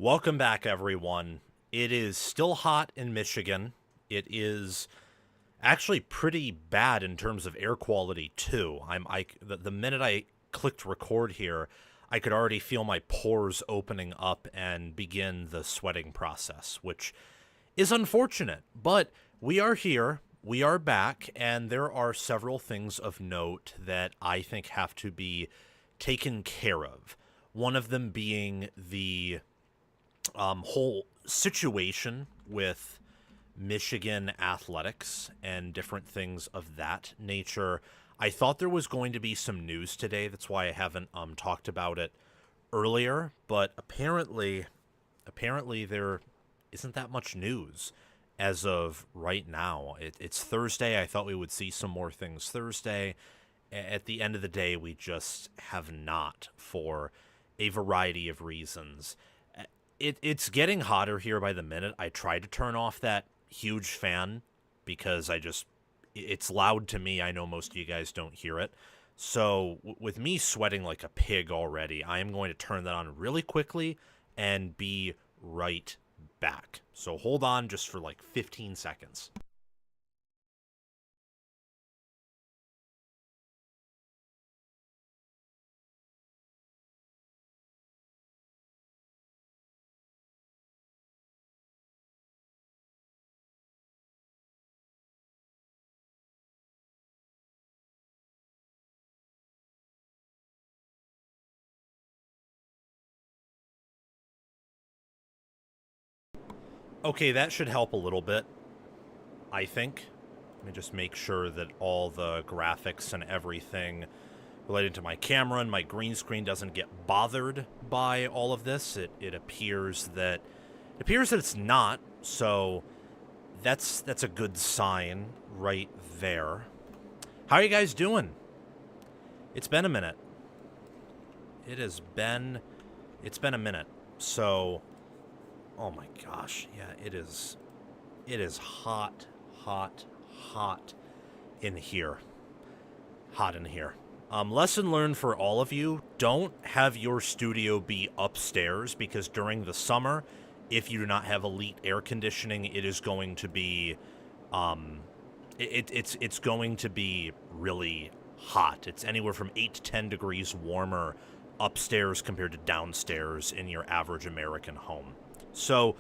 Welcome back, everyone. It is still hot in Michigan. It is actually pretty bad in terms of air quality, too. The minute I clicked record here, I could already feel my pores opening up and begin the sweating process, which is unfortunate. But we are here, we are back, and there are several things of note that I think have to be taken care of. One of them being the whole situation with Michigan athletics and different things of that nature. I thought there was going to be some news today. That's why I haven't talked about it earlier. But apparently there isn't that much news as of right now. It's Thursday. I thought we would see some more things Thursday. At the end of the day, we just have not, for a variety of reasons. It's getting hotter here by the minute. I tried to turn off that huge fan because it's loud to me. I know most of you guys don't hear it. So with me sweating like a pig already, I am going to turn that on really quickly and be right back. So hold on just for like 15 seconds. Okay, that should help a little bit, I think. Let me just make sure that all the graphics and everything related to my camera and my green screen doesn't get bothered by all of this. It appears that it's not, so that's a good sign right there. How are you guys doing? It's been a minute. It's been a minute. So, oh my gosh, yeah, it is hot in here. Hot in here. Lesson learned for all of you, don't have your studio be upstairs, because during the summer, if you do not have elite air conditioning, it is going to be, it's going to be really hot. It's anywhere from 8 to 10 degrees warmer upstairs compared to downstairs in your average American home. So,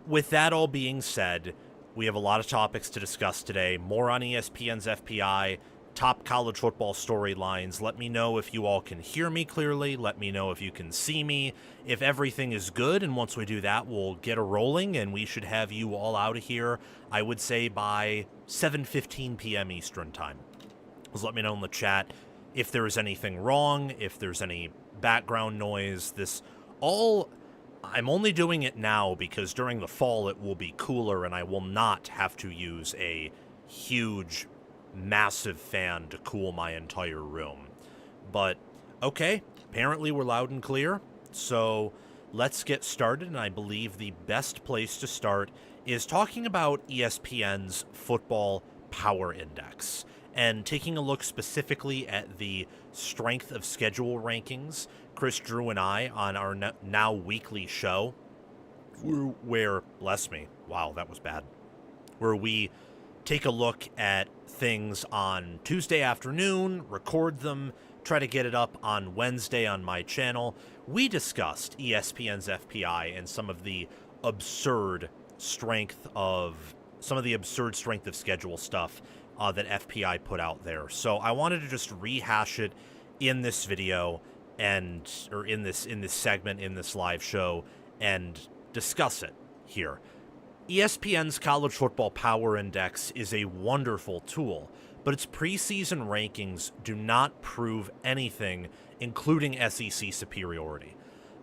with that all being said, we have a lot of topics to discuss today. More on ESPN's FPI, top college football storylines. Let me know if you all can hear me clearly. Let me know if you can see me. If everything is good, and once we do that, we'll get a rolling, and we should have you all out of here, I would say, by 7:15 p.m. Eastern Time. Just let me know in the chat if there's anything wrong, if there's any background noise. I'm only doing it now because during the fall it will be cooler and I will not have to use a huge, massive fan to cool my entire room. But, okay, apparently we're loud and clear, so let's get started, and I believe the best place to start is talking about ESPN's Football Power Index, and taking a look specifically at the strength of schedule rankings. Chris, Drew, and I, on our now weekly show, where, bless me, wow, that was bad, where we take a look at things on Tuesday afternoon, record them, try to get it up on Wednesday on my channel. We discussed ESPN's FPI and some of the absurd strength of schedule stuff that FPI put out there. So I wanted to just rehash it in this video or in this segment, in this live show, and discuss it here. ESPN's College Football Power Index is a wonderful tool, but its preseason rankings do not prove anything, including SEC superiority.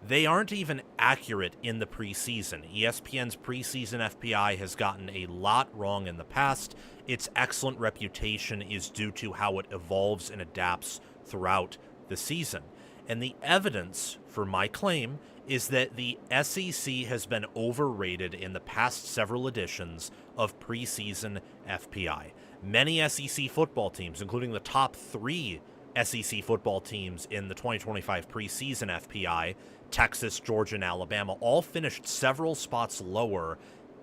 They aren't even accurate in the preseason. ESPN's preseason FPI has gotten a lot wrong in the past. Its excellent reputation is due to how it evolves and adapts throughout the season. And the evidence for my claim is that the SEC has been overrated in the past several editions of preseason FPI. Many SEC football teams, including the top 3 SEC football teams in the 2025 preseason FPI, Texas, Georgia, and Alabama all finished several spots lower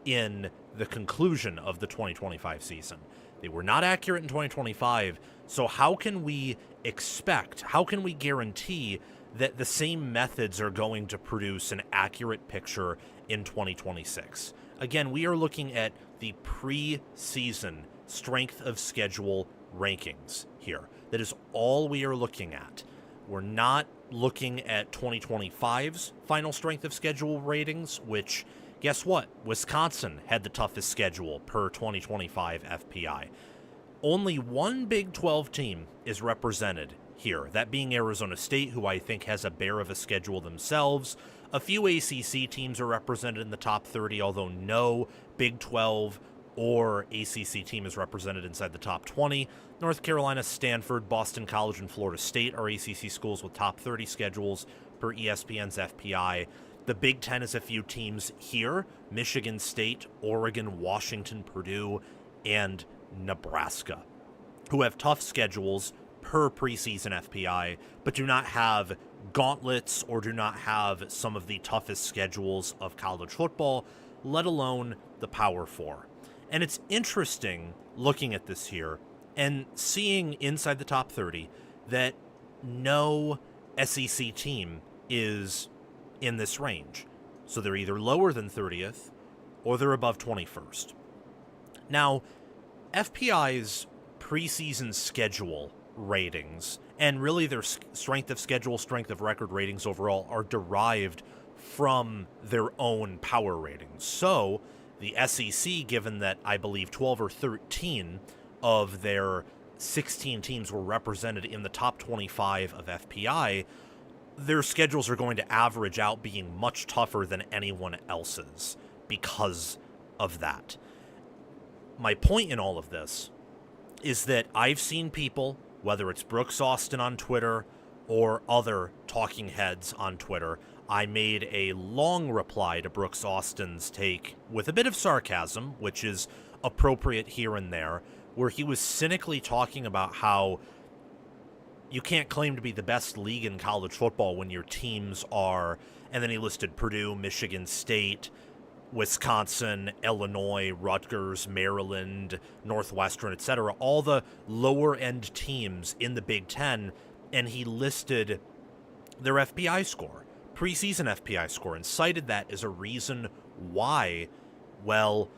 in the conclusion of the 2025 season. They were not accurate in 2025, so how can we guarantee that the same methods are going to produce an accurate picture in 2026? Again, we are looking at the preseason strength of schedule rankings here. That is all we are looking at. We're not looking at 2025's final strength of schedule ratings, which, guess what? Wisconsin had the toughest schedule per 2025 FPI. Only one Big 12 team is represented here, that being Arizona State, who I think has a bear of a schedule themselves. A few ACC teams are represented in the top 30, although no Big 12 or ACC team is represented inside the top 20. North Carolina, Stanford, Boston College, and Florida State are ACC schools with top 30 schedules per ESPN's FPI. The Big Ten is a few teams here: Michigan State, Oregon, Washington, Purdue, and Nebraska, who have tough schedules per preseason FPI, but do not have gauntlets or do not have some of the toughest schedules of college football, let alone the Power Four. And it's interesting looking at this here and seeing inside the top 30 that no SEC team is in this range. So they're either lower than 30th or they're above 21st. Now, FPI's preseason schedule ratings, and really their strength of schedule, strength of record ratings overall, are derived from their own power ratings. So the SEC, given that I believe 12 or 13 of their 16 teams were represented in the top 25 of FPI, their schedules are going to average out being much tougher than anyone else's because of that. My point in all of this is that I've seen people, whether it's Brooks Austin on Twitter or other talking heads on Twitter. I made a long reply to Brooks Austin's take with a bit of sarcasm, which is appropriate here and there, where he was cynically talking about how you can't claim to be the best league in college football when your teams are, and then he listed Purdue, Michigan State, Wisconsin, Illinois, Rutgers, Maryland, Northwestern, etc., all the lower-end teams in the Big Ten, and he listed their FPI score, preseason FPI score, and cited that as a reason why, well,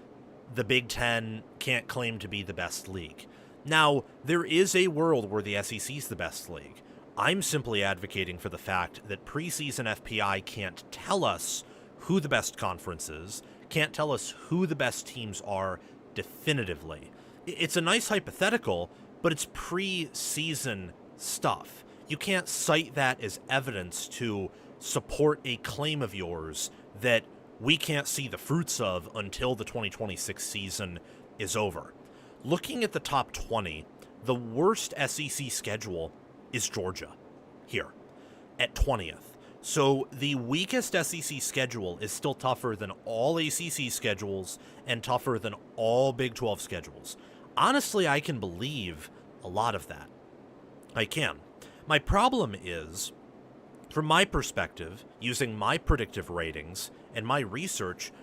the Big Ten can't claim to be the best league. Now, there is a world where the SEC is the best league. I'm simply advocating for the fact that preseason FPI can't tell us who the best conference is, can't tell us who the best teams are definitively. It's a nice hypothetical, but it's preseason stuff. You can't cite that as evidence to support a claim of yours that we can't see the fruits of until the 2026 season is over. Looking at the top 20, the worst SEC schedule is Georgia here at 20th. So the weakest SEC schedule is still tougher than all ACC schedules and tougher than all Big 12 schedules. Honestly, I can believe a lot of that. I can. My problem is, from my perspective, using my predictive ratings and my research,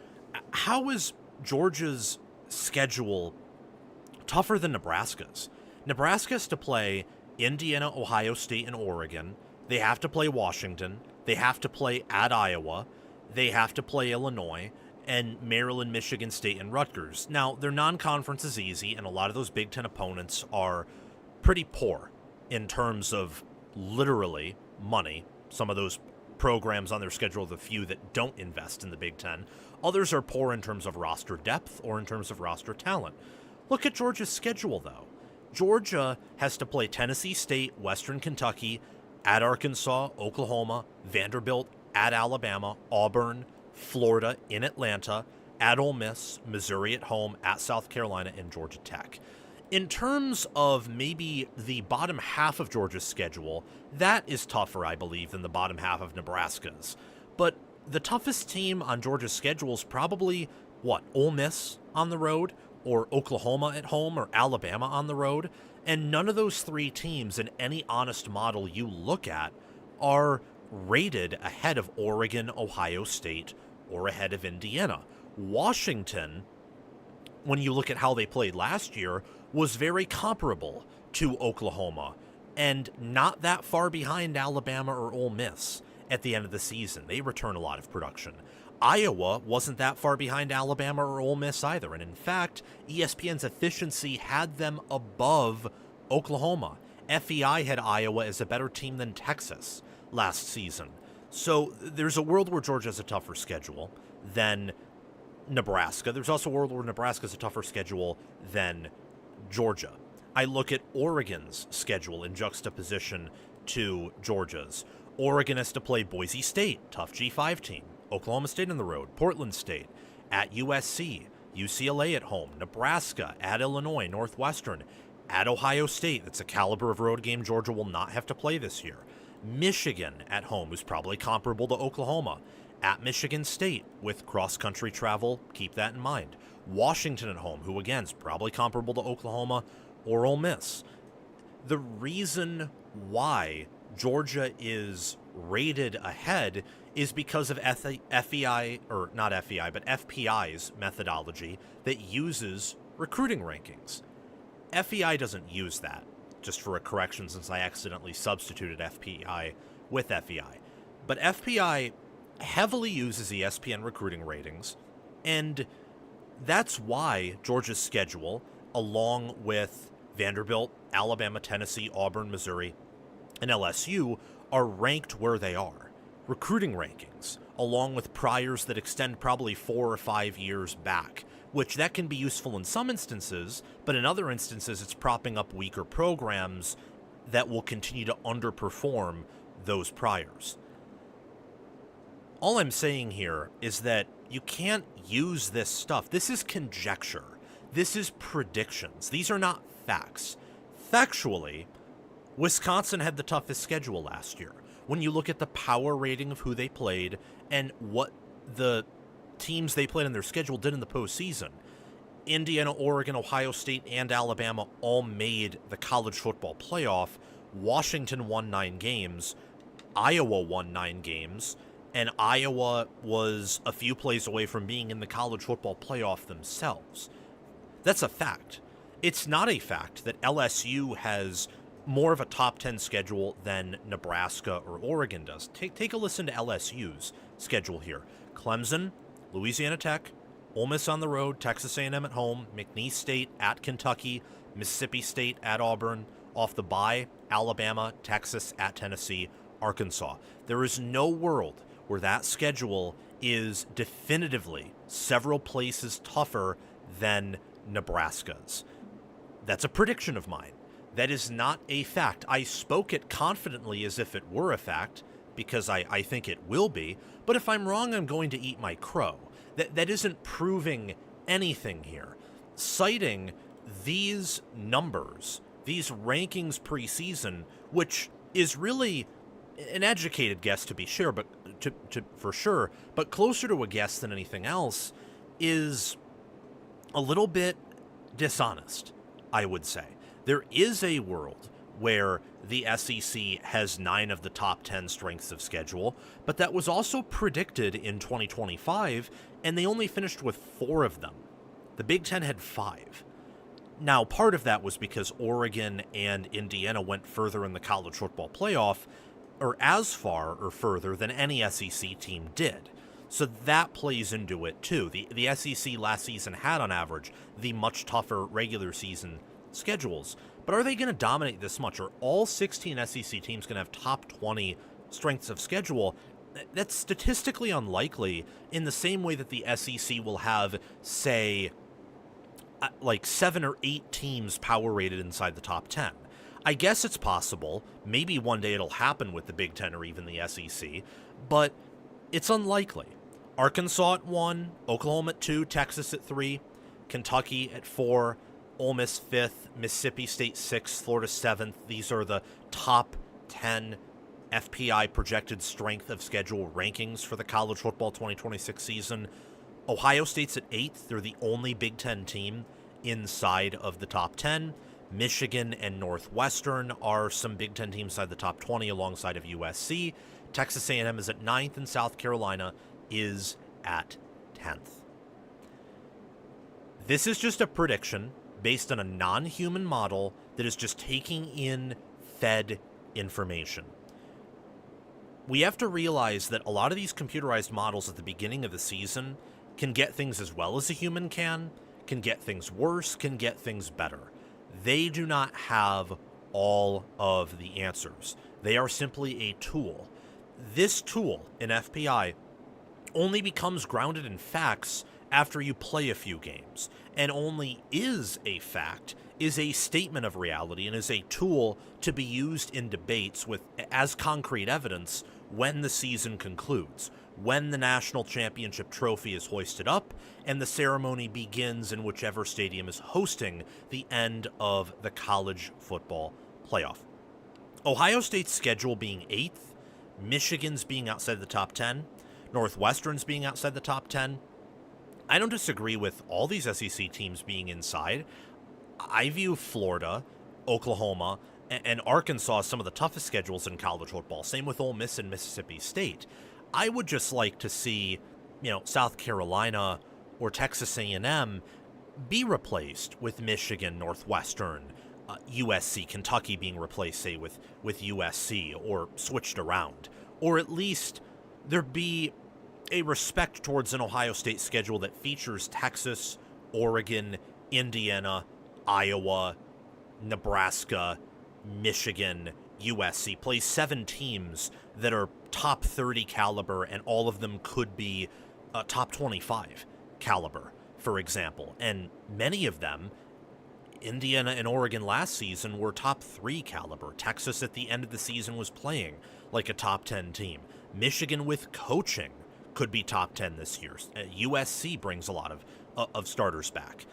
how is Georgia's schedule tougher than Nebraska's? Nebraska has to play Indiana, Ohio State, and Oregon. They have to play Washington. They have to play at Iowa. They have to play Illinois, and Maryland, Michigan State, and Rutgers. Now, their non-conference is easy, and a lot of those Big Ten opponents are pretty poor in terms of literally money. Some of those programs on their schedule are the few that don't invest in the Big Ten. Others are poor in terms of roster depth or in terms of roster talent. Look at Georgia's schedule, though. Georgia has to play Tennessee State, Western Kentucky, at Arkansas, Oklahoma, Vanderbilt, at Alabama, Auburn, Florida, in Atlanta, at Ole Miss, Missouri at home, at South Carolina, and Georgia Tech. In terms of maybe the bottom half of Georgia's schedule, that is tougher, I believe, than the bottom half of Nebraska's. But the toughest team on Georgia's schedule is probably, Ole Miss on the road, or Oklahoma at home, or Alabama on the road. And none of those three teams in any honest model you look at are rated ahead of Oregon, Ohio State, or ahead of Indiana. Washington, when you look at how they played last year, was very comparable to Oklahoma and not that far behind Alabama or Ole Miss at the end of the season. They return a lot of production. Iowa wasn't that far behind Alabama or Ole Miss either, and in fact, ESPN's efficiency had them above Oklahoma. FEI had Iowa as a better team than Texas last season. So there's a world where Georgia has a tougher schedule than Nebraska. There's also a world where Nebraska has a tougher schedule than Georgia. I look at Oregon's schedule in juxtaposition to Georgia's. Oregon has to play Boise State, tough G5 team. Oklahoma State on the road, Portland State, at USC, UCLA at home, Nebraska, at Illinois, Northwestern, at Ohio State. That's a caliber of road game Georgia will not have to play this year. Michigan at home, who's probably comparable to Oklahoma, at Michigan State with cross-country travel. Keep that in mind. Washington at home, who again is probably comparable to Oklahoma or Ole Miss. The reason why Georgia is rated ahead is because of FEI, or not FEI, but FPI's methodology that uses recruiting rankings. FEI doesn't use that, just for a correction since I accidentally substituted FPI with FEI. But FPI heavily uses ESPN recruiting ratings, and that's why Georgia's schedule, along with Vanderbilt, Alabama, Tennessee, Auburn, Missouri, and LSU, are ranked where they are. Recruiting rankings, along with priors that extend probably 4 or 5 years back, which that can be useful in some instances, but in other instances it's propping up weaker programs that will continue to underperform those priors. All I'm saying here is that you can't use this stuff. This is conjecture. This is predictions. These are not facts. Factually, Wisconsin had the toughest schedule last year. When you look at the power rating of who they played and what the teams they played in their schedule did in the postseason, Indiana, Oregon, Ohio State, and Alabama all made the college football playoff. Washington won 9 games. Iowa won 9 games. And Iowa was a few plays away from being in the college football playoff themselves. That's a fact. It's not a fact that LSU has more of a top 10 schedule than Nebraska or Oregon does. Take a listen to LSU's schedule here. Clemson, Louisiana Tech, Ole Miss on the road, Texas A&M at home, McNeese State at Kentucky, Mississippi State at Auburn, off the bye, Alabama, Texas at Tennessee, Arkansas. There is no world where that schedule is definitively several places tougher than Nebraska's. That's a prediction of mine. That is not a fact. I spoke it confidently as if it were a fact, because I think it will be, but if I'm wrong, I'm going to eat my crow. That isn't proving anything here. Citing these numbers, these rankings preseason, which is really an educated guess to be sure, but for sure, but closer to a guess than anything else, is a little bit dishonest, I would say. There is a world where the SEC has 9 of the top 10 strengths of schedule, but that was also predicted in 2025, and they only finished with 4 of them. The Big Ten had 5. Now, part of that was because Oregon and Indiana went further in the college football playoff, or as far or further than any SEC team did. So that plays into it too. The SEC last season had, on average, the much tougher regular season schedules. But are they going to dominate this much? Are all 16 SEC teams going to have top 20 strengths of schedule? That's statistically unlikely, in the same way that the SEC will have, say, like 7 or 8 teams power rated inside the top 10. I guess it's possible. Maybe one day it'll happen with the Big Ten or even the SEC, but it's unlikely. Arkansas at 1, Oklahoma at 2, Texas at 3, Kentucky at 4, Ole Miss 5th, Mississippi State 6th, Florida 7th. These are the top 10 FPI projected strength of schedule rankings for the college football 2026 season. Ohio State's at 8th. They're the only Big Ten team inside of the top 10. Michigan and Northwestern are some Big Ten teams inside the top 20 alongside of USC. Texas A&M is at 9th, and South Carolina is at 10th. This is just a prediction based on a non-human model that is just taking in fed information. We have to realize that a lot of these computerized models at the beginning of the season can get things as well as a human can get things worse, can get things better. They do not have all of the answers. They are simply a tool. This tool in FPI only becomes grounded in facts after you play a few games, and only is a fact, is a statement of reality, and is a tool to be used in debates with as concrete evidence when the season concludes, when the national championship trophy is hoisted up and the ceremony begins in whichever stadium is hosting the end of the college football playoff. Ohio State's schedule being 8th, Michigan's being outside the top 10, Northwestern's being outside the top 10. I don't disagree with all these SEC teams being inside. I view Florida, Oklahoma, and Arkansas as some of the toughest schedules in college football. Same with Ole Miss and Mississippi State. I would just like to see, South Carolina or Texas A&M be replaced with Michigan, Northwestern, USC, Kentucky being replaced, say, with USC, or switched around. Or at least there be a respect towards an Ohio State schedule that features Texas, Oregon, Indiana, Iowa, Nebraska, Michigan, USC. Plays 7 teams that are top 30 caliber, and all of them could be top 25 caliber, for example. And many of them, Indiana and Oregon last season, were top 3 caliber. Texas at the end of the season was playing like a top 10 team. Michigan with coaching could be top 10 this year. USC brings a lot of starters back.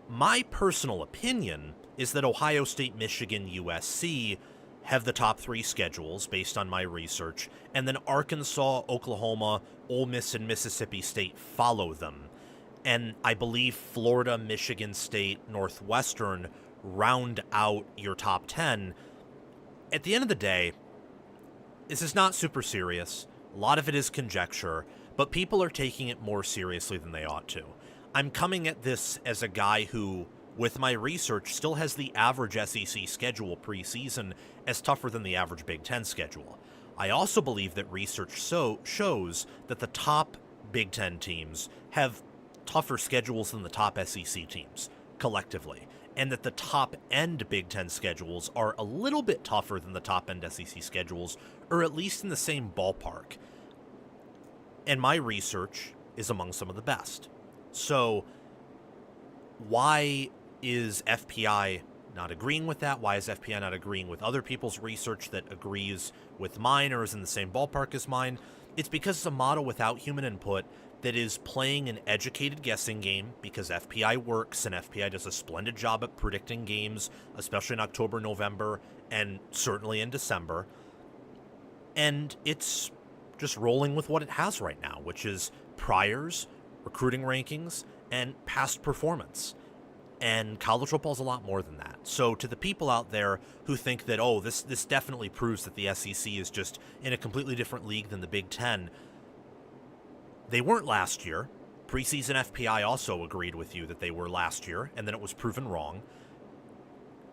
My personal opinion is that Ohio State, Michigan, USC have the top 3 schedules based on my research, and then Arkansas, Oklahoma, Ole Miss, and Mississippi State follow them. And I believe Florida, Michigan State, Northwestern round out your top 10. At the end of the day, this is not super serious. A lot of it is conjecture, but people are taking it more seriously than they ought to. I'm coming at this as a guy who, with my research, still has the average SEC schedule preseason as tougher than the average Big Ten schedule. I also believe that research shows that the top Big Ten teams have tougher schedules than the top SEC teams, collectively, and that the top-end Big Ten schedules are a little bit tougher than the top-end SEC schedules, or at least in the same ballpark. And my research is among some of the best. So, why is FPI not agreeing with that? Why is FPI not agreeing with other people's research that agrees with mine or is in the same ballpark as mine? It's because it's a model without human input that is playing an educated guessing game, because FPI works, and FPI does a splendid job at predicting games, especially in October, November, and certainly in December. And it's just rolling with what it has right now, which is priors, recruiting rankings, and past performance. And college football is a lot more than that. So to the people out there who think that, oh, this definitely proves that the SEC is just in a completely different league than the Big Ten, they weren't last year. Preseason FPI also agreed with you that they were last year, and then it was proven wrong.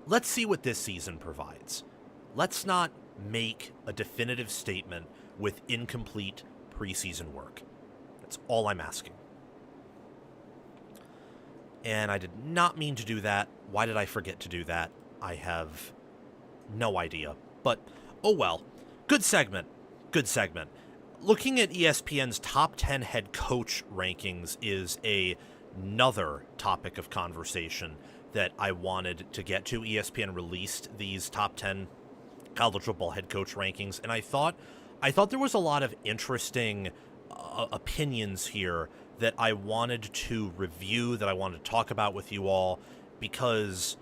Let's see what this season provides. Let's not make a definitive statement with incomplete preseason work. That's all I'm asking. And I did not mean to do that. Why did I forget to do that? I have no idea. But, oh well. Good segment. Good segment. Looking at ESPN's top 10 head coach rankings is another topic of conversation that I wanted to get to. ESPN released these top 10 college football head coach rankings, and I thought there was a lot of interesting opinions here that I wanted to review, that I wanted to talk about with you all, because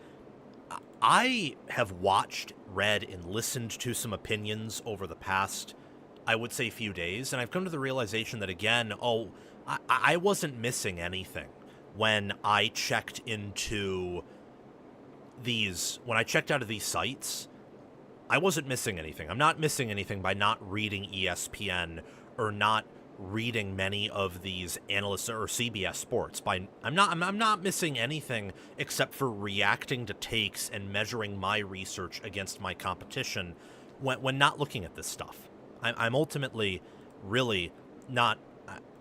I have watched, read, and listened to some opinions over the past, I would say, few days, and I've come to the realization that, again, I wasn't missing anything when I checked into when I checked out of these sites. I wasn't missing anything. I'm not missing anything by not reading ESPN or not reading many of these analysts or CBS Sports. I'm not missing anything except for reacting to takes and measuring my research against my competition when not looking at this stuff. I'm ultimately really not.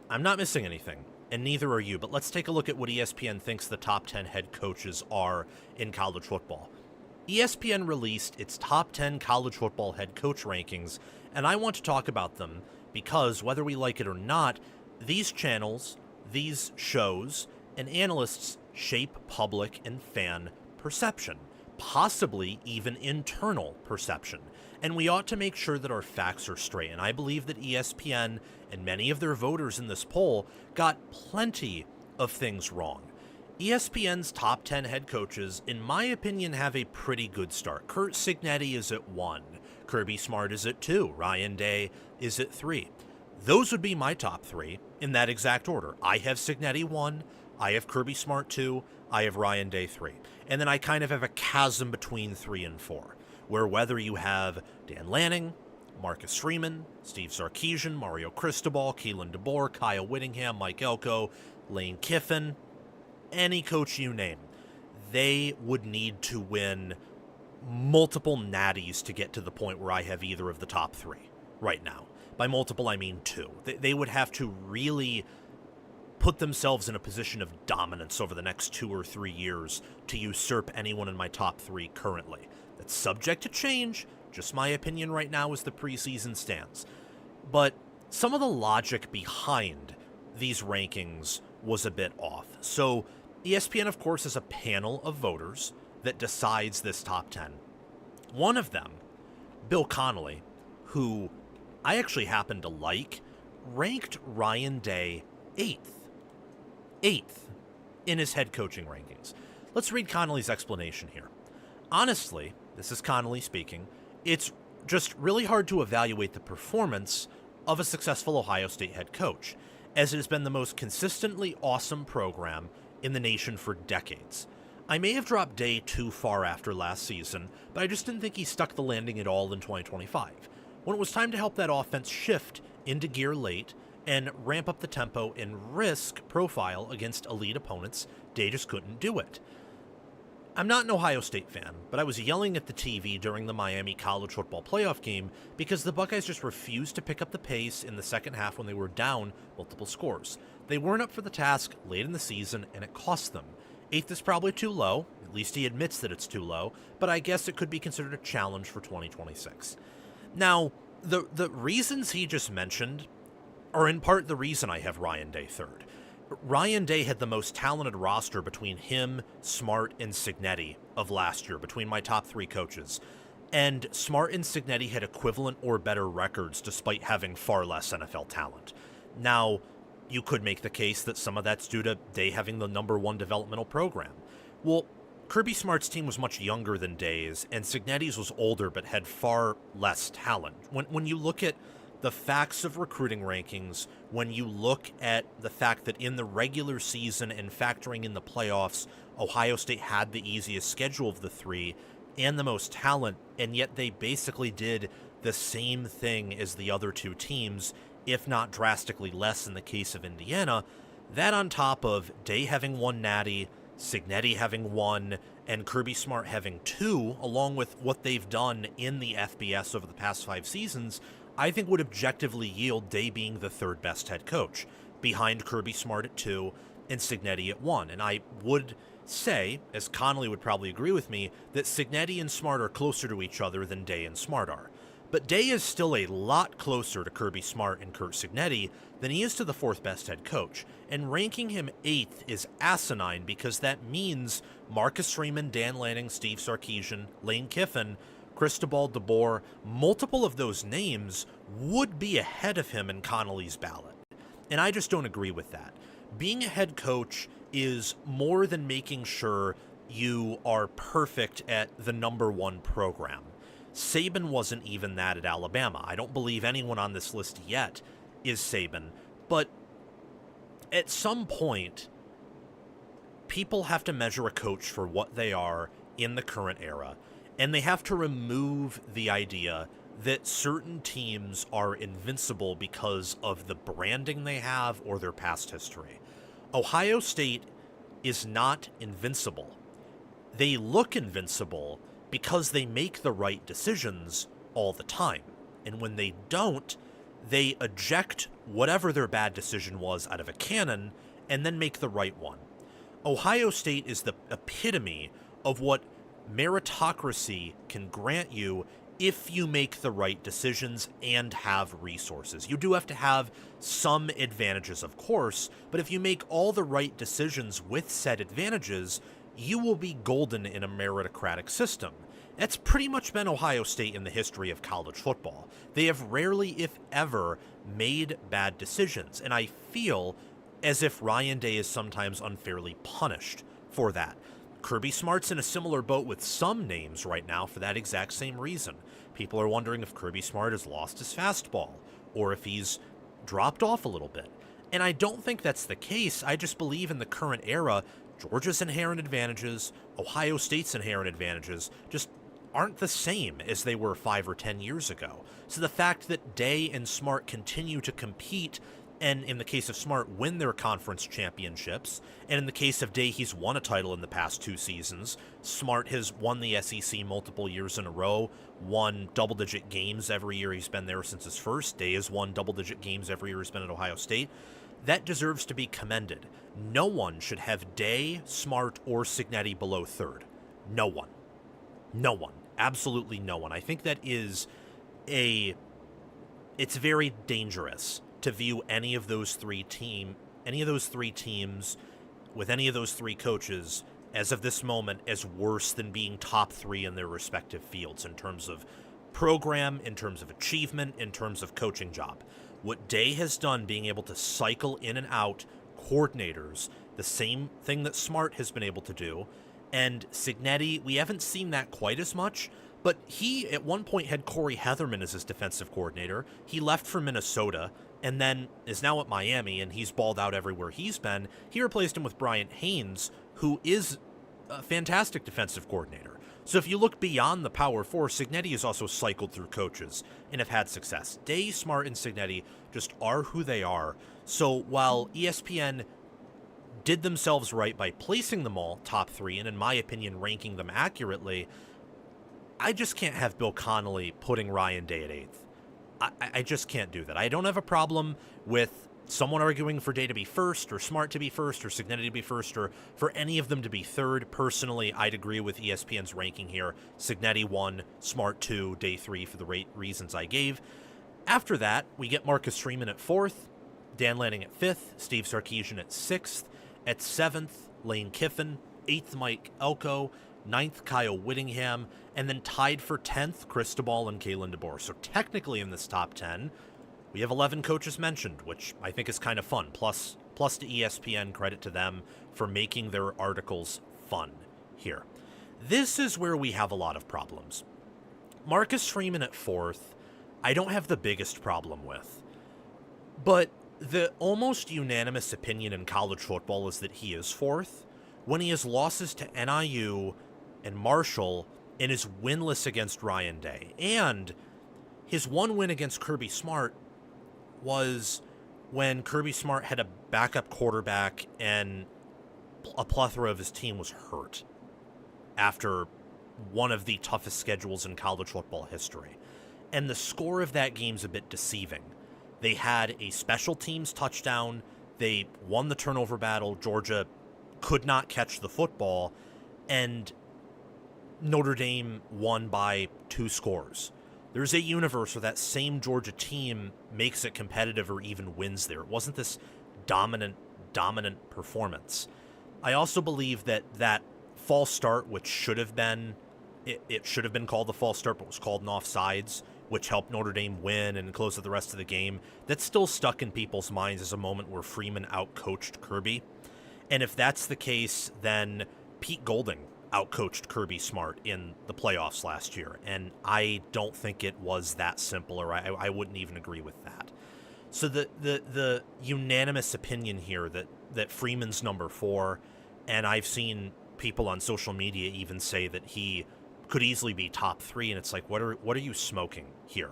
I'm not missing anything, and neither are you. But let's take a look at what ESPN thinks the top 10 head coaches are in college football. ESPN released its top 10 college football head coach rankings, and I want to talk about them because, whether we like it or not, these channels, these shows, and analysts shape public and fan perception, possibly even internal perception. And we ought to make sure that our facts are straight. And I believe that ESPN and many of their voters in this poll got plenty of things wrong. ESPN's top 10 head coaches, in my opinion, have a pretty good start. Curt Cignetti is at 1. Kirby Smart is at 2. Ryan Day is at 3. Those would be my top 3 in that exact order. I have Cignetti 1. I have Kirby Smart 2. I have Ryan Day 3. And then I kind of have a chasm between 3 and 4, where whether you have Dan Lanning, Marcus Freeman, Steve Sarkisian, Mario Cristobal, Keelan DeBoer, Kyle Whittingham, Mike Elko, Lane Kiffin, any coach you name, they would need to win multiple natties to get to the point where I have either of the top 3 right now. By multiple, I mean 2. They would have to really put themselves in a position of dominance over the next 2 or 3 years to usurp anyone in my top 3 currently. That's subject to change. Just my opinion right now as the preseason stands. But some of the logic behind these rankings was a bit off. So ESPN, of course, is a panel of voters that decides this top 10. One of them, Bill Connolly, who I actually happen to like, ranked Ryan Day 8th in his head coaching rankings. Let's read Connolly's explanation here. Honestly, this is Connolly speaking, it's just really hard to evaluate the performance of a successful Ohio State head coach, as it has been the most consistently awesome program in the nation for decades. I may have dropped Day too far after last season, but I just didn't think he stuck the landing at all in 2025. When it was time to help that offense shift into gear late and ramp up the tempo and risk profile against elite opponents, Day just couldn't do it. I'm not an Ohio State fan, but I was yelling at the TV during the Miami college football playoff game because the Buckeyes just refused to pick up the pace in the second half when they were down multiple scores. They weren't up for the task late in the season, and it cost them. 8th is probably too low. At least he admits that it's too low, but I guess it could be considered a challenge for 2026. Now, the reasons he just mentioned are in part the reason I have Ryan Day 3rd. Ryan Day had the most talented roster between him, Smart, and Cignetti of last year, between my top 3 coaches. And Smart and Cignetti had equivalent or better records despite having far less NFL talent. Now, you could make the case that some of that's due to Day having the number 1 developmental program. Well, Kirby Smart's team was much younger than Day's, and Cignetti's was older but had far less talent. When you look at the facts of recruiting rankings, when you look at the fact that in the regular season and factoring in the playoffs, Ohio State had the easiest schedule of the 3 and the most talent, and yet they basically did the same thing as the other 2 teams, if not drastically less in the case of Indiana. That on top of Day having 1 natty, Cignetti having 1, and Kirby Smart having 2, along with what they've done in the FBS over the past 5 seasons, I think would objectively yield Day being the 3rd best head coach, behind Kirby Smart at 2 and Cignetti at 1. And I would say, as Connolly would probably agree with me, that Cignetti and Smart are closer to each other than Day and Smart are. But Day is still a lot closer to Kirby Smart and Curt Cignetti than he is to the 4th best head coach. And ranking him 8th is asinine because that means Marcus Freeman, Dan Lanning, Steve Sarkisian, Lane Kiffin, Cristobal, DeBoer, multiple of those names would be ahead of him in Connolly's ballot. And I just don't agree with that. Being a head coach is more than making sure you are perfect at the number 1 program. Saban wasn't even that at Alabama. I don't believe anyone on this list yet is Saban. But at some point, people have to measure a coach for what they are in the current era. And they have to remove the idea that certain teams are invincible because of the branding they have or their past history. Ohio State is not invincible. They look invincible because they make the right decisions all the time. And when they don't, they eject whatever their bad decision was out of a cannon and then make the right one. Ohio State is the epitome of what meritocracy can grant you if you make the right decisions and have resources. You do have to have some advantages, of course, but if you make all the right decisions with said advantages, you will be golden in a meritocratic system. That's pretty much been Ohio State in the history of college football. They have rarely, if ever, made bad decisions, and I feel as if Ryan Day is sometimes unfairly punished for that. Kirby Smart's in a similar boat with some names right now for that exact same reason. People are wondering if Kirby Smart has lost his fastball, or if he's dropped off a little bit. And I don't think that's the case. I just believe in the current era, Georgia's inherent advantages, Ohio State's inherent advantages, just aren't the same as they were 5 or 10 years ago. So the fact that Day and Smart continue to compete, and in the case of Smart, win their conference championships, and in the case of Day, he's won a title in the past 2 seasons. Smart has won the SEC multiple years in a row, won double-digit games every year he's been there since his first. Day has won double-digit games every year he's been at Ohio State. That deserves to be commended. No one should have Day, Smart, or Cignetti below third. No one. No one. Absolutely no one. I think that is it's very dangerous to view any of those three teams with any of those 3 coaches as of this moment as worse than being top 3 in their respective fields in terms of program, in terms of achievement, in terms of coaching job. What Day has done, being able to cycle in and out coordinators, the same thing that Smart has been able to do, and Cignetti, we haven't seen that quite as much, but he at one point had Corey Heatherman as his defensive coordinator. He left for Minnesota and then is now at Miami, and he's balled out everywhere he's been. He replaced him with Bryant Haynes, who is a fantastic defensive coordinator. So if you look beyond the Power Four, Cignetti has also cycled through coaches and have had success. Day, Smart, and Cignetti just are who they are. So while ESPN did themselves right by placing them all top 3, and in my opinion ranking them accurately, I just can't have Bill Connolly putting Ryan Day at 8th. I just can't do that. I don't have a problem with someone arguing for Day to be first, or Smart to be first, or Cignetti to be first, or for any of them to be third. Personally, I'd agree with ESPN's ranking here. Cignetti 1, Smart 2, Day 3 for the reasons I gave. After that, we get Marcus Freeman at 4th, Dan Lanning at 5th, Steve Sarkisian at 6th, at 7th, Lane Kiffin, 8th, Mike Elko, 9th, Kyle Whittingham, and then tied for 10th, Cristobal and Kalen DeBoer. So technically in this top 10, we have 11 coaches mentioned, which I think is kind of fun. Plus to ESPN, credit to them for making their articles fun here. This is where we have a lot of problems. Marcus Freeman at 4th, I don't have the biggest problem with. But the almost unanimous opinion in college football is that he is 4th when he has losses to NIU and Marshall and is winless against Ryan Day. And his one win against Kirby Smart was when Kirby Smart had a backup quarterback and a plethora of his team was hurt after one of the toughest schedules in college football history. And the score of that game's a bit deceiving. They had a special teams touchdown. They won the turnover battle. Georgia could not catch the football. And Notre Dame won by 2 scores. There's a universe where that same Georgia team makes it competitive or even wins there. It wasn't this dominant performance. I also believe that that false start, which should have been, it should have been called the false start, but was called an offsides, which helped Notre Dame win and close out the rest of the game. That's still stuck in people's minds as a moment where Freeman outcoached Kirby. And if that's the case, then Pete Golding outcoached Kirby Smart in the playoffs last year, and I don't think it was that simple, or I wouldn't even agree with that. So the unanimous opinion here that Freeman's number 4, and I've seen people on social media even say that he could easily be top 3, and it's like, what are you smoking here?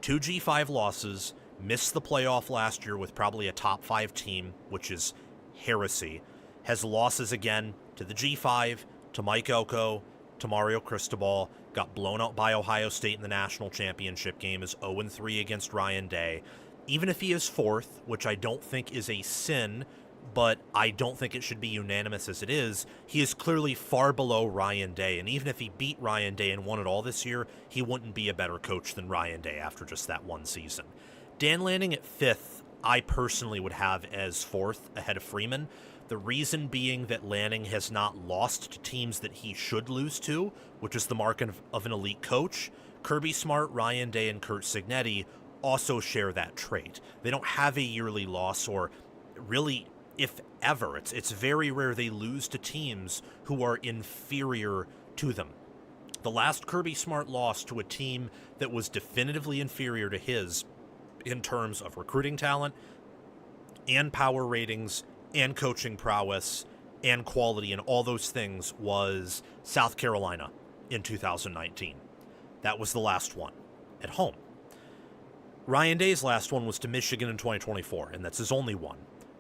2 G5 losses, missed the playoff last year with probably a top 5 team, which is heresy. Has losses again to the G5, to Mike Elko, to Mario Cristobal, got blown out by Ohio State in the national championship game, is 0-3 against Ryan Day. Even if he is 4th, which I don't think is a sin, but I don't think it should be unanimous as it is, he is clearly far below Ryan Day, and even if he beat Ryan Day and won it all this year, he wouldn't be a better coach than Ryan Day after just that one season. Dan Lanning at 5th, I personally would have as 4th ahead of Freeman. The reason being that Lanning has not lost to teams that he should lose to, which is the mark of an elite coach. Kirby Smart, Ryan Day, and Curt Cignetti also share that trait. They don't have a yearly loss, or really, if ever. It's very rare they lose to teams who are inferior to them. The last Kirby Smart loss to a team that was definitively inferior to his in terms of recruiting talent and power ratings and coaching prowess and quality and all those things was South Carolina in 2019. That was the last one at home. Ryan Day's last one was to Michigan in 2024, and that's his only one.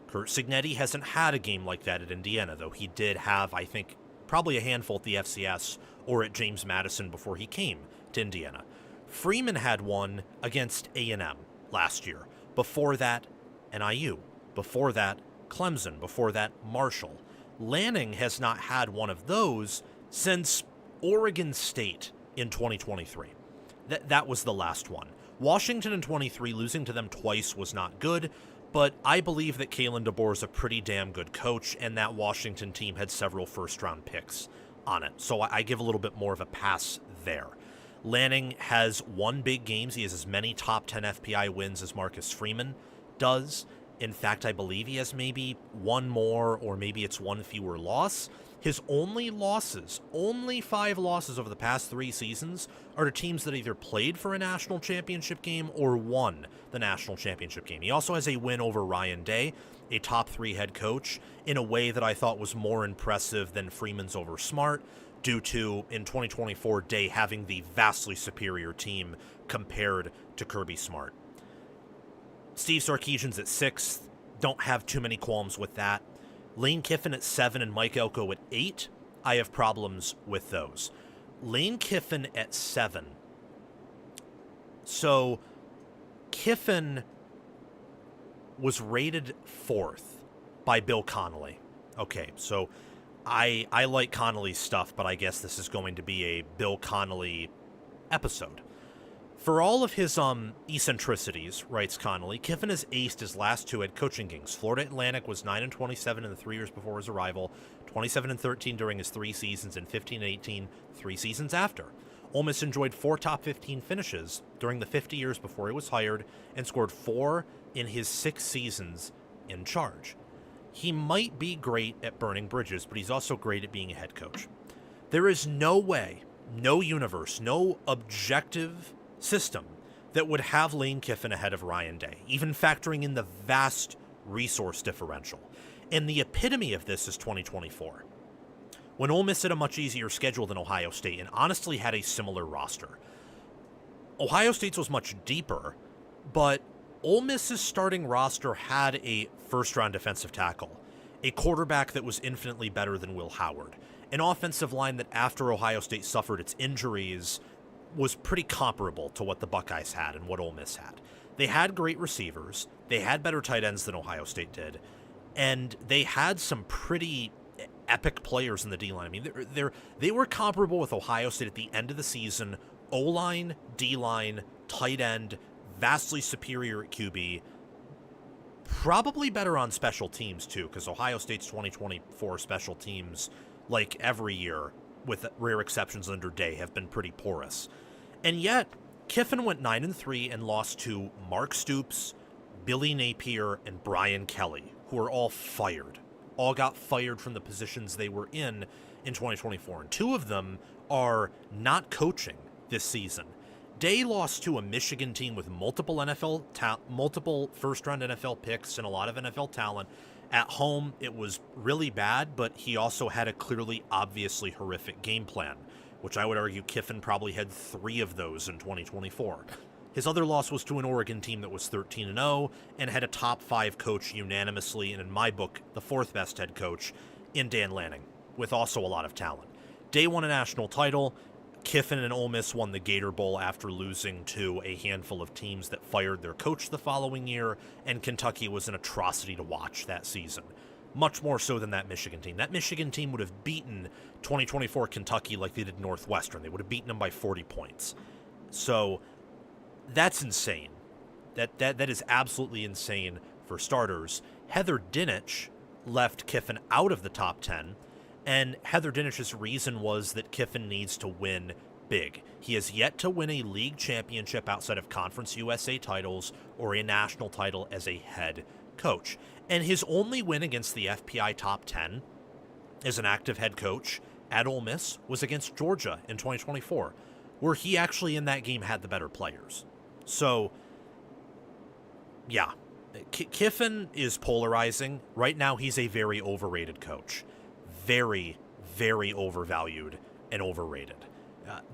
Curt Cignetti hasn't had a game like that at Indiana, though he did have, I think, probably a handful at the FCS or at James Madison before he came to Indiana. Freeman had one against A&M last year. Before that, NIU. Before that, Clemson. Before that, Marshall. Lanning has not had one of those since Oregon State in 2023. That was the last one. Washington in 23, losing to them twice was not good, but I believe that Kalen DeBoer is a pretty damn good coach, and that Washington team had several first-round picks on it. So I give a little bit more of a pass there. Lanning has won big games. He has as many top 10 FPI wins as Marcus Freeman does. In fact, I believe he has maybe one more, or maybe it's one fewer loss. His only losses, only 5 losses over the past 3 seasons, are to teams that either played for a national championship game or won the national championship game. He also has a win over Ryan Day, a top 3 head coach, in a way that I thought was more impressive than Freeman's over Smart, due to, in 2024, Day having the vastly superior team compared to Kirby Smart. Steve Sarkisian's at 6th. Don't have too many qualms with that. Lane Kiffin at 7 and Mike Elko at 8. I have problems with those. Lane Kiffin at 7. So, Kiffin was rated 4th by Bill Connolly. Okay, so I like Connolly's stuff, but I guess this is going to be a Bill Connolly episode. For all of his eccentricities, writes Connolly, Kiffin has aced his last 2 head coaching gigs. Florida Atlantic was 9-27 in the 3 years before his arrival, 27-13 during his 3 seasons, and 15-18 3 seasons after. Ole Miss enjoyed 4 top 15 finishes during the 50 years before he was hired, and scored 4 in his 6 seasons in charge. He might be great at burning bridges, but he's also great at being a head coach. There is no way, no universe, no objective system that would have Lane Kiffin ahead of Ryan Day, even factoring in the vast resource differential. And the epitome of this is 2024, when Ole Miss had a much easier schedule than Ohio State and honestly had a similar roster. Ohio State's was much deeper, but Ole Miss's starting roster had a first-round defensive tackle, a quarterback that was infinitely better than Will Howard, an offensive line that after Ohio State suffered its injuries was pretty comparable to what the Buckeyes had and what Ole Miss had. They had great receivers, they had better tight ends than Ohio State did, and they had some pretty epic players in the D-line. I mean, they were comparable with Ohio State at the end of the season. O-line, D-line, tight end, vastly superior at QB, probably better on special teams too, because Ohio State's 2024 special teams, like every year, with rare exceptions under Day, have been pretty porous. And yet, Kiffin went 9-3 and lost to Mark Stoops, Billy Napier, and Brian Kelly, who are all fired. All got fired from the positions they were in 2024. And 2 of them are not coaching this season. Day lost to a Michigan team with multiple first-round NFL picks and a lot of NFL talent. At home, it was really bad, but he also had a clearly, obviously horrific game plan which I would argue Kiffin probably had 3 of those in 2024. His other loss was to an Oregon team that was 13-0 and had a top 5 coach unanimously, and in my book, the 4th best head coach in Dan Lanning, with also a lot of talent. Day won a national title. Kiffin and Ole Miss won the Gator Bowl after losing to a handful of teams that fired their coach the following year, and Kentucky was an atrocity to watch that season. Much more so than that Michigan team. That Michigan team would have beaten 2024 Kentucky like they did Northwestern. They would have beaten them by 40 points. So that's insane. That is absolutely insane for starters. Heather Dinich left Kiffin out of the top 10, and Heather Dinich's reason was that Kiffin needs to win big. He has yet to win a league championship outside of Conference USA titles or a national title as a head coach. And his only win against the FPI top 10 as an active head coach at Ole Miss was against Georgia in 2024, where he actually in that game had the better players. So, yeah, Kiffin is polarizing. Right now, he's a very overrated coach. Very, very overvalued and overrated.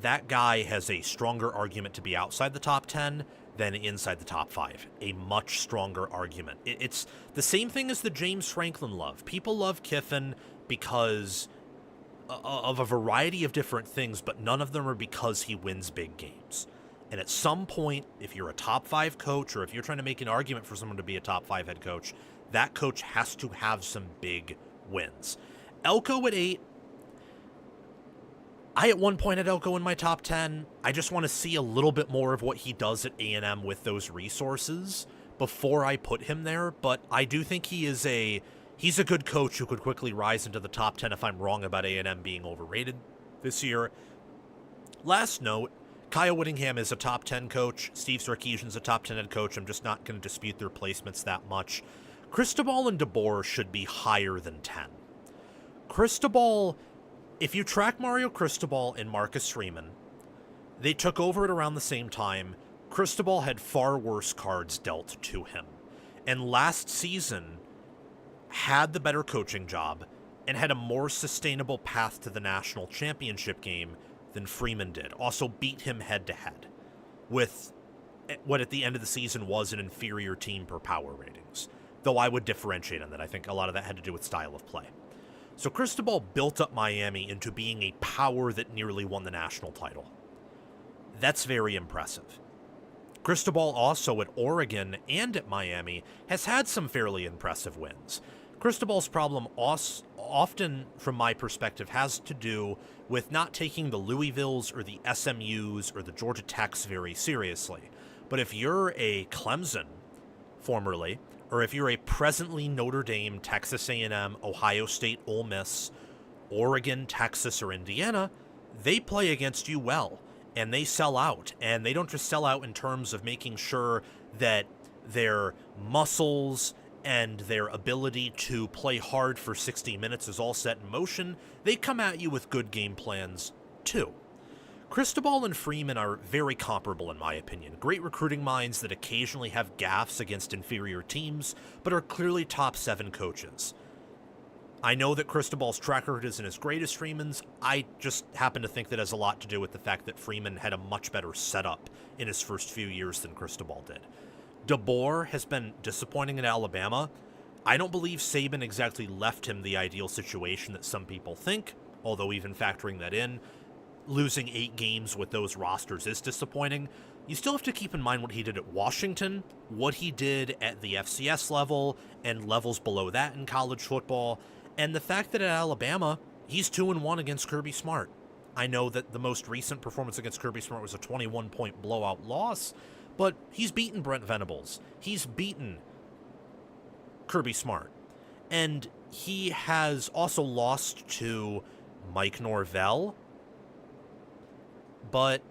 That guy has a stronger argument to be outside the top 10 than inside the top 5. A much stronger argument. It's the same thing as the James Franklin love. People love Kiffin because of a variety of different things, but none of them are because he wins big games. And at some point, if you're a top 5 coach, or if you're trying to make an argument for someone to be a top 5 head coach, that coach has to have some big wins. Elko at 8. I at one point had Elko in my top 10. I just want to see a little bit more of what he does at A&M with those resources before I put him there. But I do think he's a good coach who could quickly rise into the top 10 if I'm wrong about A&M being overrated this year. Last note, Kyle Whittingham is a top 10 coach. Steve Sarkisian's a top 10 head coach. I'm just not going to dispute their placements that much. Cristobal and DeBoer should be higher than 10. Cristobal, if you track Mario Cristobal and Marcus Freeman, they took over at around the same time. Cristobal had far worse cards dealt to him, and last season had the better coaching job and had a more sustainable path to the national championship game than Freeman did. Also beat him head-to-head with what at the end of the season was an inferior team per power ratings, though I would differentiate on that. I think a lot of that had to do with style of play. So Cristobal built up Miami into being a power that nearly won the national title. That's very impressive. Cristobal also at Oregon and at Miami has had some fairly impressive wins. Cristobal's problem often, from my perspective, has to do with not taking the Louisvilles or the SMUs or the Georgia Techs very seriously. But if you're a Clemson, formerly, or if you're a presently Notre Dame, Texas A&M, Ohio State, Ole Miss, Oregon, Texas, or Indiana, they play against you well, and they sell out. And they don't just sell out in terms of making sure that their muscles and their ability to play hard for 60 minutes is all set in motion. They come at you with good game plans, too. Cristobal and Freeman are very comparable in my opinion. Great recruiting minds that occasionally have gaffes against inferior teams, but are clearly top 7 coaches. I know that Cristobal's track record isn't as great as Freeman's. I just happen to think that has a lot to do with the fact that Freeman had a much better setup in his first few years than Cristobal did. DeBoer has been disappointing at Alabama. I don't believe Saban exactly left him the ideal situation that some people think, although even factoring that in, losing 8 games with those rosters is disappointing. You still have to keep in mind what he did at Washington, what he did at the FCS level, and levels below that in college football, and the fact that at Alabama, he's 2-1 against Kirby Smart. I know that the most recent performance against Kirby Smart was a 21-point blowout loss, but he's beaten Brent Venables. He's beaten Kirby Smart. And he has also lost to Mike Norvell, but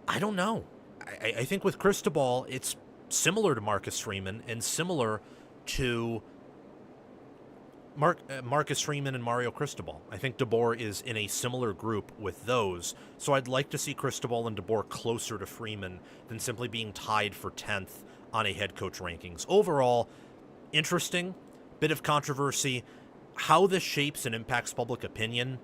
I don't know. I think with Cristobal, it's similar to Marcus Freeman and similar to Marcus Freeman and Mario Cristobal. I think DeBoer is in a similar group with those, so I'd like to see Cristobal and DeBoer closer to Freeman than simply being tied for 10th on a head coach rankings. Overall, interesting, bit of controversy. How this shapes and impacts public opinion,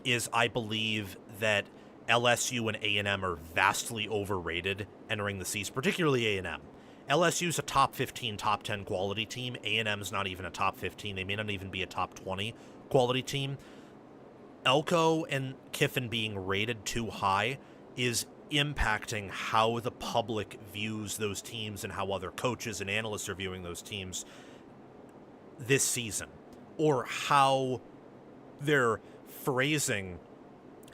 is I believe that LSU and A&M are vastly overrated entering the season, particularly A&M. LSU's a top 15, top 10 quality team. A&M's not even a top 15. They may not even be a top 20 quality team. Elko and Kiffin being rated too high is impacting how the public views those teams and how other coaches and analysts are viewing those teams this season, or how they're phrasing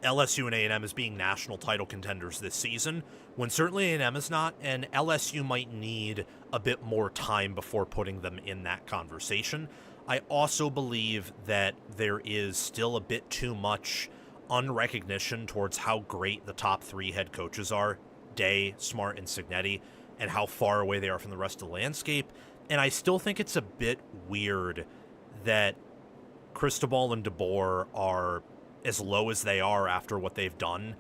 LSU and A&M as being national title contenders this season, when certainly A&M is not, and LSU might need a bit more time before putting them in that conversation. I also believe that there is still a bit too much unrecognition towards how great the top three head coaches are, Day, Smart, and Cignetti, and how far away they are from the rest of the landscape. And I still think it's a bit weird that Cristobal and DeBoer are as low as they are after what they've done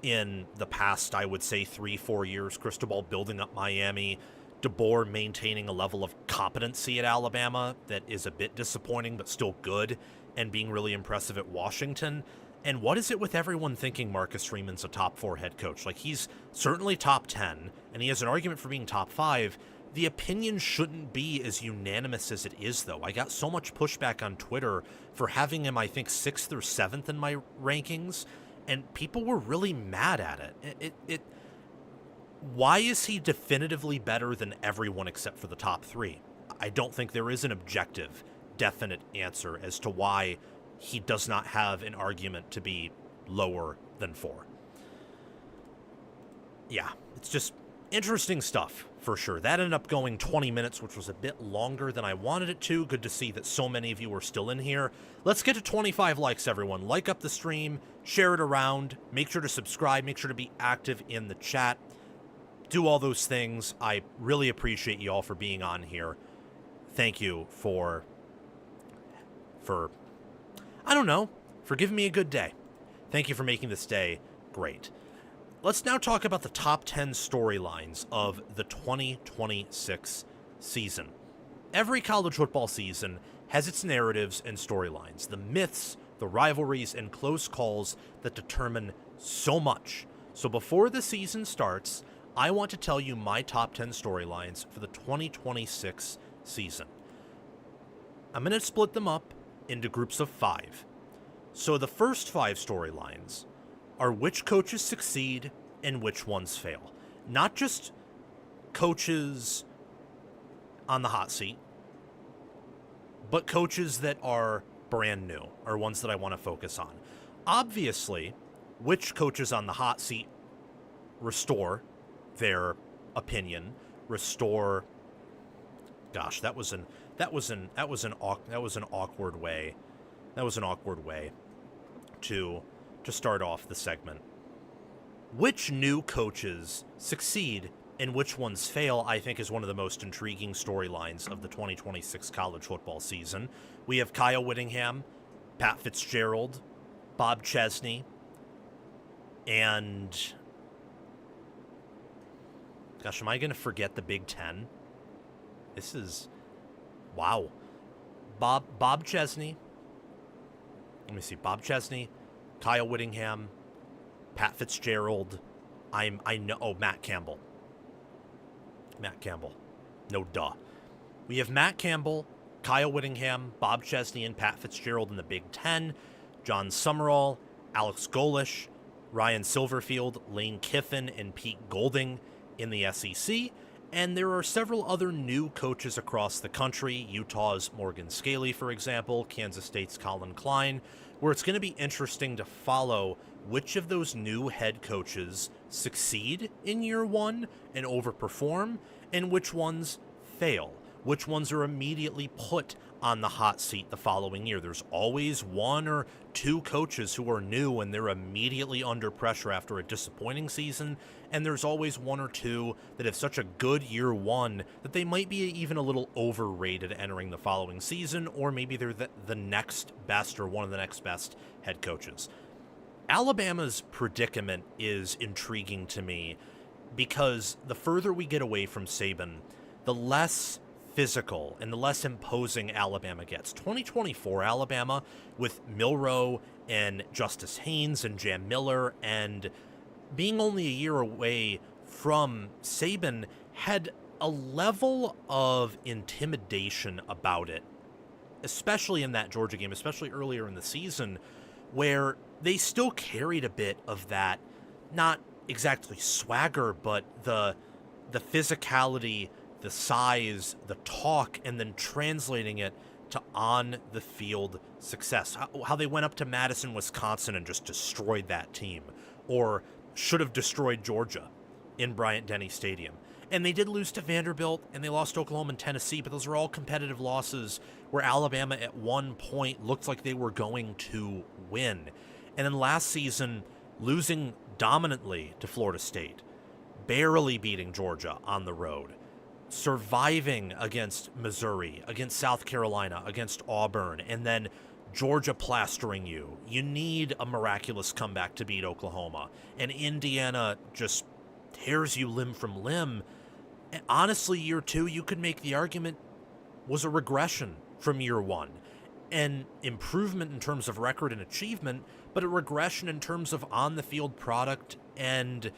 in the past, I would say, 3-4 years. Cristobal building up Miami, DeBoer maintaining a level of competency at Alabama that is a bit disappointing but still good, and being really impressive at Washington. And what is it with everyone thinking Marcus Freeman's a top 4 head coach? Like, he's certainly top 10, and he has an argument for being top 5. The opinion shouldn't be as unanimous as it is, though. I got so much pushback on Twitter for having him, I think, 6th or 7th in my rankings, and people were really mad at it. Why is he definitively better than everyone except for the top 3? I don't think there is an objective, definite answer as to why he does not have an argument to be lower than 4. Yeah, it's just interesting stuff, for sure. That ended up going 20 minutes, which was a bit longer than I wanted it to. Good to see that so many of you are still in here. Let's get to 25 likes, everyone. Like up the stream, share it around, make sure to subscribe, make sure to be active in the chat. Do all those things. I really appreciate you all for being on here. Thank you for I don't know, for giving me a good day. Thank you for making this day great. Let's now talk about the top 10 storylines of the 2026 season. Every college football season has its narratives and storylines, the myths, the rivalries, and close calls that determine so much. So before the season starts, I want to tell you my top 10 storylines for the 2026 season. I'm going to split them up into groups of 5. So the first 5 storylines are which coaches succeed and which ones fail. Not just coaches on the hot seat, but coaches that are brand new, or ones that I want to focus on. Obviously, which coaches on the hot seat restore their opinion, restore. Gosh, that was an awkward way. That was an awkward way to start off the segment. Which new coaches succeed and which ones fail, I think, is one of the most intriguing storylines of the 2026 college football season. We have Kyle Whittingham, Pat Fitzgerald, Bob Chesney, and gosh, am I going to forget the Big Ten? This is, wow. Bob Chesney. Let me see. Bob Chesney, Kyle Whittingham, Pat Fitzgerald. I know. Oh, Matt Campbell. No duh. We have Matt Campbell, Kyle Whittingham, Bob Chesney, and Pat Fitzgerald in the Big Ten. John Summerall, Alex Golish, Ryan Silverfield, Lane Kiffin, and Pete Golding in the SEC. And there are several other new coaches across the country. Utah's Morgan Scaley, for example, Kansas State's Colin Klein, where it's going to be interesting to follow which of those new head coaches succeed in year one and overperform, and which ones fail, which ones are immediately put on the hot seat the following year. There's always 1 or 2 coaches who are new and they're immediately under pressure after a disappointing season, and there's always 1 or 2 that have such a good year one that they might be even a little overrated entering the following season, or maybe they're the next best or one of the next best head coaches. Alabama's predicament is intriguing to me because the further we get away from Saban, the less physical and the less imposing Alabama gets. 2024 Alabama, with Milroe and Justice Haynes and Jam Miller, and being only a year away from Saban, had a level of intimidation about it, especially in that Georgia game, especially earlier in the season, where they still carried a bit of that, not exactly swagger, but the physicality, the size, the talk, and then translating it to on-the-field success. How they went up to Madison, Wisconsin and just destroyed that team, or should have destroyed Georgia in Bryant-Denny Stadium. And they did lose to Vanderbilt, and they lost to Oklahoma and Tennessee, but those are all competitive losses where Alabama at one point looked like they were going to win. And then last season, losing dominantly to Florida State, barely beating Georgia on the road, surviving against Missouri, against South Carolina, against Auburn, and then Georgia plastering you. You need a miraculous comeback to beat Oklahoma. And Indiana just tears you limb from limb. And honestly, year two, you could make the argument, was a regression from year one. An improvement in terms of record and achievement, but a regression in terms of on-the-field product and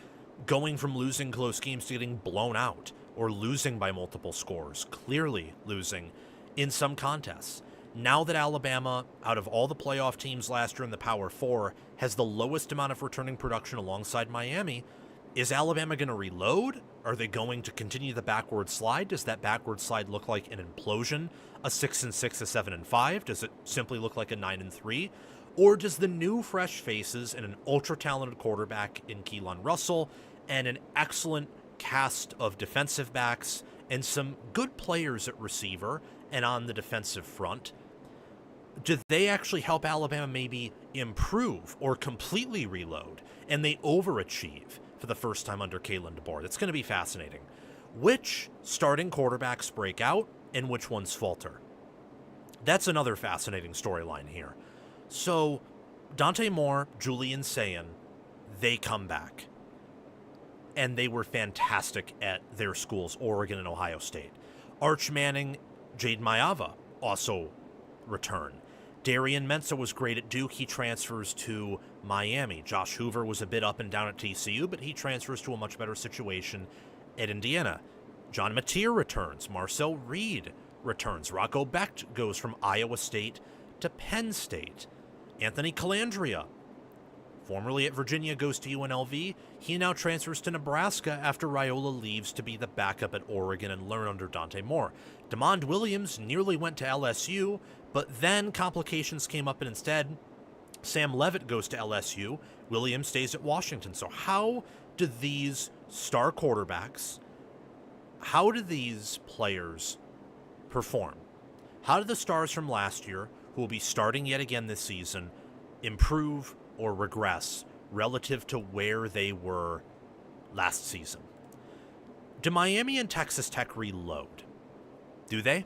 going from losing close games to getting blown out or losing by multiple scores, clearly losing in some contests. Now that Alabama, out of all the playoff teams last year in the Power Four, has the lowest amount of returning production alongside Miami, is Alabama going to reload? Are they going to continue the backward slide? Does that backward slide look like an implosion? A 6-6, a 7-5? Does it simply look like a 9-3? Or does the new fresh faces and an ultra-talented quarterback in Keelan Russell and an excellent cast of defensive backs and some good players at receiver and on the defensive front, do they actually help Alabama maybe improve or completely reload and they overachieve for the first time under Kalen DeBoer? That's going to be fascinating. Which starting quarterbacks break out and which ones falter? That's another fascinating storyline here. So Dante Moore, Julian Sayin, they come back. And they were fantastic at their schools, Oregon and Ohio State. Arch Manning, Jade Mayava also return. Darian Mensah was great at Duke. He transfers to Miami. Josh Hoover was a bit up and down at TCU, but he transfers to a much better situation at Indiana. John Mateer returns. Marcel Reed returns. Rocco Becht goes from Iowa State to Penn State. Anthony Calandria, formerly at Virginia, goes to UNLV. He now transfers to Nebraska after Raiola leaves to be the backup at Oregon and learn under Dante Moore. DeMond Williams nearly went to LSU, but then complications came up and instead Sam Leavitt goes to LSU. Williams stays at Washington. So how do these star quarterbacks, how do these players perform? How do the stars from last year, who will be starting yet again this season, improve or regress relative to where they were last season? Do Miami and Texas Tech reload? Do they?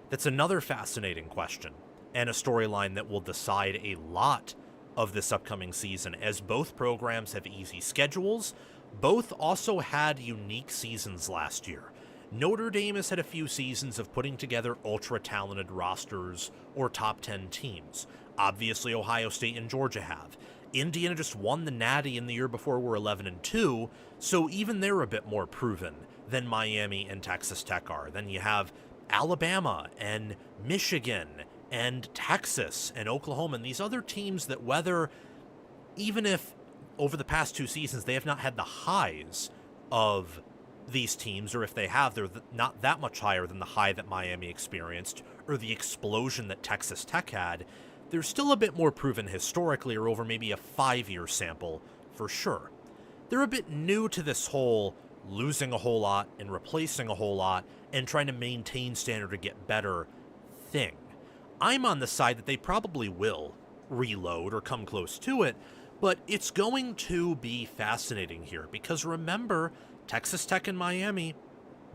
That's another fascinating question and a storyline that will decide a lot of this upcoming season, as both programs have easy schedules. Both also had unique seasons last year. Notre Dame has had a few seasons of putting together ultra-talented rosters or top 10 teams. Obviously, Ohio State and Georgia have. Indiana just won the Natty in the year before, we're 11-2, so even they're a bit more proven than Miami and Texas Tech are. Then you have Alabama and Michigan and Texas and Oklahoma and these other teams that, whether, even if over the past two seasons they have not had the highs of these teams, or if they have, they're not that much higher than the high that Miami experienced or the explosion that Texas Tech had, they're still a bit more proven historically or over maybe a 5-year sample for sure. They're a bit new to this whole losing a whole lot and replacing a whole lot and trying to maintain standard to get better thing. I'm on the side that they probably will reload or come close to it, but it's going to be fascinating here because remember, Texas Tech and Miami,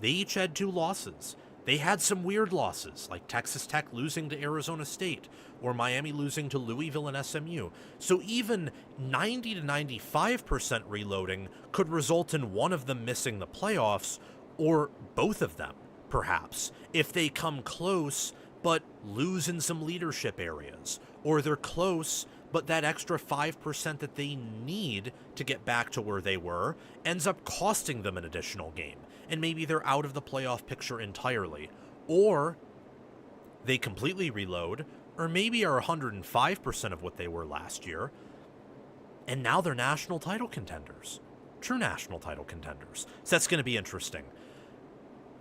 they each had 2 losses. They had some weird losses, like Texas Tech losing to Arizona State or Miami losing to Louisville and SMU. So even 90 to 95% reloading could result in one of them missing the playoffs or both of them perhaps. If they come close, but lose in some leadership areas, or they're close, but that extra 5% that they need to get back to where they were ends up costing them an additional game, and maybe they're out of the playoff picture entirely. Or they completely reload, or maybe are 105% of what they were last year, and now they're national title contenders. True national title contenders. So that's going to be interesting.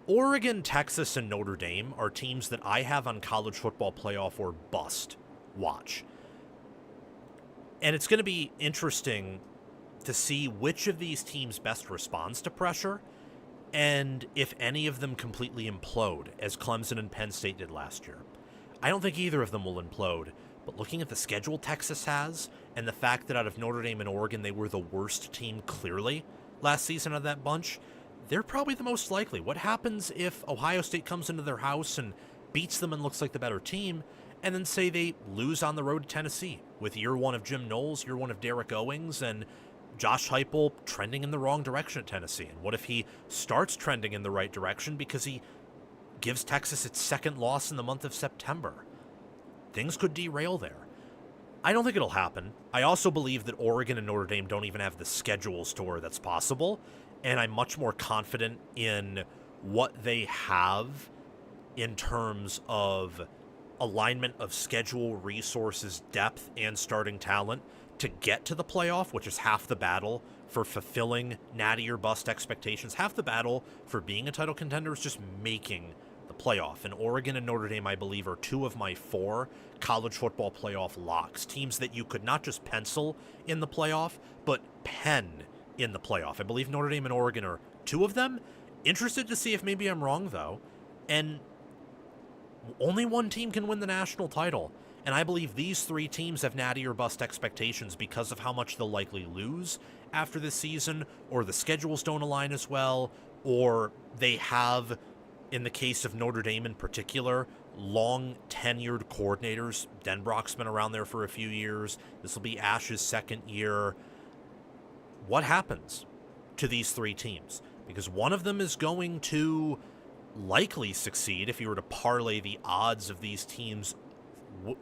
Oregon, Texas, and Notre Dame are teams that I have on college football playoff or bust watch. And it's going to be interesting to see which of these teams best responds to pressure, and if any of them completely implode, as Clemson and Penn State did last year. I don't think either of them will implode, but looking at the schedule Texas has, and the fact that out of Notre Dame and Oregon they were the worst team clearly last season of that bunch, they're probably the most likely. What happens if Ohio State comes into their house and beats them and looks like the better team, and then say they lose on the road to Tennessee with year one of Jim Knowles, year one of Derek Owings, and Josh Heupel trending in the wrong direction at Tennessee? And what if he starts trending in the right direction because he gives Texas its second loss in the month of September? Things could derail there. I don't think it'll happen. I also believe that Oregon and Notre Dame don't even have the schedules to where that's possible, and I'm much more confident in what they have in terms of alignment of schedule, resources, depth, and starting talent to get to the playoff, which is half the battle for fulfilling natty or bust expectations. Half the battle for being a title contender is just making the playoff. And Oregon and Notre Dame, I believe, are two of my 4 college football playoff locks. Teams that you could not just pencil in the playoff, but pen in the playoff. I believe Notre Dame and Oregon are 2 of them. Interested to see if maybe I'm wrong, though. And only one team can win the national title. And I believe these 3 teams have natty or bust expectations because of how much they'll likely lose after this season, or the schedules don't align as well, or they have, in the case of Notre Dame in particular, long tenured coordinators. Denbrock's been around there for a few years. This will be Ash's second year. What happens to these 3 teams? Because one of them is going to likely succeed if you were to parlay the odds of these teams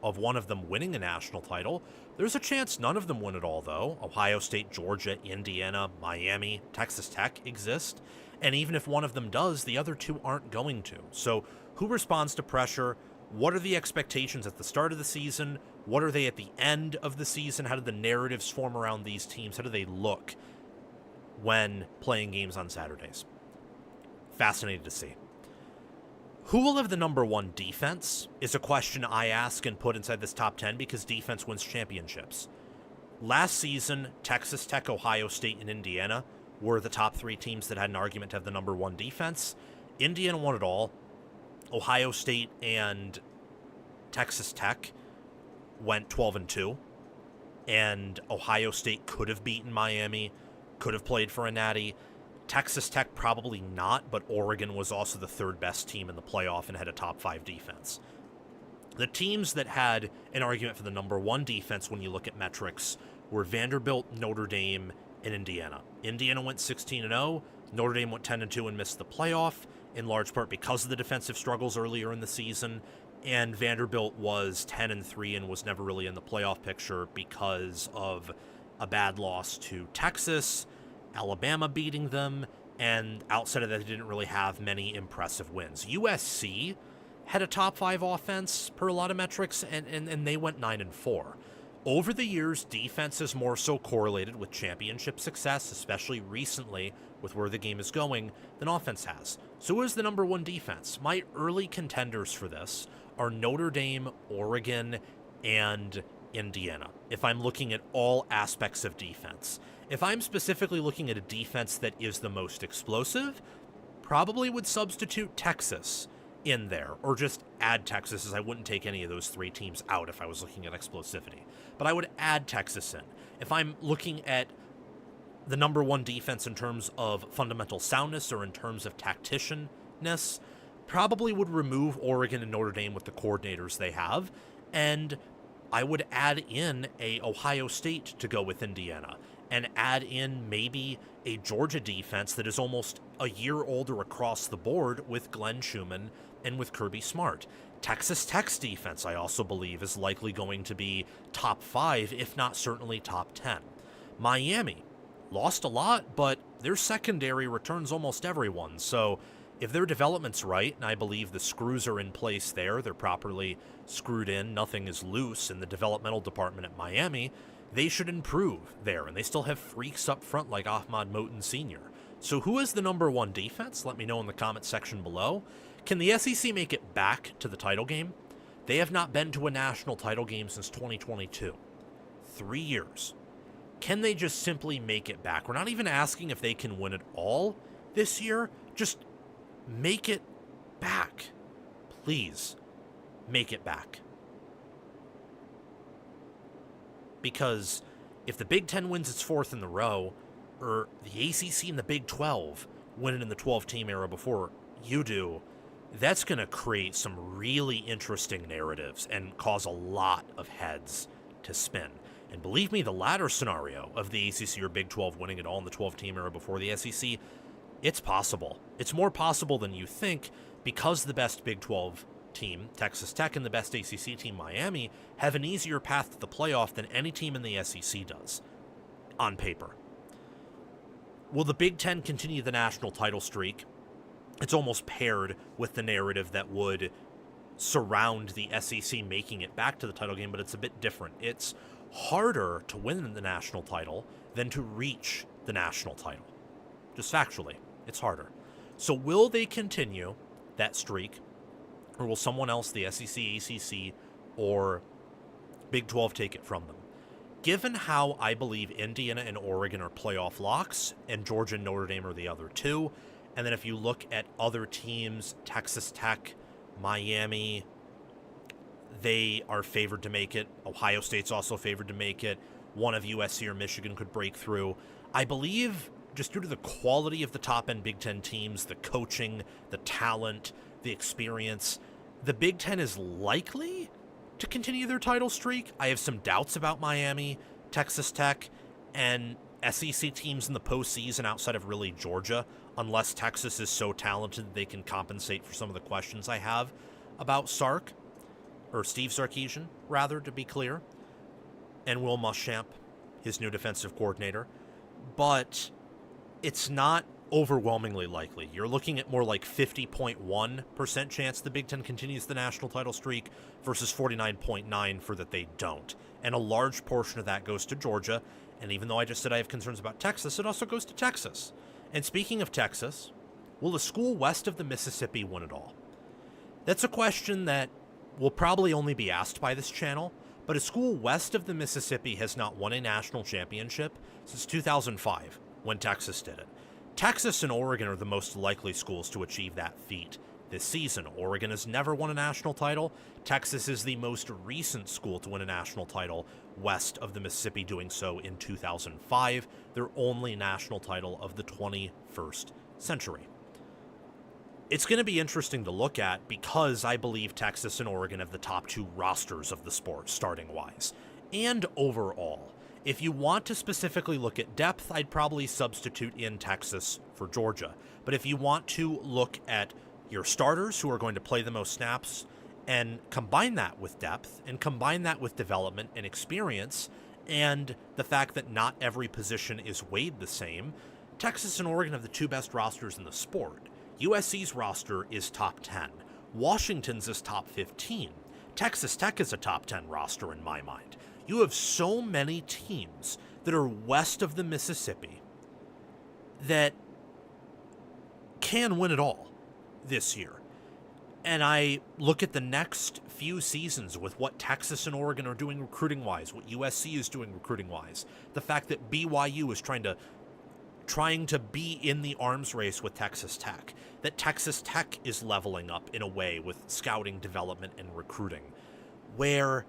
of one of them winning a national title. There's a chance none of them win it all, though. Ohio State, Georgia, Indiana, Miami, Texas Tech exist. And even if one of them does, the other 2 aren't going to. So who responds to pressure? What are the expectations at the start of the season? What are they at the end of the season? How do the narratives form around these teams? How do they look when playing games on Saturdays? Fascinated to see. Who will have the number 1 defense is a question I ask and put inside this top 10 because defense wins championships. Last season, Texas Tech, Ohio State, and Indiana were the top 3 teams that had an argument to have the number 1 defense. Indiana won it all. Ohio State and Texas Tech went 12-2. And Ohio State could have beaten Miami, could have played for a natty. Texas Tech probably not, but Oregon was also the 3rd best team in the playoff and had a top 5 defense. The teams that had an argument for the number 1 defense when you look at metrics were Vanderbilt, Notre Dame, and Indiana. Indiana went 16-0. Notre Dame went 10-2 and missed the playoff, in large part because of the defensive struggles earlier in the season. And Vanderbilt was 10-3 and was never really in the playoff picture because of a bad loss to Texas, Alabama beating them, and outside of that, they didn't really have many impressive wins. USC had a top 5 offense per a lot of metrics, and they went 9-4. Over the years, defense is more so correlated with championship success, especially recently with where the game is going, than offense has. So who is the number 1 defense? My early contenders for this are Notre Dame, Oregon, and Indiana, if I'm looking at all aspects of defense. If I'm specifically looking at a defense that is the most explosive, probably would substitute Texas in there, or just add Texas, as I wouldn't take any of those 3 teams out if I was looking at explosivity. But I would add Texas in. If I'm looking at the number 1 defense in terms of fundamental soundness or in terms of tacticianness, probably would remove Oregon and Notre Dame with the coordinators they have, and I would add in a Ohio State to go with Indiana. and add in maybe a Georgia defense that is almost a year older across the board with Glenn Schumann and with Kirby Smart. Texas Tech's defense, I also believe, is likely going to be top 5, if not certainly top 10. Miami lost a lot, but their secondary returns almost everyone. So if their development's right, and I believe the screws are in place there, they're properly screwed in, nothing is loose in the developmental department at Miami, they should improve there. And they still have freaks up front like Ahmad Moten Sr. So who is the number 1 defense? Let me know in the comment section below. Can the SEC make it back to the title game? They have not been to a national title game since 2022. 3 years. Can they just simply make it back? We're not even asking if they can win it all this year. Just make it back. Please, make it back. Because if the Big Ten wins its 4th in the row, or the ACC and the Big 12 win it in the 12-team era before you do, that's going to create some really interesting narratives and cause a lot of heads to spin. And believe me, the latter scenario of the ACC or Big 12 winning it all in the 12-team era before the SEC, it's possible. It's more possible than you think because the best Big 12 team, Texas Tech, and the best ACC team, Miami, have an easier path to the playoff than any team in the SEC does, on paper. Will the Big Ten continue the national title streak? It's almost paired with the narrative that would surround the SEC making it back to the title game, but it's a bit different. It's harder to win the national title than to reach the national title. Just factually, it's harder. So will they continue that streak, or will someone else, the SEC, ACC, or Big 12, take it from them? Given how I believe Indiana and Oregon are playoff locks, and Georgia and Notre Dame are the other two, and then if you look at other teams, Texas Tech, Miami, they are favored to make it. Ohio State's also favored to make it. One of USC or Michigan could break through. I believe, just due to the quality of the top-end Big Ten teams, the coaching, the talent, the experience, the Big Ten is likely to continue their title streak. I have some doubts about Miami, Texas Tech, and SEC teams in the postseason outside of really Georgia, unless Texas is so talented they can compensate for some of the questions I have about Sark, or Steve Sarkisian, rather, to be clear, and Will Muschamp, his new defensive coordinator. But it's not overwhelmingly likely. You're looking at more like 50.1% chance the Big Ten continues the national title streak versus 49.9% for that they don't. And a large portion of that goes to Georgia. And even though I just said I have concerns about Texas, it also goes to Texas. And speaking of Texas, will the school west of the Mississippi win it all? That's a question that will probably only be asked by this channel, but a school west of the Mississippi has not won a national championship since 2005, when Texas did it. Texas and Oregon are the most likely schools to achieve that feat this season. Oregon has never won a national title. Texas is the most recent school to win a national title west of the Mississippi, doing so in 2005, their only national title of the 21st century. It's going to be interesting to look at because I believe Texas and Oregon have the top 2 rosters of the sport, starting-wise, and overall. If you want to specifically look at depth, I'd probably substitute in Texas for Georgia. But if you want to look at your starters who are going to play the most snaps and combine that with depth and combine that with development and experience and the fact that not every position is weighed the same, Texas and Oregon have the 2 best rosters in the sport. USC's roster is top 10. Washington's is top 15. Texas Tech is a top 10 roster in my mind. You have so many teams that are west of the Mississippi that can win it all this year. And I look at the next few seasons with what Texas and Oregon are doing recruiting-wise, what USC is doing recruiting-wise, the fact that BYU is trying to be in the arms race with Texas Tech, that Texas Tech is leveling up in a way with scouting, development, and recruiting, where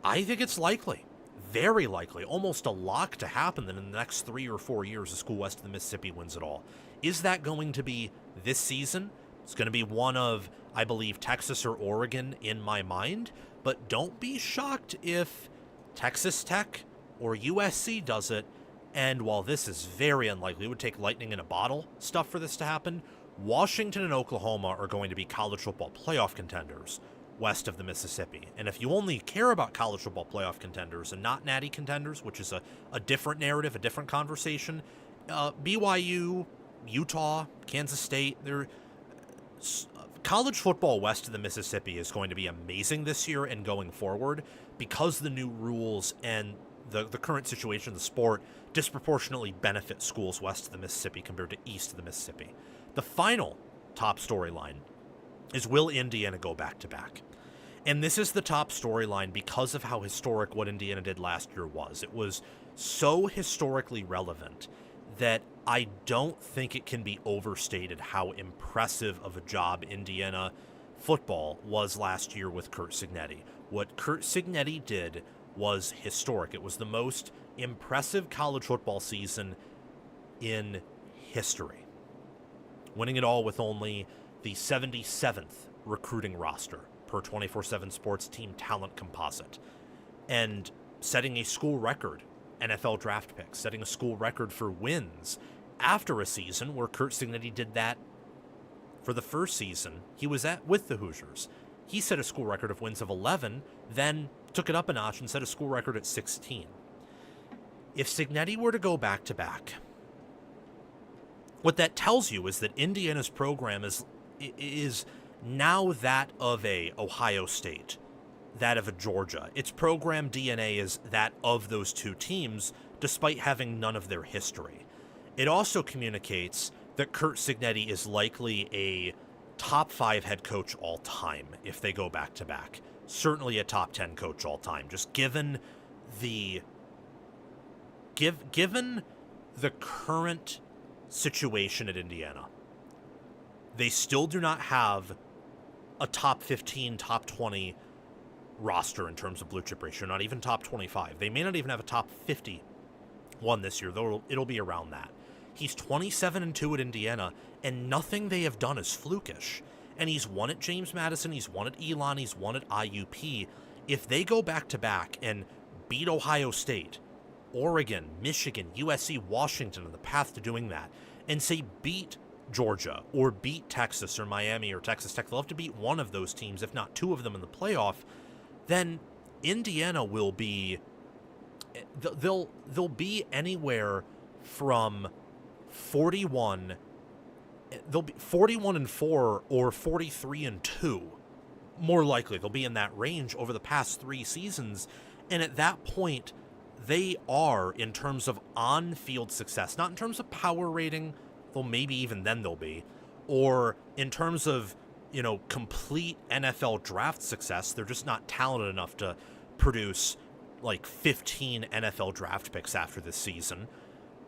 I think it's likely, very likely, almost a lock to happen that in the next 3 or 4 years, the school west of the Mississippi wins it all. Is that going to be this season? It's going to be one of, I believe, Texas or Oregon in my mind, but don't be shocked if Texas Tech or USC does it, and while this is very unlikely, it would take lightning in a bottle stuff for this to happen, Washington and Oklahoma are going to be college football playoff contenders west of the Mississippi. And if you only care about college football playoff contenders and not natty contenders, which is a different narrative, a different conversation, BYU, Utah, Kansas State, college football west of the Mississippi is going to be amazing this year and going forward because the new rules and the current situation of the sport disproportionately benefit schools west of the Mississippi compared to east of the Mississippi. The final top storyline is, will Indiana go back-to-back? And this is the top storyline because of how historic what Indiana did last year was. It was so historically relevant that I don't think it can be overstated how impressive of a job Indiana football was last year with Curt Cignetti. What Curt Cignetti did was historic. It was the most impressive college football season in history, winning it all with only the 77th recruiting roster per 24/7 Sports team talent composite, and setting a school record NFL draft picks, setting a school record for wins after a season where Curt Cignetti did that for the first season he was at with the Hoosiers. He set a school record of wins of 11, then took it up a notch and set a school record at 16. If Cignetti were to go back-to-back, what that tells you is that Indiana's program is now that of a Ohio State, that of a Georgia. Its program DNA is that of those two teams, despite having none of their history. It also communicates that Curt Cignetti is likely a top 5 head coach all time if they go back-to-back. Certainly a top 10 coach all time, just given the current situation at Indiana. They still do not have a top 15, top 20 roster in terms of blue chip ratio, not even top 25. They may not even have a top 50 one this year, though it'll be around that. He's 27-2 at Indiana, and nothing they have done is flukish. And he's won at James Madison, he's won at Elon, he's won at IUP. If they go back-to-back and beat Ohio State, Oregon, Michigan, USC, Washington on the path to doing that, and say beat Georgia or beat Texas or Miami or Texas Tech, they'll have to beat one of those teams, if not two of them in the playoff, then Indiana will be, they'll be anywhere from 41, they'll be 41-4 or 43-2. More likely, they'll be in that range over the past 3 seasons. And at that point, they are, in terms of on-field success, not in terms of power rating, though maybe even then they'll be, or in terms of, complete NFL draft success, they're just not talented enough to produce like 15 NFL draft picks after this season.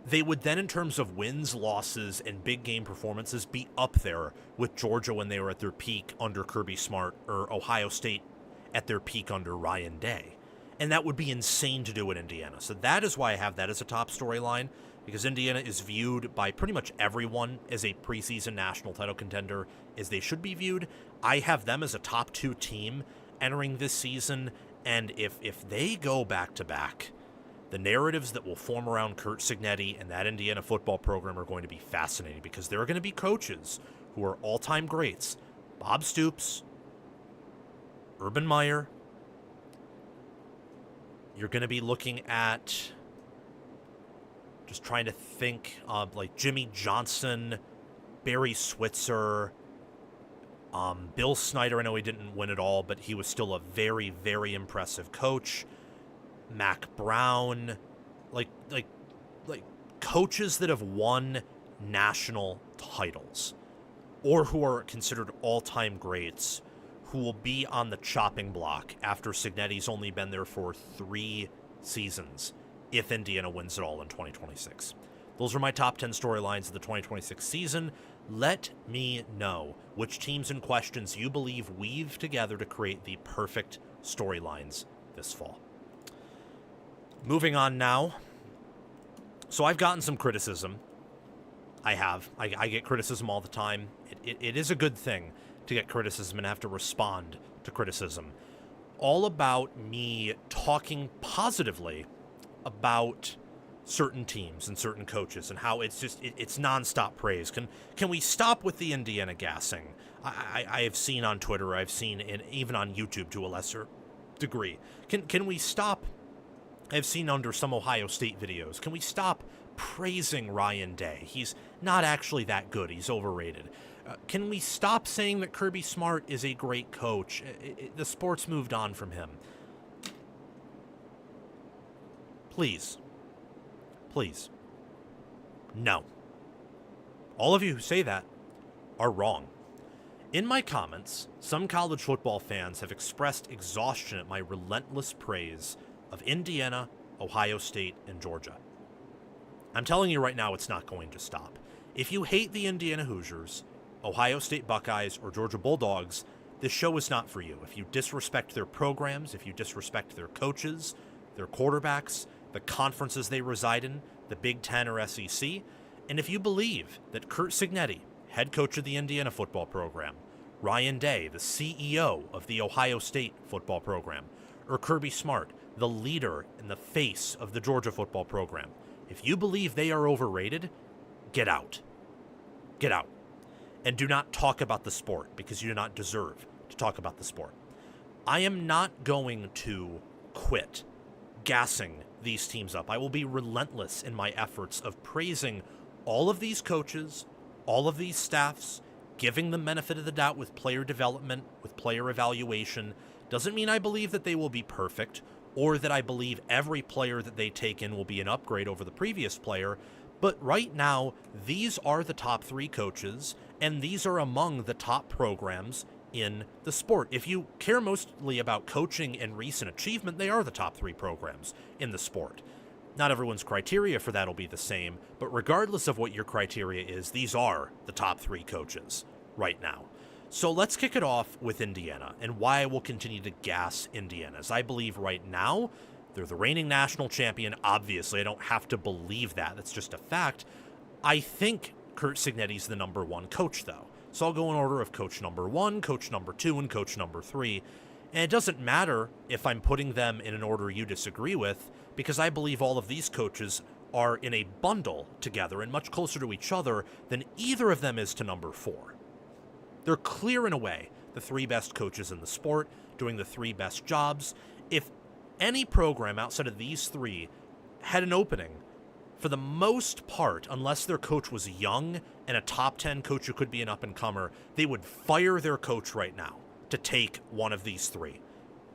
They would then, in terms of wins, losses, and big game performances, be up there with Georgia when they were at their peak under Kirby Smart, or Ohio State at their peak under Ryan Day. And that would be insane to do in Indiana. So that is why I have that as a top storyline, because Indiana is viewed by pretty much everyone as a preseason national title contender, as they should be viewed. I have them as a top 2 team entering this season, and if they go back-to-back, the narratives that will form around Curt Cignetti and that Indiana football program are going to be fascinating, because there are going to be coaches who are all-time greats. Bob Stoops, Urban Meyer. You're going to be looking at, just trying to think, like Jimmy Johnson, Barry Switzer, Bill Snyder. I know he didn't win it all, but he was still a very, very impressive coach. Mac Brown, like coaches that have won national titles or who are considered all-time greats, who will be on the chopping block after Cignetti's only been there for 3 seasons if Indiana wins it all in 2026. Those are my top 10 storylines of the 2026 season. Let me know which teams and questions you believe weave together to create the perfect storylines this fall. Moving on now. So I've gotten some criticism. I get criticism all the time. It is a good thing to get criticism and have to respond to criticism. All about me talking positively about certain teams and certain coaches and how it's just it's nonstop praise. Can we stop with the Indiana gassing? I have seen on Twitter, I've seen even on YouTube to a lesser degree. Can we stop? I've seen under some Ohio State videos. Can we stop praising Ryan Day? He's not actually that good. He's overrated. Can we stop saying that Kirby Smart is a great coach? The sport's moved on from him. Please. Please. No. All of you who say that are wrong. In my comments, some college football fans have expressed exhaustion at my relentless praise of Indiana, Ohio State, and Georgia. I'm telling you right now, it's not going to stop. If you hate the Indiana Hoosiers, Ohio State Buckeyes, or Georgia Bulldogs, this show is not for you. If you disrespect their programs, if you disrespect their coaches, their quarterbacks, the conferences they reside in, the Big Ten or SEC, and if you believe that Curt Cignetti, head coach of the Indiana football program, Ryan Day, the CEO of the Ohio State football program, or Kirby Smart, the leader and the face of the Georgia football program, if you believe they are overrated, get out. Get out. And do not talk about the sport, because you do not deserve to talk about the sport. I am not going to quit gassing these teams up. I will be relentless in my efforts of praising all of these coaches, all of these staffs, giving them benefit of the doubt with player development, with player evaluation. Doesn't mean I believe that they will be perfect, or that I believe every player that they take in will be an upgrade over the previous player. But right now, these are the top 3 coaches, and these are among the top programs in the sport. If you care mostly about coaching and recent achievement, they are the top 3 programs in the sport. Not everyone's criteria for that will be the same, but regardless of what your criteria is, these are the top 3 coaches right now. So let's kick it off with Indiana and why I will continue to gas Indiana. As I believe right now, they're the reigning national champion. Obviously, I don't have to believe that. That's just a fact. I think Curt Cignetti's the number 1 coach, though. So I'll go in order of coach number 1, coach number 2, and coach number 3. And it doesn't matter if I'm putting them in an order you disagree with, because I believe all of these coaches are in a bundle together and much closer to each other than either of them is to number 4. They're clear in a way the 3 best coaches in the sport, doing the 3 best jobs. If any program outside of these 3 had an opening, for the most part, unless their coach was young and a top 10 coach who could be an up-and-comer, they would fire their coach right now to take one of these 3.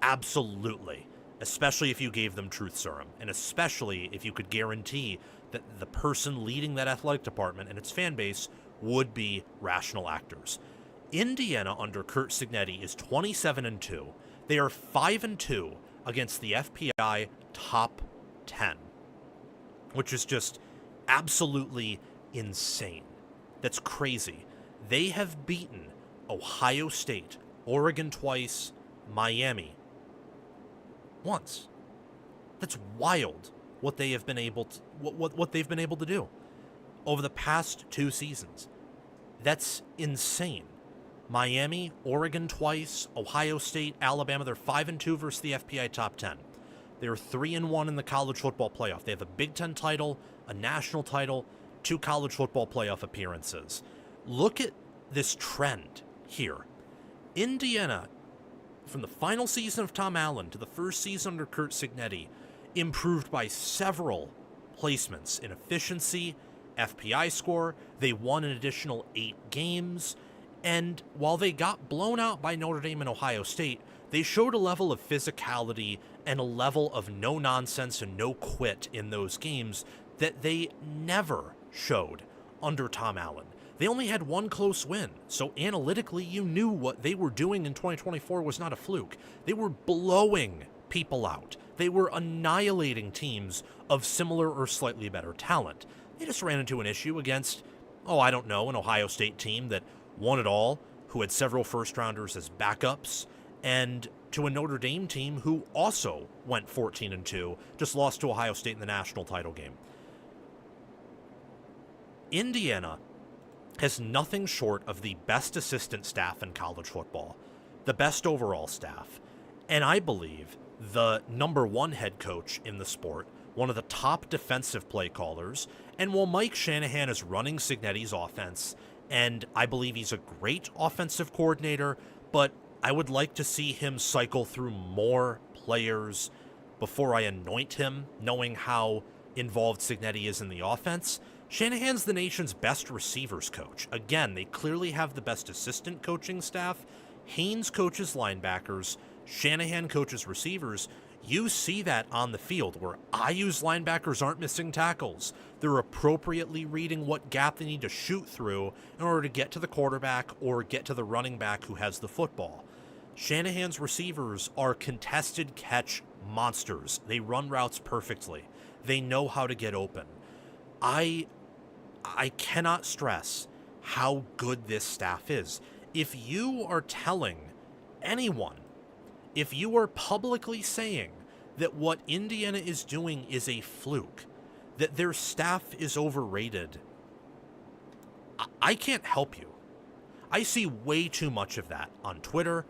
Absolutely. Especially if you gave them truth serum, and especially if you could guarantee that the person leading that athletic department and its fan base would be rational actors. Indiana under Curt Cignetti is 27-2. They are 5-2 against the FPI top 10, which is just absolutely insane. That's crazy. They have beaten Ohio State, Oregon twice, Miami once. That's wild what they have been able to what they've been able to do over the past 2 seasons. That's insane. Miami, Oregon twice, Ohio State, Alabama, they're 5-2 versus the FPI top 10. They're 3-1 in the college football playoff. They have a Big Ten title, a national title, 2 college football playoff appearances. Look at this trend here. Indiana, from the final season of Tom Allen to the first season under Curt Cignetti, improved by several placements in efficiency, FPI score. They won an additional 8 games. And while they got blown out by Notre Dame and Ohio State, they showed a level of physicality and a level of no nonsense and no quit in those games that they never showed under Tom Allen. They only had 1 close win, so analytically you knew what they were doing in 2024 was not a fluke. They were blowing people out. They were annihilating teams of similar or slightly better talent. They just ran into an issue against, an Ohio State team that won it all, who had several first-rounders as backups, and to a Notre Dame team who also went 14-2, just lost to Ohio State in the national title game. Indiana has nothing short of the best assistant staff in college football, the best overall staff, and I believe the number 1 head coach in the sport one of the top defensive play callers. And while Mike Shanahan is running Cignetti's offense, and I believe he's a great offensive coordinator, but I would like to see him cycle through more players before I anoint him, knowing how involved Cignetti is in the offense. Shanahan's the nation's best receivers coach. Again, they clearly have the best assistant coaching staff. Haynes coaches linebackers. Shanahan coaches receivers. You see that on the field where IU's linebackers aren't missing tackles. They're appropriately reading what gap they need to shoot through in order to get to the quarterback or get to the running back who has the football. Shanahan's receivers are contested catch monsters. They run routes perfectly. They know how to get open. I cannot stress how good this staff is. If you are telling anyone, if you are publicly saying that what Indiana is doing is a fluke, that their staff is overrated, I can't help you. I see way too much of that on Twitter,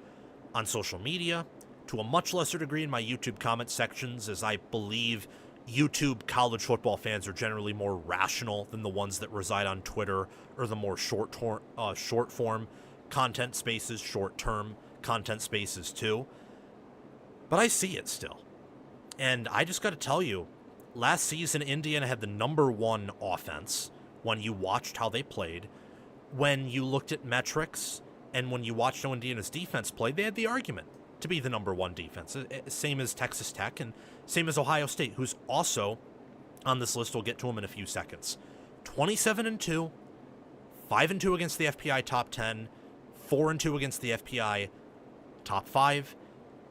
on social media, to a much lesser degree in my YouTube comment sections, as I believe YouTube college football fans are generally more rational than the ones that reside on Twitter or the more short form content spaces, short-term content spaces too. But I see it still. And I just got to tell you, last season Indiana had the number one offense when you watched how they played. When you looked at metrics and when you watched how Indiana's defense played, they had the argument to be the number one defense. Same as Texas Tech and same as Ohio State, who's also on this list. We'll get to them in a few seconds. 27-2, 5-2 against the FPI top 10, 4-2 against the FPI top 5.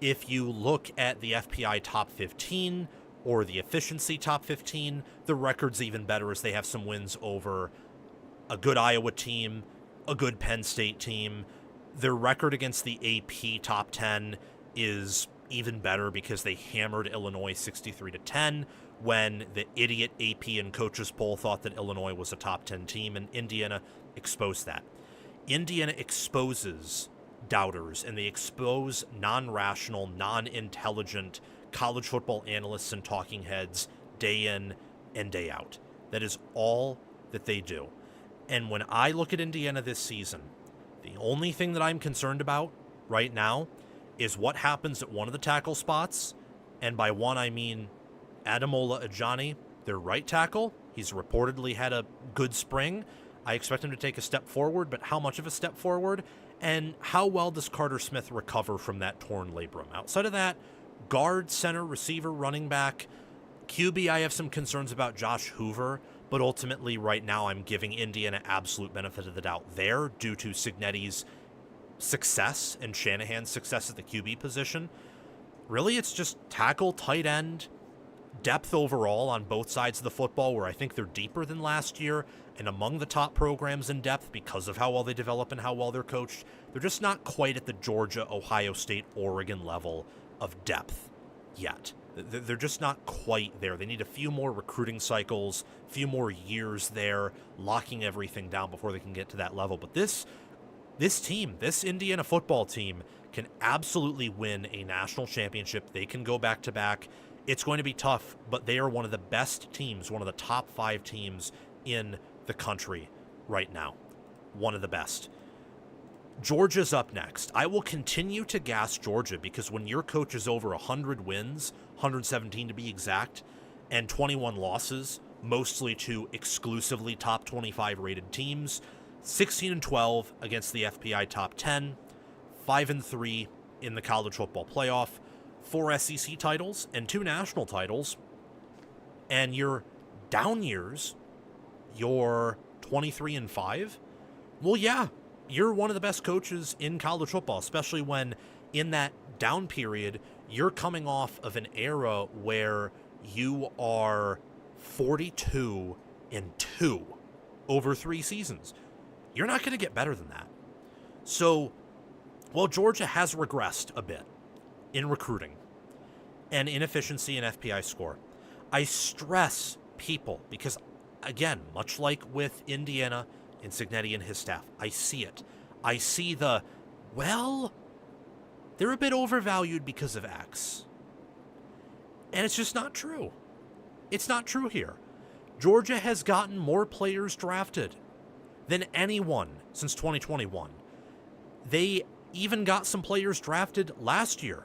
If you look at the FPI top 15 or the efficiency top 15, the record's even better as they have some wins over a good Iowa team, a good Penn State team. Their record against the AP top 10 is even better because they hammered Illinois 63-10 when the idiot AP and coaches poll thought that Illinois was a top 10 team, and Indiana exposed that. Indiana exposes doubters, and they expose non-rational, non-intelligent college football analysts and talking heads day in and day out. That is all that they do. And when I look at Indiana this season, the only thing that I'm concerned about right now is what happens at one of the tackle spots. And by one, I mean Ademola Ajani, their right tackle. He's reportedly had a good spring. I expect him to take a step forward, but how much of a step forward? And how well does Carter Smith recover from that torn labrum? Outside of that, guard, center, receiver, running back, QB, I have some concerns about Josh Hoover, but ultimately right now I'm giving Indiana absolute benefit of the doubt there due to Cignetti's success and Shanahan's success at the QB position. Really, it's just tackle, tight end, depth overall on both sides of the football, where I think they're deeper than last year and among the top programs in depth because of how well they develop and how well they're coached. They're just not quite at the Georgia, Ohio State, Oregon level of depth yet. They're just not quite there. They need a few more recruiting cycles, a few more years there, locking everything down before they can get to that level. But this team, this Indiana football team, can absolutely win a national championship. They can go back-to-back. It's going to be tough, but they are one of the best teams, one of the top 5 teams in the country right now. One of the best. Georgia's up next. I will continue to gas Georgia because when your coach is over 100 wins, 117 to be exact, and 21 losses, mostly to exclusively top 25 rated teams, 16-12 against the FPI top 10, 5-3 in the college football playoff, 4 SEC titles and 2 national titles, and your down years, you're 23-5. Well, yeah, you're one of the best coaches in college football, especially when in that down period, you're coming off of an era where you are 42-2 over 3 seasons. You're not going to get better than that. So, while Georgia has regressed a bit in recruiting and inefficiency in FPI score, I stress people because, again, much like with Indiana and Cignetti and his staff, I see it. I see they're a bit overvalued because of X. And it's just not true. It's not true here. Georgia has gotten more players drafted than anyone since 2021. They even got some players drafted last year,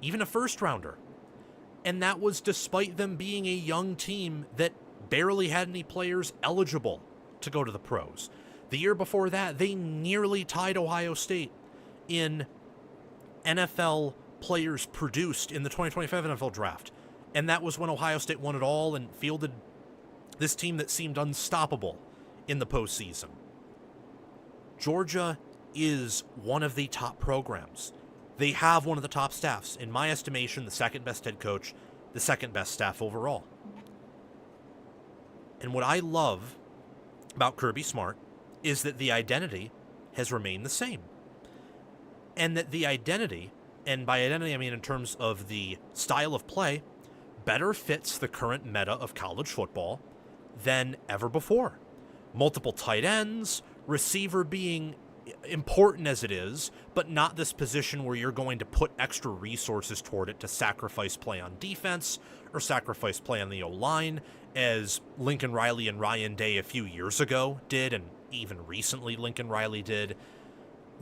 even a first rounder. And that was despite them being a young team that barely had any players eligible to go to the pros. The year before that, they nearly tied Ohio State in NFL players produced in the 2025 NFL draft. And that was when Ohio State won it all and fielded this team that seemed unstoppable in the postseason. Georgia is one of the top programs. They have one of the top staffs. In my estimation, the second best head coach, the second best staff overall. And what I love about Kirby Smart is that the identity has remained the same. And that the identity, and by identity I mean in terms of the style of play, better fits the current meta of college football than ever before. Multiple tight ends, receiver being important as it is, but not this position where you're going to put extra resources toward it to sacrifice play on defense or sacrifice play on the O-line, as Lincoln Riley and Ryan Day a few years ago did, and even recently Lincoln Riley did.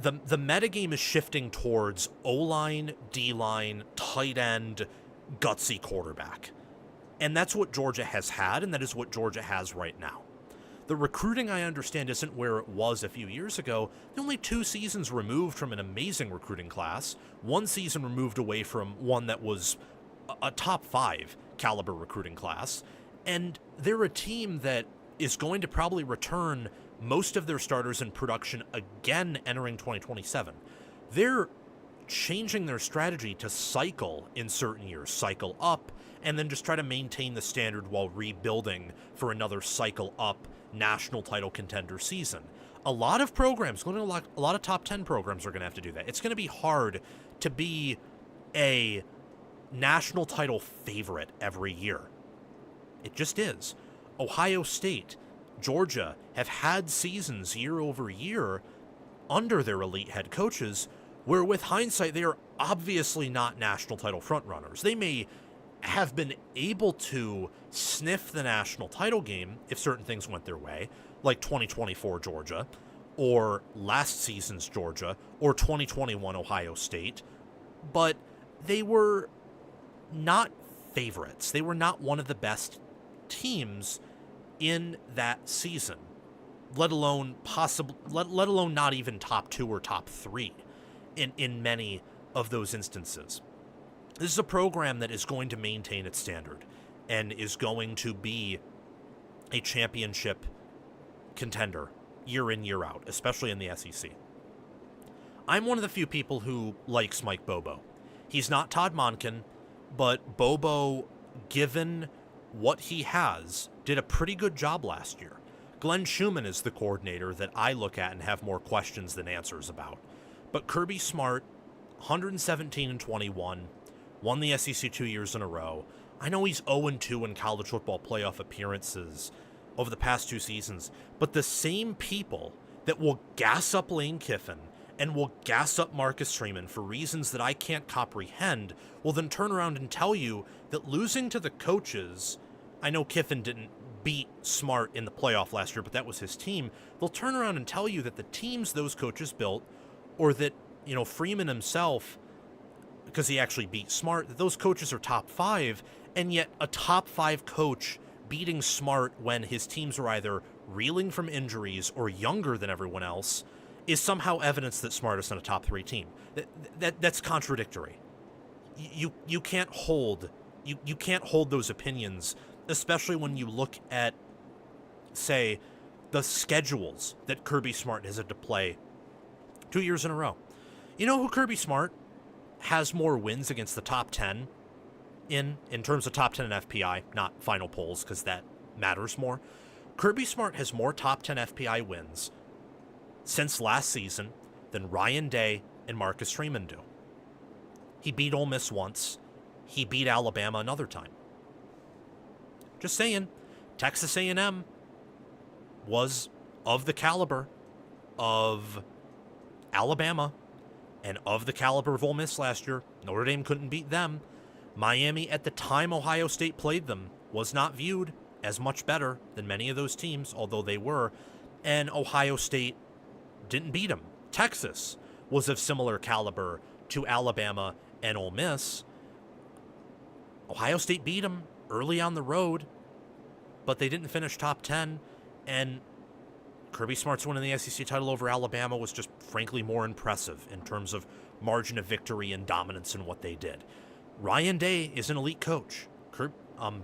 The metagame is shifting towards O-line, D-line, tight end, gutsy quarterback. And that's what Georgia has had, and that is what Georgia has right now. The recruiting, I understand, isn't where it was a few years ago. They're only 2 seasons removed from an amazing recruiting class, 1 season removed away from one that was a top 5 caliber recruiting class. And they're a team that is going to probably return most of their starters in production again entering 2027. They're changing their strategy to cycle in certain years, cycle up, and then just try to maintain the standard while rebuilding for another cycle up national title contender season. A lot of programs, a lot of top 10 programs are going to have to do that. It's going to be hard to be a national title favorite every year. It just is. Ohio State, Georgia have had seasons year over year under their elite head coaches where, with hindsight, they are obviously not national title frontrunners. They may have been able to sniff the national title game if certain things went their way, like 2024 Georgia, or last season's Georgia, or 2021 Ohio State, but they were not favorites. They were not one of the best teams in that season, let alone not even top 2 or top 3 in many of those instances. This is a program that is going to maintain its standard and is going to be a championship contender year in, year out, especially in the SEC. I'm one of the few people who likes Mike Bobo. He's not Todd Monken, but Bobo, given what he has, did a pretty good job last year. Glenn Schumann is the coordinator that I look at and have more questions than answers about. But Kirby Smart, 117-21, won the SEC 2 years in a row. I know he's 0-2 in college football playoff appearances over the past 2 seasons, but the same people that will gas up Lane Kiffin and will gas up Marcus Freeman for reasons that I can't comprehend will then turn around and tell you that losing to the coaches, I know Kiffin didn't beat Smart in the playoff last year, but that was his team. They'll turn around and tell you that the teams those coaches built, or that, Freeman himself, because he actually beat Smart, that those coaches are top 5, and yet a top 5 coach beating Smart when his teams are either reeling from injuries or younger than everyone else is somehow evidence that Smart is not a top 3 team. That's contradictory. You can't hold those opinions, especially when you look at, say, the schedules that Kirby Smart has had to play 2 years in a row. You know who Kirby Smart has more wins against the top 10 in terms of top 10 in FPI, not final polls, because that matters more? Kirby Smart has more top 10 FPI wins since last season than Ryan Day and Marcus Freeman do. He beat Ole Miss once. He beat Alabama another time. Just saying, Texas A&M was of the caliber of Alabama and of the caliber of Ole Miss last year. Notre Dame couldn't beat them. Miami, at the time Ohio State played them, was not viewed as much better than many of those teams, although they were, and Ohio State didn't beat them. Texas was of similar caliber to Alabama and Ole Miss. Ohio State beat them early on the road, but they didn't finish top 10, and Kirby Smart's winning the SEC title over Alabama was just frankly more impressive in terms of margin of victory and dominance in what they did. Ryan Day is an elite coach.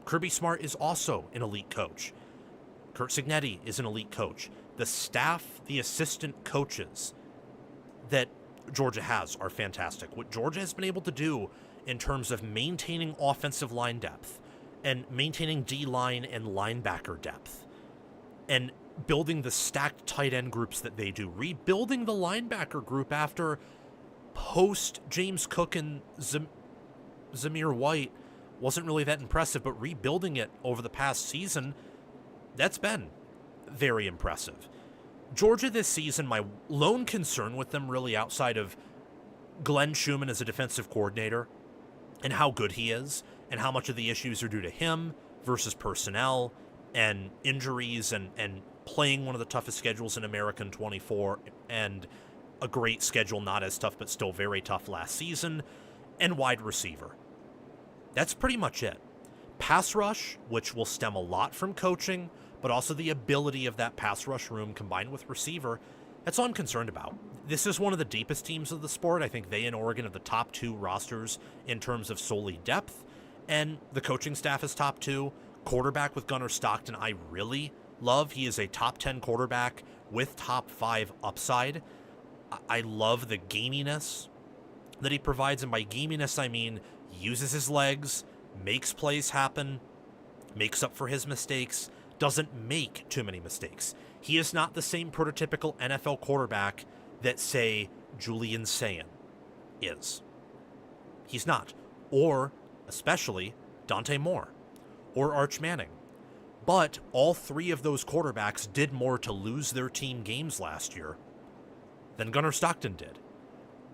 Kirby Smart is also an elite coach. Curt Cignetti is an elite coach. The staff, the assistant coaches that Georgia has are fantastic. What Georgia has been able to do in terms of maintaining offensive line depth and maintaining D-line and linebacker depth and building the stacked tight end groups that they do, rebuilding the linebacker group after post James Cook and Zamir White wasn't really that impressive, but rebuilding it over the past season, that's been very impressive. Georgia this season, my lone concern with them really outside of Glenn Schumann as a defensive coordinator and how good he is and how much of the issues are due to him versus personnel and injuries and playing one of the toughest schedules in American 24 and a great schedule, not as tough but still very tough last season, and wide receiver. That's pretty much it. Pass rush, which will stem a lot from coaching, but also the ability of that pass rush room combined with receiver, that's all I'm concerned about. This is one of the deepest teams of the sport. I think they and Oregon have the top 2 rosters in terms of solely depth, and the coaching staff is top 2. Quarterback with Gunnar Stockton, I really love. He is a top 10 quarterback with top 5 upside. I love the gaminess that he provides, and by gaminess I mean uses his legs, makes plays happen, makes up for his mistakes, doesn't make too many mistakes. He is not the same prototypical NFL quarterback that, say, Julian Sayin is. He's not. Or, especially, Dante Moore or Arch Manning. But all 3 of those quarterbacks did more to lose their team games last year than Gunnar Stockton did.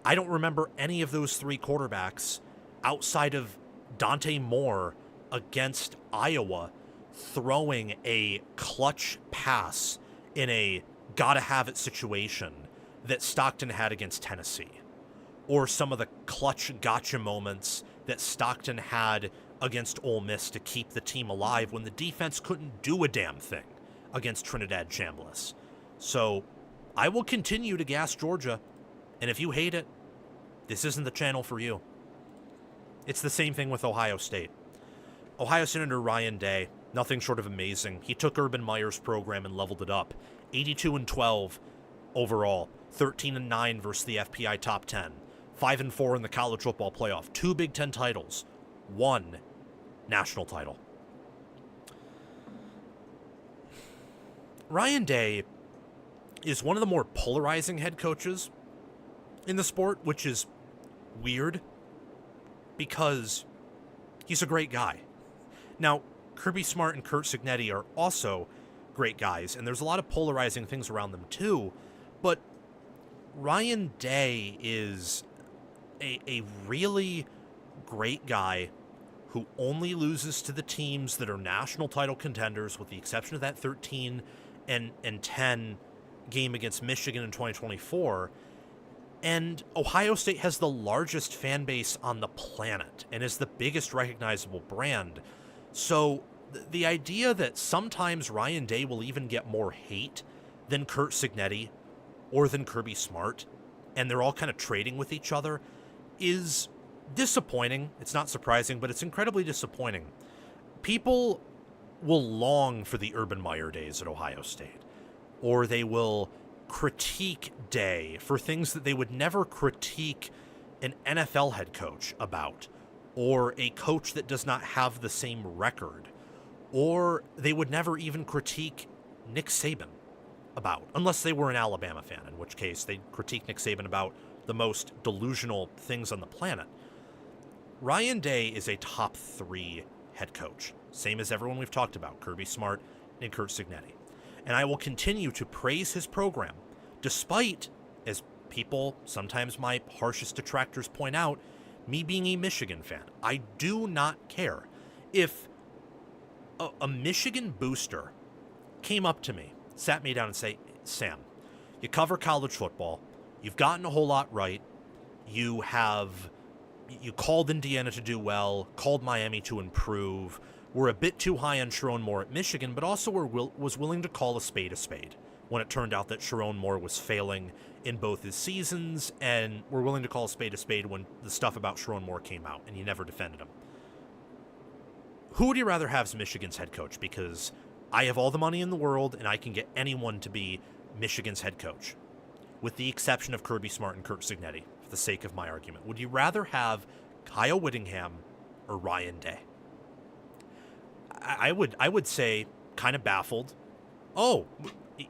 I don't remember any of those 3 quarterbacks outside of Dante Moore against Iowa throwing a clutch pass in a gotta-have-it situation that Stockton had against Tennessee, or some of the clutch gotcha moments that Stockton had against Ole Miss to keep the team alive when the defense couldn't do a damn thing against Trinidad Chambliss. So I will continue to gas Georgia, and if you hate it, this isn't the channel for you. It's the same thing with Ohio State. Ohio State under Ryan Day, nothing short of amazing. He took Urban Meyer's program and leveled it up. 82-12 overall, 13-9 versus the FPI top 10, 5-4 in the college football playoff, 2 Big Ten titles, 1 national title. Ryan Day is one of the more polarizing head coaches in the sport, which is weird because he's a great guy. Now, Kirby Smart and Curt Cignetti are also great guys, and there's a lot of polarizing things around them too, but Ryan Day is a really great guy who only loses to the teams that are national title contenders, with the exception of that 13-10 game against Michigan in 2024. And Ohio State has the largest fan base on the planet and is the biggest recognizable brand. So the idea that sometimes Ryan Day will even get more hate than Curt Cignetti or than Kirby Smart, and they're all kind of trading with each other, is disappointing. It's not surprising, but it's incredibly disappointing. People will long for the Urban Meyer days at Ohio State, or they will critique Day for things that they would never critique an NFL head coach about, or a coach that does not have the same record, or they would never even critique Nick Saban about, unless they were an Alabama fan, in which case they'd critique Nick Saban about the most delusional things on the planet. Ryan Day is a top 3 head coach, same as everyone we've talked about, Kirby Smart and Curt Cignetti. And I will continue to praise his program, despite, as people, sometimes my harshest detractors point out, me being a Michigan fan. I do not care. If A Michigan booster came up to me, sat me down and say, Sam, you cover college football. You've gotten a whole lot right. You called Indiana to do well, called Miami to improve. We're a bit too high on Sharon Moore at Michigan, but also was willing to call a spade when it turned out that Sharon Moore was failing in both his seasons, and we're willing to call a spade when the stuff about Sharon Moore came out, and you never defended him. Who would you rather have as Michigan's head coach? Because I have all the money in the world, and I can get anyone to be Michigan's head coach, with the exception of Kirby Smart and Curt Cignetti, for the sake of my argument. Would you rather have Kyle Whittingham or Ryan Day? I would say, kind of baffled,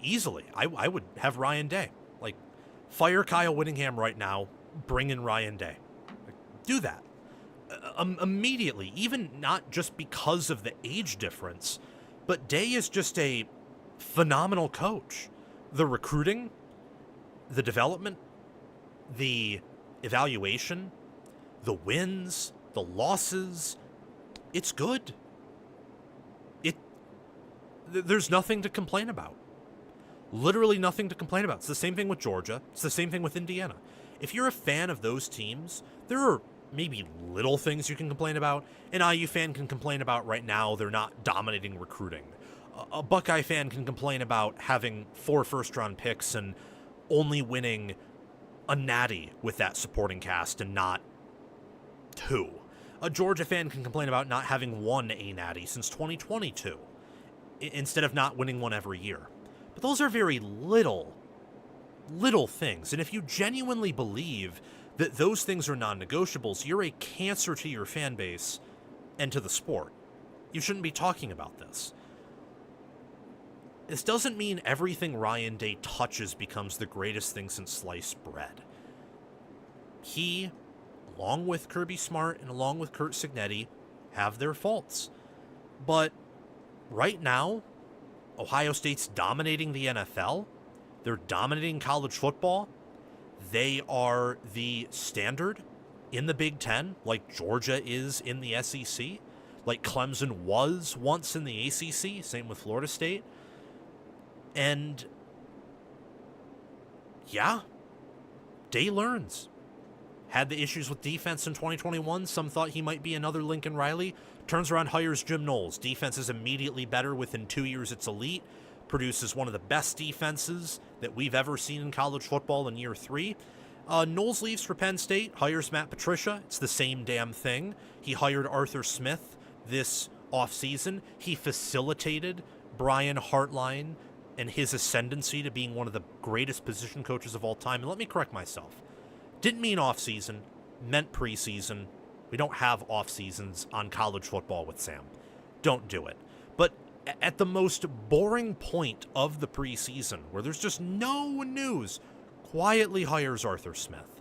easily, I would have Ryan Day. Like, fire Kyle Whittingham right now, bring in Ryan Day. Like, do that. Immediately, even not just because of the age difference, but Day is just a phenomenal coach. The recruiting, the development, the evaluation, the wins, the losses, it's good. There's nothing to complain about. Literally nothing to complain about. It's the same thing with Georgia. It's the same thing with Indiana. If you're a fan of those teams, there are maybe little things you can complain about. An IU fan can complain about right now they're not dominating recruiting. A Buckeye fan can complain about having 4 first-round picks and only winning a natty with that supporting cast and not 2. A Georgia fan can complain about not having won a natty since 2022 instead of not winning one every year. But those are very little things. And if you genuinely believe that those things are non-negotiables, you're a cancer to your fan base and to the sport. You shouldn't be talking about this. This doesn't mean everything Ryan Day touches becomes the greatest thing since sliced bread. He, along with Kirby Smart and along with Curt Cignetti, have their faults. But right now, Ohio State's dominating the NFL. They're dominating college football. They are the standard in the Big Ten, like Georgia is in the SEC, like Clemson was once in the ACC, same with Florida State. And yeah, Day learns. Had the issues with defense in 2021. Some thought he might be another Lincoln Riley. Turns around, hires Jim Knowles. Defense is immediately better. Within 2 years, it's elite. Produces one of the best defenses that we've ever seen in college football in year 3. Knowles leaves for Penn State, hires Matt Patricia. It's the same damn thing. He hired Arthur Smith this offseason. He facilitated Brian Hartline and his ascendancy to being one of the greatest position coaches of all time. And let me correct myself. Didn't mean off-season, meant preseason. We don't have off-seasons on college football with Sam. Don't do it. But at the most boring point of the preseason, where there's just no news, quietly hires Arthur Smith.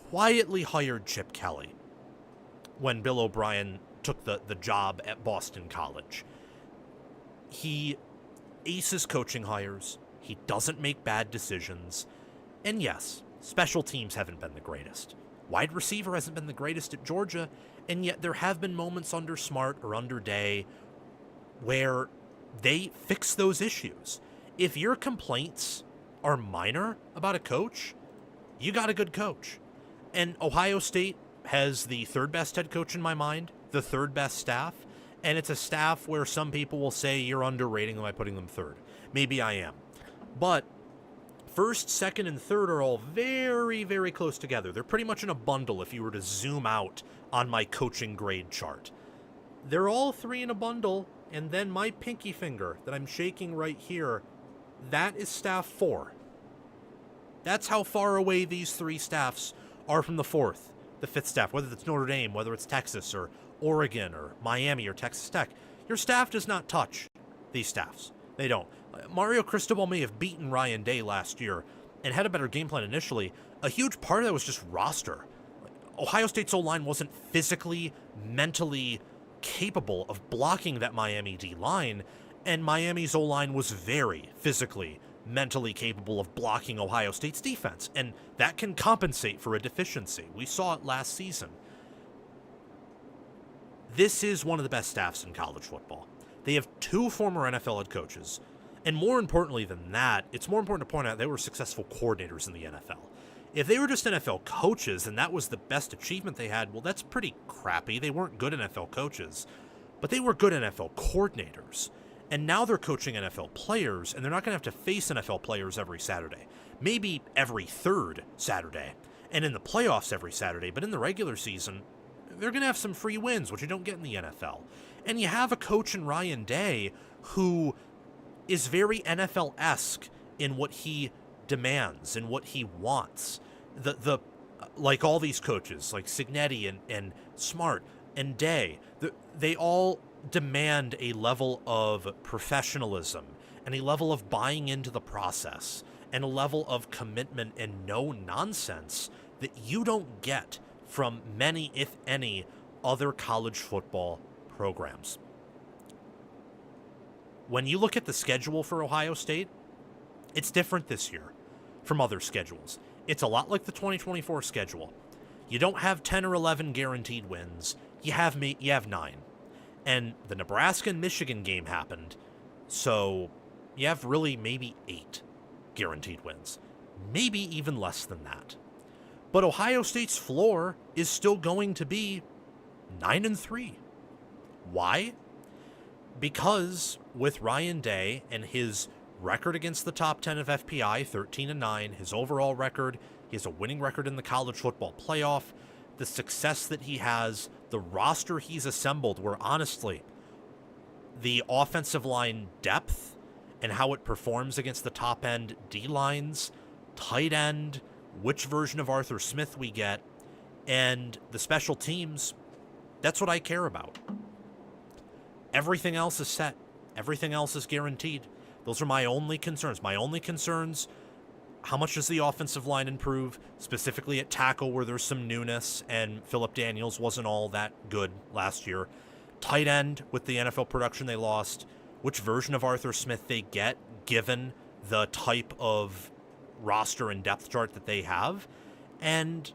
Quietly hired Chip Kelly when Bill O'Brien took the job at Boston College. He aces coaching hires. He doesn't make bad decisions. And yes, special teams haven't been the greatest. Wide receiver hasn't been the greatest at Georgia, and yet there have been moments under Smart or under Day where they fix those issues. If your complaints are minor about a coach, you got a good coach. And Ohio State has the 3rd best head coach in my mind, the 3rd best staff, and it's a staff where some people will say you're underrating them by putting them 3rd. Maybe I am. But 1st, 2nd, and 3rd are all very, very close together. They're pretty much in a bundle if you were to zoom out on my coaching grade chart. They're all 3 in a bundle, and then my pinky finger that I'm shaking right here, that is staff 4. That's how far away these 3 staffs are from the 4th, the 5th staff, whether it's Notre Dame, whether it's Texas, or Oregon, or Miami, or Texas Tech. Your staff does not touch these staffs. They don't. Mario Cristobal may have beaten Ryan Day last year and had a better game plan initially. A huge part of that was just roster. Ohio State's O-line wasn't physically, mentally capable of blocking that Miami D-line, and Miami's O-line was very physically, mentally capable of blocking Ohio State's defense, and that can compensate for a deficiency. We saw it last season. This is one of the best staffs in college football. They have 2 former NFL head coaches. And more importantly than that, it's more important to point out they were successful coordinators in the NFL. If they were just NFL coaches and that was the best achievement they had, well, that's pretty crappy. They weren't good NFL coaches, but they were good NFL coordinators. And now they're coaching NFL players, and they're not going to have to face NFL players every Saturday. Maybe every third Saturday, and in the playoffs every Saturday, but in the regular season, they're going to have some free wins, which you don't get in the NFL. And you have a coach in Ryan Day who is very NFL-esque in what he demands and what he wants. Like all these coaches, like Cignetti and Smart and Day, they all demand a level of professionalism and a level of buying into the process and a level of commitment and no nonsense that you don't get from many, if any, other college football programs. When you look at the schedule for Ohio State, it's different this year from other schedules. It's a lot like the 2024 schedule. You don't have 10 or 11 guaranteed wins. You have 9. And the Nebraska and Michigan game happened, so you have really maybe 8 guaranteed wins. Maybe even less than that. But Ohio State's floor is still going to be 9-3. Why? Because with Ryan Day and his record against the top 10 of FPI, 13-9, his overall record, he has a winning record in the college football playoff, the success that he has, the roster he's assembled, where honestly, the offensive line depth and how it performs against the top end D-lines, tight end, which version of Arthur Smith we get, and the special teams, that's what I care about. Everything else is set. Everything else is guaranteed. Those are my only concerns. My only concerns, how much does the offensive line improve, specifically at tackle where there's some newness, and Phillip Daniels wasn't all that good last year. Tight end with the NFL production they lost, which version of Arthur Smith they get, given the type of roster and depth chart that they have, and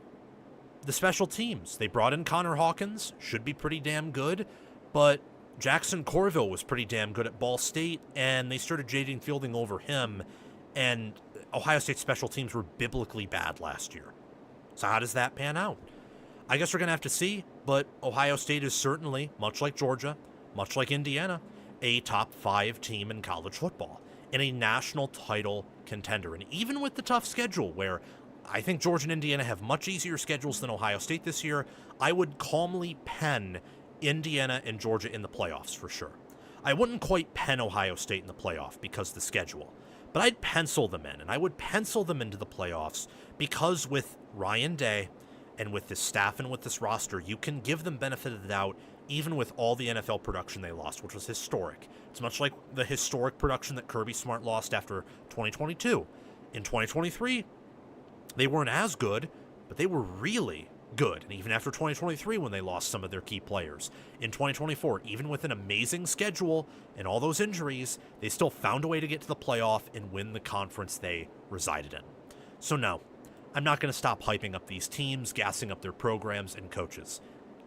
the special teams. They brought in Connor Hawkins, should be pretty damn good, but Jackson Corville was pretty damn good at Ball State, and they started Jaden Fielding over him, and Ohio State special teams were biblically bad last year. So how does that pan out? I guess we're going to have to see, but Ohio State is certainly, much like Georgia, much like Indiana, a top 5 team in college football, and a national title contender. And even with the tough schedule, where I think Georgia and Indiana have much easier schedules than Ohio State this year, I would calmly pen Indiana and Georgia in the playoffs for sure. I wouldn't quite pen Ohio State in the playoff because of the schedule, but I'd pencil them in, and I would pencil them into the playoffs because with Ryan Day and with this staff and with this roster, you can give them benefit of the doubt even with all the NFL production they lost, which was historic. It's much like the historic production that Kirby Smart lost after 2022. In 2023, they weren't as good, but they were really good. And even after 2023, when they lost some of their key players. In 2024, even with an amazing schedule and all those injuries, they still found a way to get to the playoff and win the conference they resided in. So no, I'm not going to stop hyping up these teams, gassing up their programs and coaches.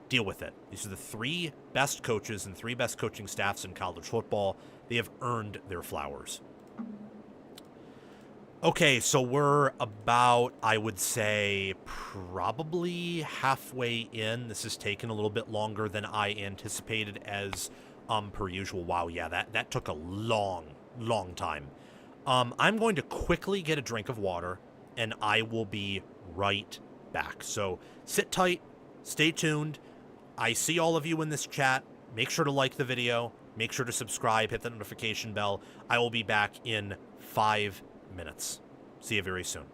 Deal with it. These are the 3 best coaches and 3 best coaching staffs in college football. They have earned their flowers. Okay, so we're about, I would say, probably halfway in. This has taken a little bit longer than I anticipated as per usual. Wow, yeah, that took a long time. I'm going to quickly get a drink of water, and I will be right back. So sit tight, stay tuned. I see all of you in this chat. Make sure to like the video. Make sure to subscribe, hit the notification bell. I will be back in 5 minutes. See you very soon.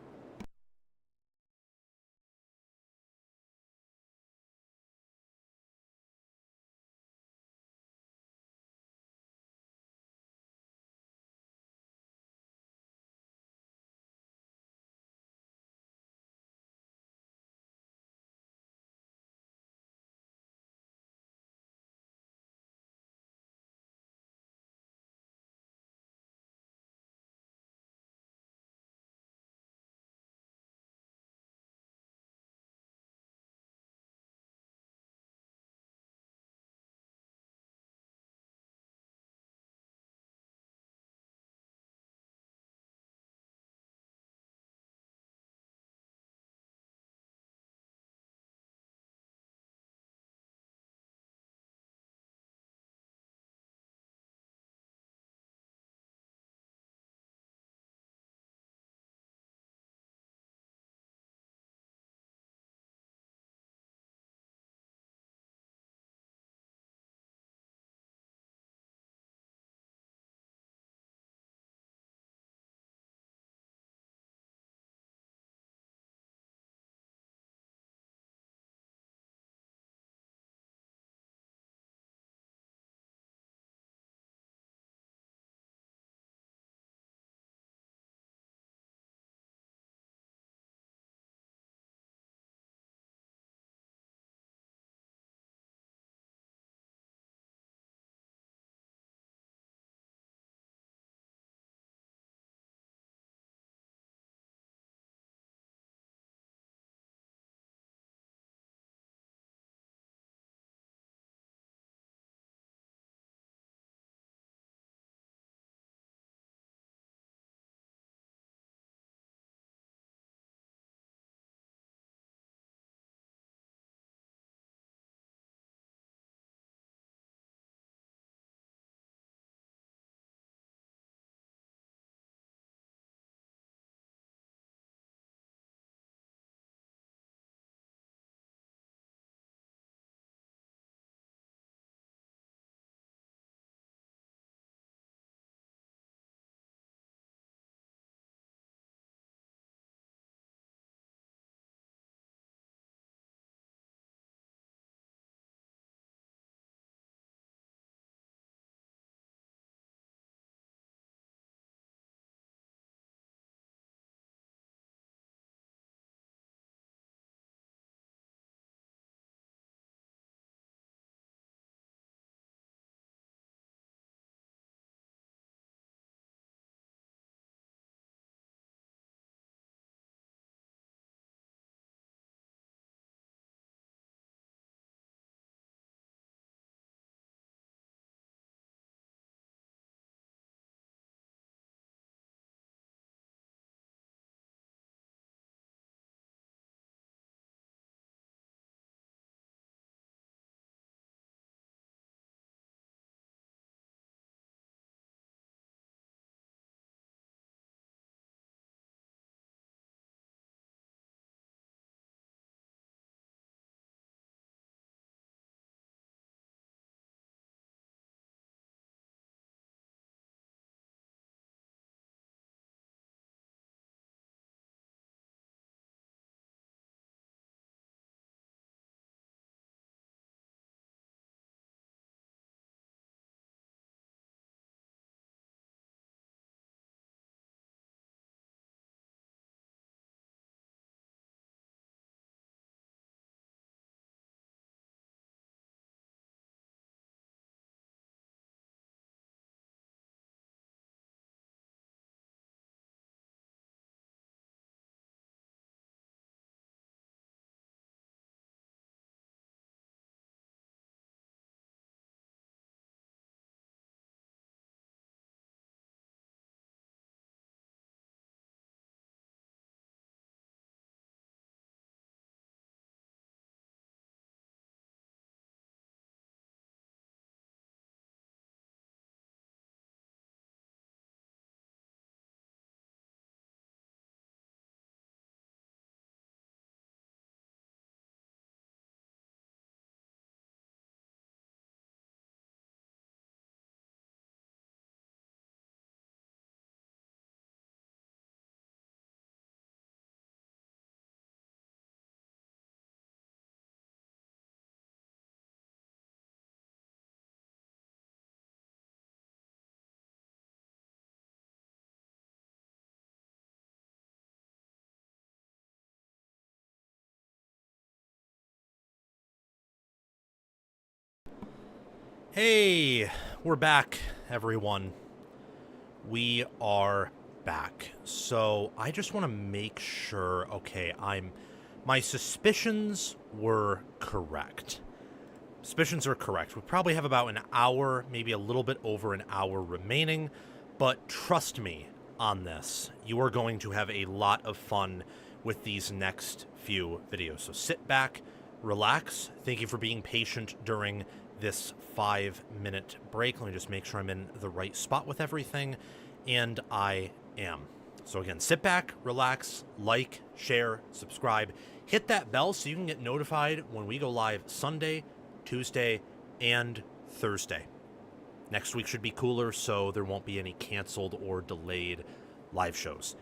Hey, we're back, everyone. We are back. So I just want to make sure, okay, my suspicions were correct. Suspicions are correct. We probably have about an hour, maybe a little bit over an hour remaining, but trust me on this. You are going to have a lot of fun with these next few videos. So sit back, relax. Thank you for being patient during this 5-minute break. Let me just make sure I'm in the right spot with everything, and I am. So again, sit back, relax, like, share, subscribe, hit that bell so you can get notified when we go live Sunday, Tuesday, and Thursday. Next week should be cooler, so there won't be any canceled or delayed live shows.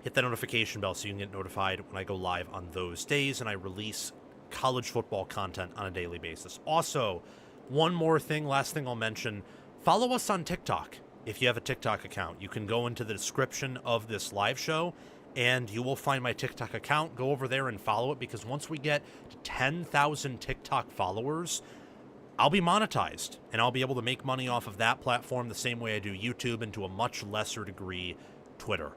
Hit that notification bell so you can get notified when I go live on those days, and I release college football content on a daily basis. Also, one more thing, last thing I'll mention, follow us on TikTok. If you have a TikTok account, you can go into the description of this live show and you will find my TikTok account. Go over there and follow it, because once we get to 10,000 TikTok followers, I'll be monetized and I'll be able to make money off of that platform the same way I do YouTube, and to a much lesser degree, Twitter.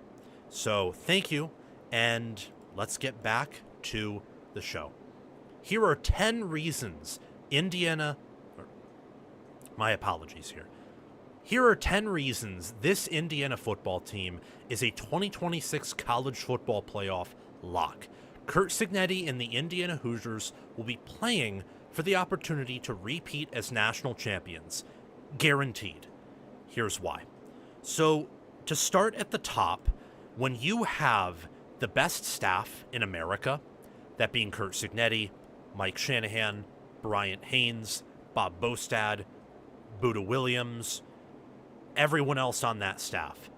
So thank you, and let's get back to the show. Here are 10 reasons my apologies here. Here are 10 reasons this Indiana football team is a 2026 college football playoff lock. Curt Cignetti and the Indiana Hoosiers will be playing for the opportunity to repeat as national champions. Guaranteed. Here's why. So, to start at the top, when you have the best staff in America, that being Curt Cignetti, Mike Shanahan, Bryant Haynes, Bob Bostad, Buda Williams, everyone else on that staff,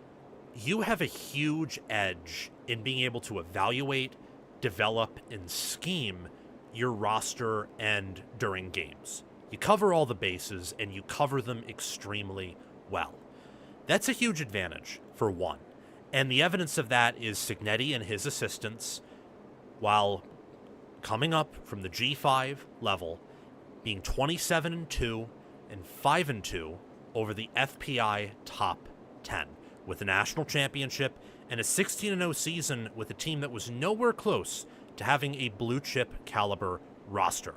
you have a huge edge in being able to evaluate, develop, and scheme your roster and during games. You cover all the bases, and you cover them extremely well. That's a huge advantage, for one. And the evidence of that is Cignetti and his assistants, while coming up from the G5 level, being 27-2 and 5-2 over the FPI top 10, with a national championship and a 16-0 season with a team that was nowhere close to having a blue chip caliber roster.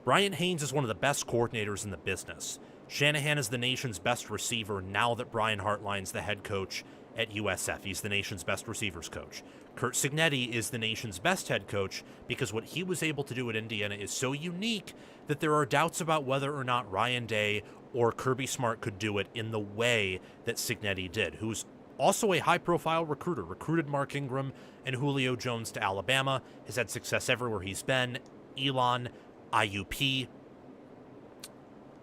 Bryant Haynes is one of the best coordinators in the business. Shanahan is the nation's best receiver now that Brian Hartline's the head coach at USF. He's the nation's best receivers coach. Curt Cignetti is the nation's best head coach because what he was able to do at Indiana is so unique that there are doubts about whether or not Ryan Day or Kirby Smart could do it in the way that Cignetti did, who's also a high-profile recruiter. Recruited Mark Ingram and Julio Jones to Alabama, has had success everywhere he's been. Elon, IUP,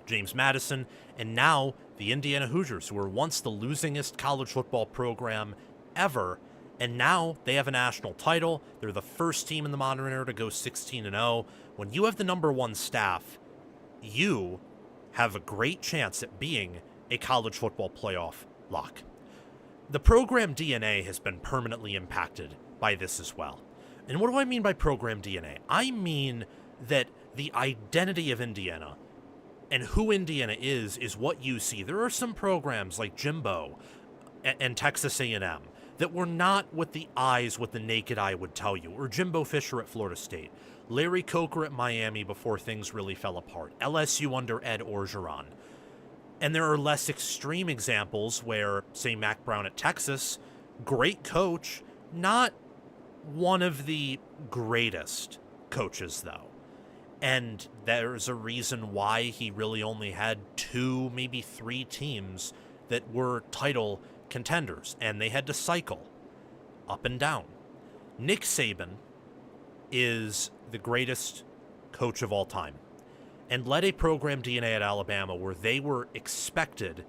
James Madison, and now the Indiana Hoosiers, who were once the losingest college football program ever, and now they have a national title. They're the first team in the modern era to go 16-0. When you have the number one staff, you have a great chance at being a college football playoff lock. The program DNA has been permanently impacted by this as well. And what do I mean by program DNA? I mean that the identity of Indiana and who Indiana is what you see. There are some programs like Jimbo and Texas A&M that were not what the naked eye would tell you, or Jimbo Fisher at Florida State, Larry Coker at Miami before things really fell apart, LSU under Ed Orgeron. And there are less extreme examples where, say, Mac Brown at Texas, great coach, not one of the greatest coaches, though. And there's a reason why he really only had 2, maybe 3 teams that were title contenders, and they had to cycle up and down. Nick Saban is the greatest coach of all time, and led a program DNA at Alabama where they were expected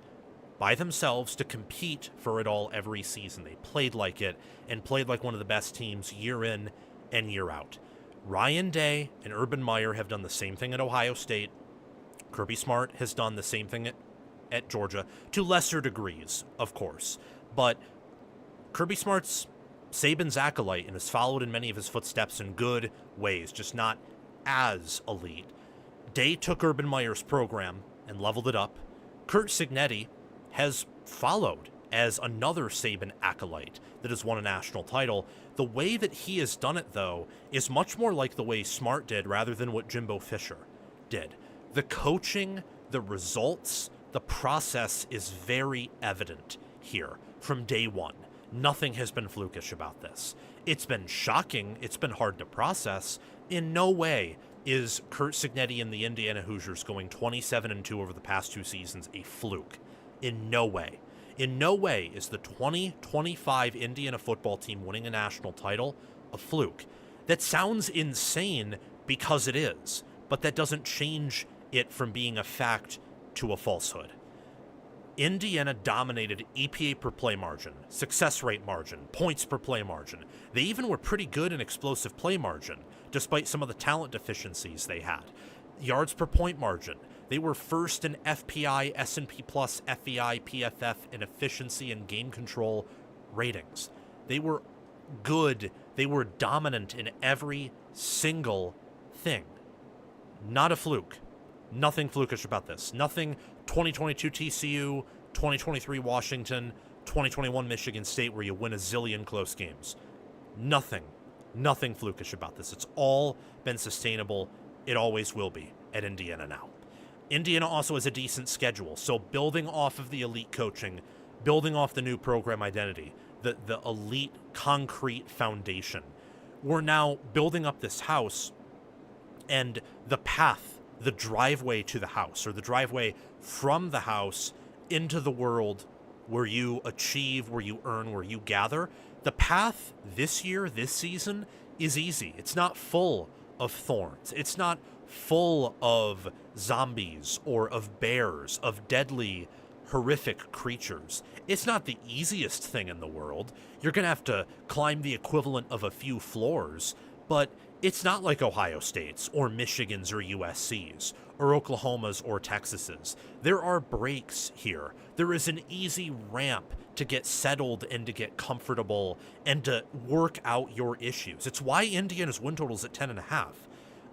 by themselves to compete for it all every season. They played like it, and played like one of the best teams year in and year out. Ryan Day and Urban Meyer have done the same thing at Ohio State. Kirby Smart has done the same thing at Georgia, to lesser degrees, of course. But Kirby Smart's Saban's acolyte and has followed in many of his footsteps in good ways, just not as elite. Day took Urban Meyer's program and leveled it up. Curt Cignetti has followed as another Saban acolyte that has won a national title. The way that he has done it, though, is much more like the way Smart did rather than what Jimbo Fisher did. The coaching, the results, the process is very evident here from day one. Nothing has been flukish about this. It's been shocking. It's been hard to process. In no way is Curt Cignetti and the Indiana Hoosiers going 27-2 over the past 2 seasons a fluke. In no way. In no way is the 2025 Indiana football team winning a national title a fluke. That sounds insane because it is, but that doesn't change it from being a fact to a falsehood. Indiana dominated EPA per play margin, success rate margin, points per play margin. They even were pretty good in explosive play margin, despite some of the talent deficiencies they had. Yards per point margin. They were first in FPI, S&P Plus, FEI, PFF, and efficiency and game control ratings. They were good. They were dominant in every single thing. Not a fluke. Nothing flukish about this. Nothing 2022 TCU, 2023 Washington, 2021 Michigan State where you win a zillion close games. Nothing flukish about this. It's all been sustainable. It always will be at Indiana now. Indiana also has a decent schedule, so building off of the elite coaching, building off the new program identity, the elite concrete foundation, we're now building up this house, and the path, the driveway to the house, or the driveway from the house into the world where you achieve, where you earn, where you gather, the path this year, this season, is easy. It's not full of thorns. It's not full of zombies or of bears, of deadly, horrific creatures. It's not the easiest thing in the world. You're going to have to climb the equivalent of a few floors, but it's not like Ohio State's or Michigan's or USC's or Oklahoma's or Texas's. There are breaks here. There is an easy ramp to get settled and to get comfortable and to work out your issues. It's why Indiana's win total is at 10.5.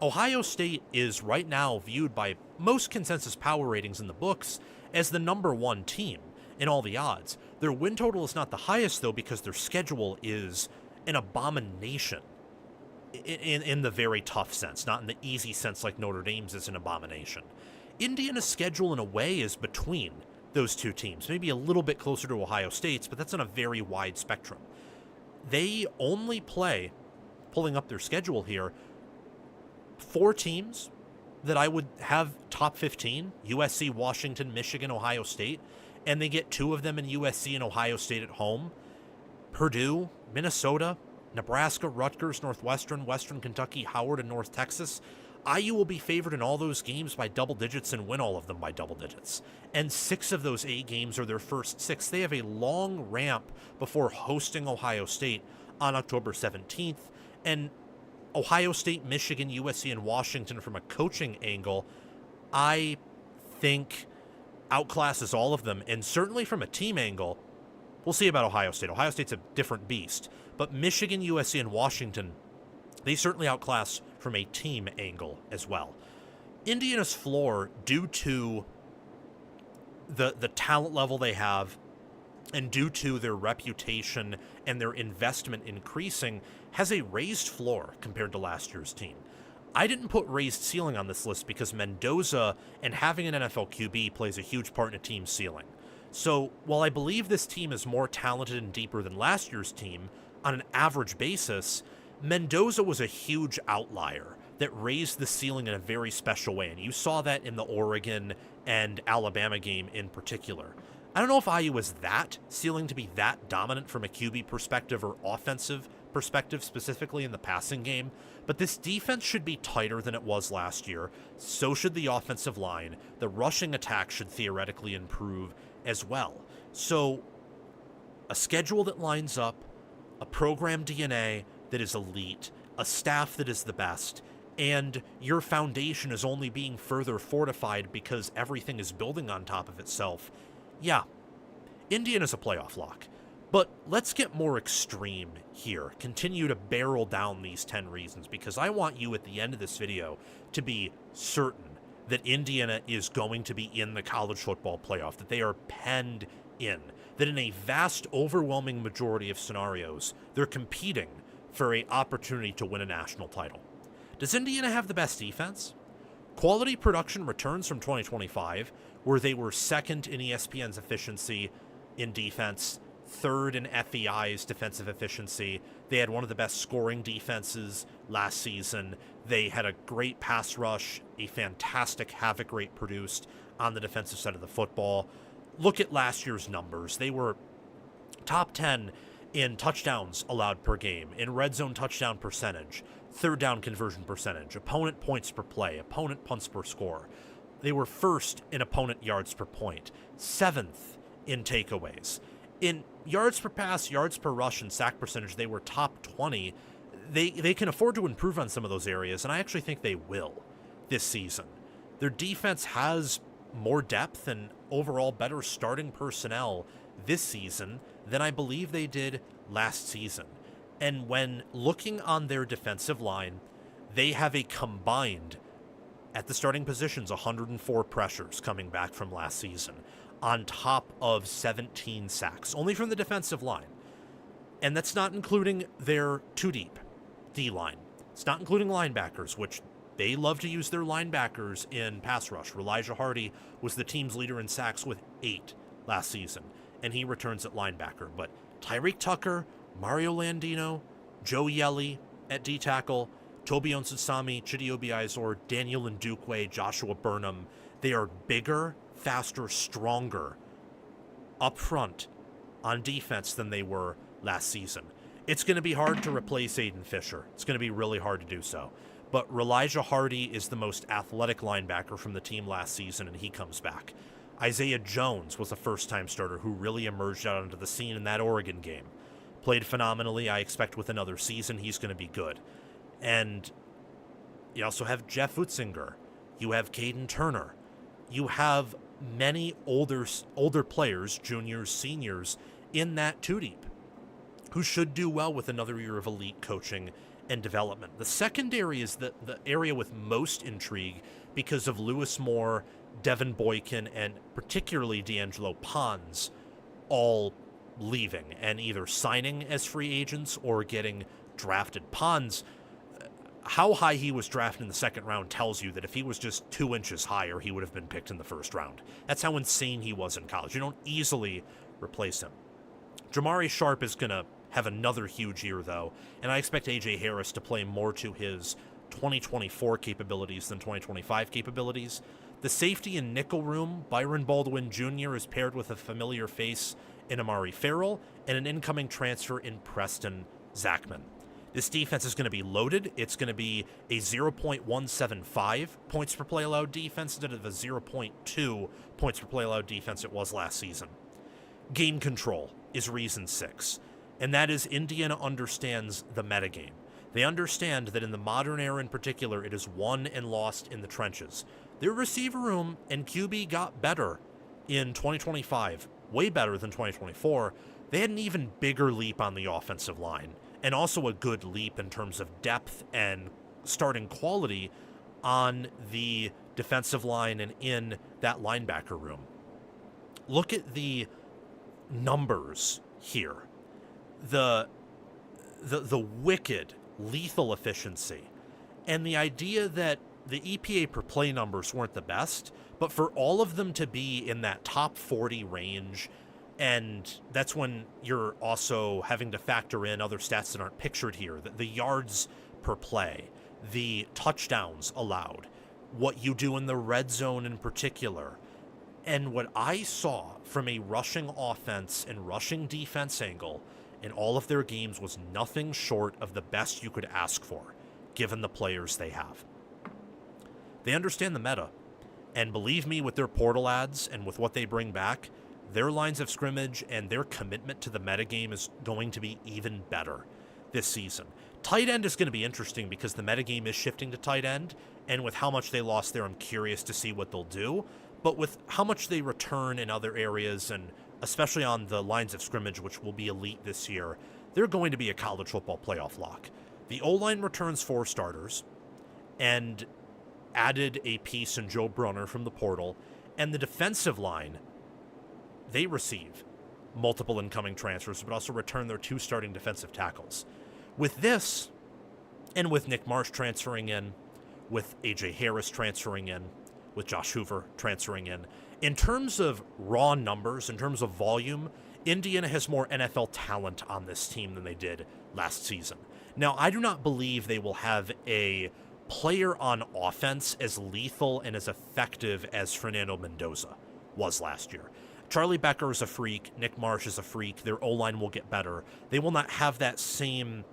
Ohio State is right now viewed by most consensus power ratings in the books as the number 1 team in all the odds. Their win total is not the highest, though, because their schedule is an abomination in the very tough sense, not in the easy sense like Notre Dame's is an abomination. Indiana's schedule, in a way, is between those two teams, maybe a little bit closer to Ohio State's, but that's on a very wide spectrum. They only play, pulling up their schedule here, 4 teams that I would have top 15, USC, Washington, Michigan, Ohio State, and they get 2 of them in USC and Ohio State at home. Purdue, Minnesota, Nebraska, Rutgers, Northwestern, Western Kentucky, Howard, and North Texas. IU will be favored in all those games by double digits and win all of them by double digits. And 6 of those 8 games are their first 6. They have a long ramp before hosting Ohio State on October 17th. And Ohio State, Michigan, USC, and Washington from a coaching angle, I think outclasses all of them. And certainly from a team angle, we'll see about Ohio State. Ohio State's a different beast. But Michigan, USC, and Washington, they certainly outclass from a team angle as well. Indiana's floor, due to the talent level they have and due to their reputation and their investment increasing, has a raised floor compared to last year's team. I didn't put raised ceiling on this list because Mendoza and having an NFL QB plays a huge part in a team's ceiling. So while I believe this team is more talented and deeper than last year's team, on an average basis, Mendoza was a huge outlier that raised the ceiling in a very special way, and you saw that in the Oregon and Alabama game in particular. I don't know if IU was that ceiling to be that dominant from a QB perspective or offensive perspective, specifically in the passing game, but this defense should be tighter than it was last year. So should the offensive line. The rushing attack should theoretically improve as well. So a schedule that lines up, a program DNA that is elite, a staff that is the best, and your foundation is only being further fortified because everything is building on top of itself. Yeah, Indiana's a playoff lock. But let's get more extreme here. Continue to barrel down these 10 reasons, because I want you at the end of this video to be certain that Indiana is going to be in the college football playoff, that they are penned in, that in a vast, overwhelming majority of scenarios, they're competing for an opportunity to win a national title. Does Indiana have the best defense? Quality production returns from 2025, where they were second in ESPN's efficiency in defense, third in FEI's defensive efficiency. They had one of the best scoring defenses last season. They had a great pass rush, a fantastic havoc rate produced on the defensive side of the football. Look at last year's numbers. They were top 10 in touchdowns allowed per game, in red zone touchdown percentage, third down conversion percentage, opponent points per play, opponent punts per score. They were first in opponent yards per point, seventh in takeaways. In yards per pass, yards per rush, and sack percentage, they were top 20. They can afford to improve on some of those areas, and I actually think they will this season. Their defense has more depth and overall better starting personnel this season than I believe they did last season. And when looking on their defensive line, they have a combined, at the starting positions, 104 pressures coming back from last season, on top of 17 sacks, only from the defensive line. And that's not including their two-deep D-line. It's not including linebackers, which they love to use their linebackers in pass rush. Elijah Hardy was the team's leader in sacks with 8 last season, and he returns at linebacker. But Tyreek Tucker, Mario Landino, Joe Yelly at D-tackle, Toby Onsasami, Chidi Obiizor, Daniel Ndukwe, Joshua Burnham, they are bigger, faster, stronger up front on defense than they were last season. It's going to be hard to replace Aiden Fisher. It's going to be really hard to do so. But Elijah Hardy is the most athletic linebacker from the team last season, and he comes back. Isaiah Jones was a first-time starter who really emerged out onto the scene in that Oregon game. Played phenomenally. I expect with another season he's going to be good. And you also have Jeff Utzinger. You have Caden Turner. You have many older players, juniors, seniors, in that two-deep who should do well with another year of elite coaching and development. The secondary is the area with most intrigue because of Lewis Moore, Devin Boykin, and particularly D'Angelo Pons all leaving and either signing as free agents or getting drafted. Pons, how high he was drafted in the second round tells you that if he was just 2 inches higher, he would have been picked in the first round. That's how insane he was in college. You don't easily replace him. Jamari Sharp is going to have another huge year, though, and I expect A.J. Harris to play more to his 2024 capabilities than 2025 capabilities. The safety and nickel room, Byron Baldwin Jr. is paired with a familiar face in Amari Farrell and an incoming transfer in Preston Zachman. This defense is going to be loaded. It's going to be a 0.175 points per play allowed defense instead of a 0.2 points per play allowed defense it was last season. Game control is reason 6. And that is Indiana understands the metagame. They understand that in the modern era in particular, it is won and lost in the trenches. Their receiver room and QB got better in 2025, way better than 2024. They had an even bigger leap on the offensive line, and also a good leap in terms of depth and starting quality on the defensive line and in that linebacker room. Look at the numbers here. The wicked, lethal efficiency, and the idea that the EPA per play numbers weren't the best, but for all of them to be in that top 40 range, and that's when you're also having to factor in other stats that aren't pictured here, the yards per play, the touchdowns allowed, what you do in the red zone in particular. And what I saw from a rushing offense and rushing defense angle in all of their games was nothing short of the best you could ask for, given the players they have. They understand the meta, and believe me, with their portal ads and with what they bring back, their lines of scrimmage and their commitment to the metagame is going to be even better this season. Tight end is going to be interesting because the metagame is shifting to tight end, and with how much they lost there, I'm curious to see what they'll do. But with how much they return in other areas, and especially on the lines of scrimmage, which will be elite this year, they're going to be a college football playoff lock. The O-line returns 4 starters, and added a piece in Joe Brunner from the portal, and the defensive line, they receive multiple incoming transfers, but also return their 2 starting defensive tackles. With this, and with Nick Marsh transferring in, with A.J. Harris transferring in, with Josh Hoover transferring in terms of raw numbers, in terms of volume, Indiana has more NFL talent on this team than they did last season. Now, I do not believe they will have a player on offense as lethal and as effective as Fernando Mendoza was last year. Charlie Becker is a freak. Nick Marsh is a freak. Their O-line will get better. They will not have that same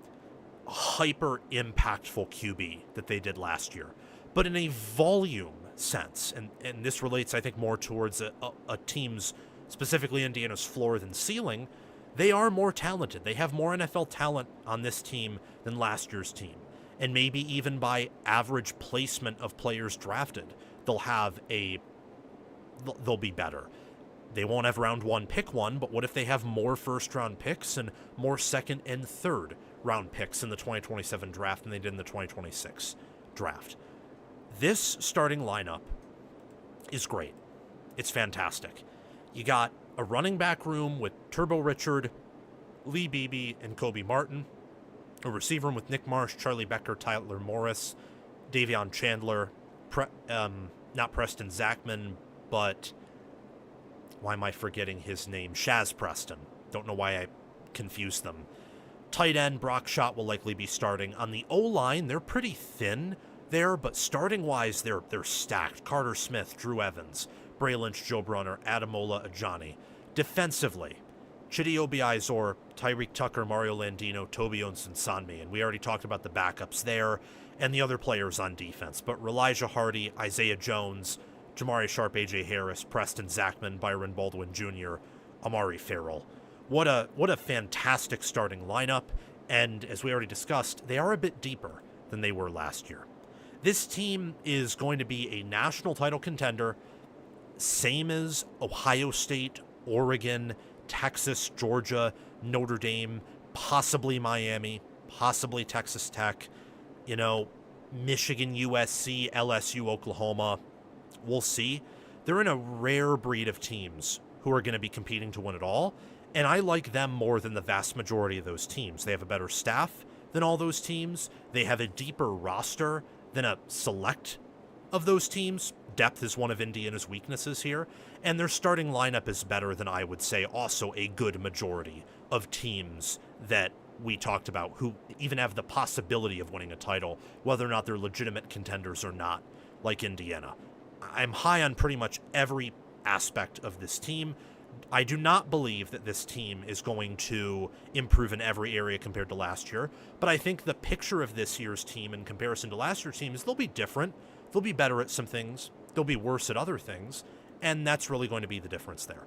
hyper-impactful QB that they did last year. But in a volume sense, and this relates, I think, more towards a team's, specifically Indiana's floor than ceiling, they are more talented. They have more NFL talent on this team than last year's team. And maybe even by average placement of players drafted, they'll be better. They won't have round 1, pick 1, but what if they have more first-round picks and more second and third-round picks in the 2027 draft than they did in the 2026 draft? This starting lineup is great. It's fantastic. You got a running back room with Turbo Richard, Lee Beebe, and Kobe Martin. A receiver room with Nick Marsh, Charlie Becker, Tyler Morris, Davion Chandler, not Preston Zachman, but why am I forgetting his name? Shaz Preston. Don't know why I confused them. Tight end, Brock Schott will likely be starting. On the O-line, they're pretty thin there, but starting-wise, they're stacked. Carter Smith, Drew Evans, Bray Lynch, Joe Brunner, Adamola Ajani. Defensively, Chidi Obiizor, Tyreek Tucker, Mario Landino, Toby Onsen-Sanmi, and we already talked about the backups there and the other players on defense, but Elijah Hardy, Isaiah Jones, Jamari Sharp, A.J. Harris, Preston Zachman, Byron Baldwin Jr., Amari Farrell. What a fantastic starting lineup, and as we already discussed, they are a bit deeper than they were last year. This team is going to be a national title contender, same as Ohio State, Oregon, Texas, Georgia, Notre Dame, possibly Miami, possibly Texas Tech, Michigan, USC, LSU, Oklahoma. We'll see. They're in a rare breed of teams who are going to be competing to win it all, and I like them more than the vast majority of those teams. They have a better staff than all those teams. They have a deeper roster than a select of those teams. Depth is one of Indiana's weaknesses here, and their starting lineup is better than, I would say, also a good majority of teams that we talked about who even have the possibility of winning a title, whether or not they're legitimate contenders or not, like Indiana. I'm high on pretty much every aspect of this team. I do not believe that this team is going to improve in every area compared to last year, but I think the picture of this year's team in comparison to last year's team is they'll be different. They'll be better at some things. They'll be worse at other things, and that's really going to be the difference there.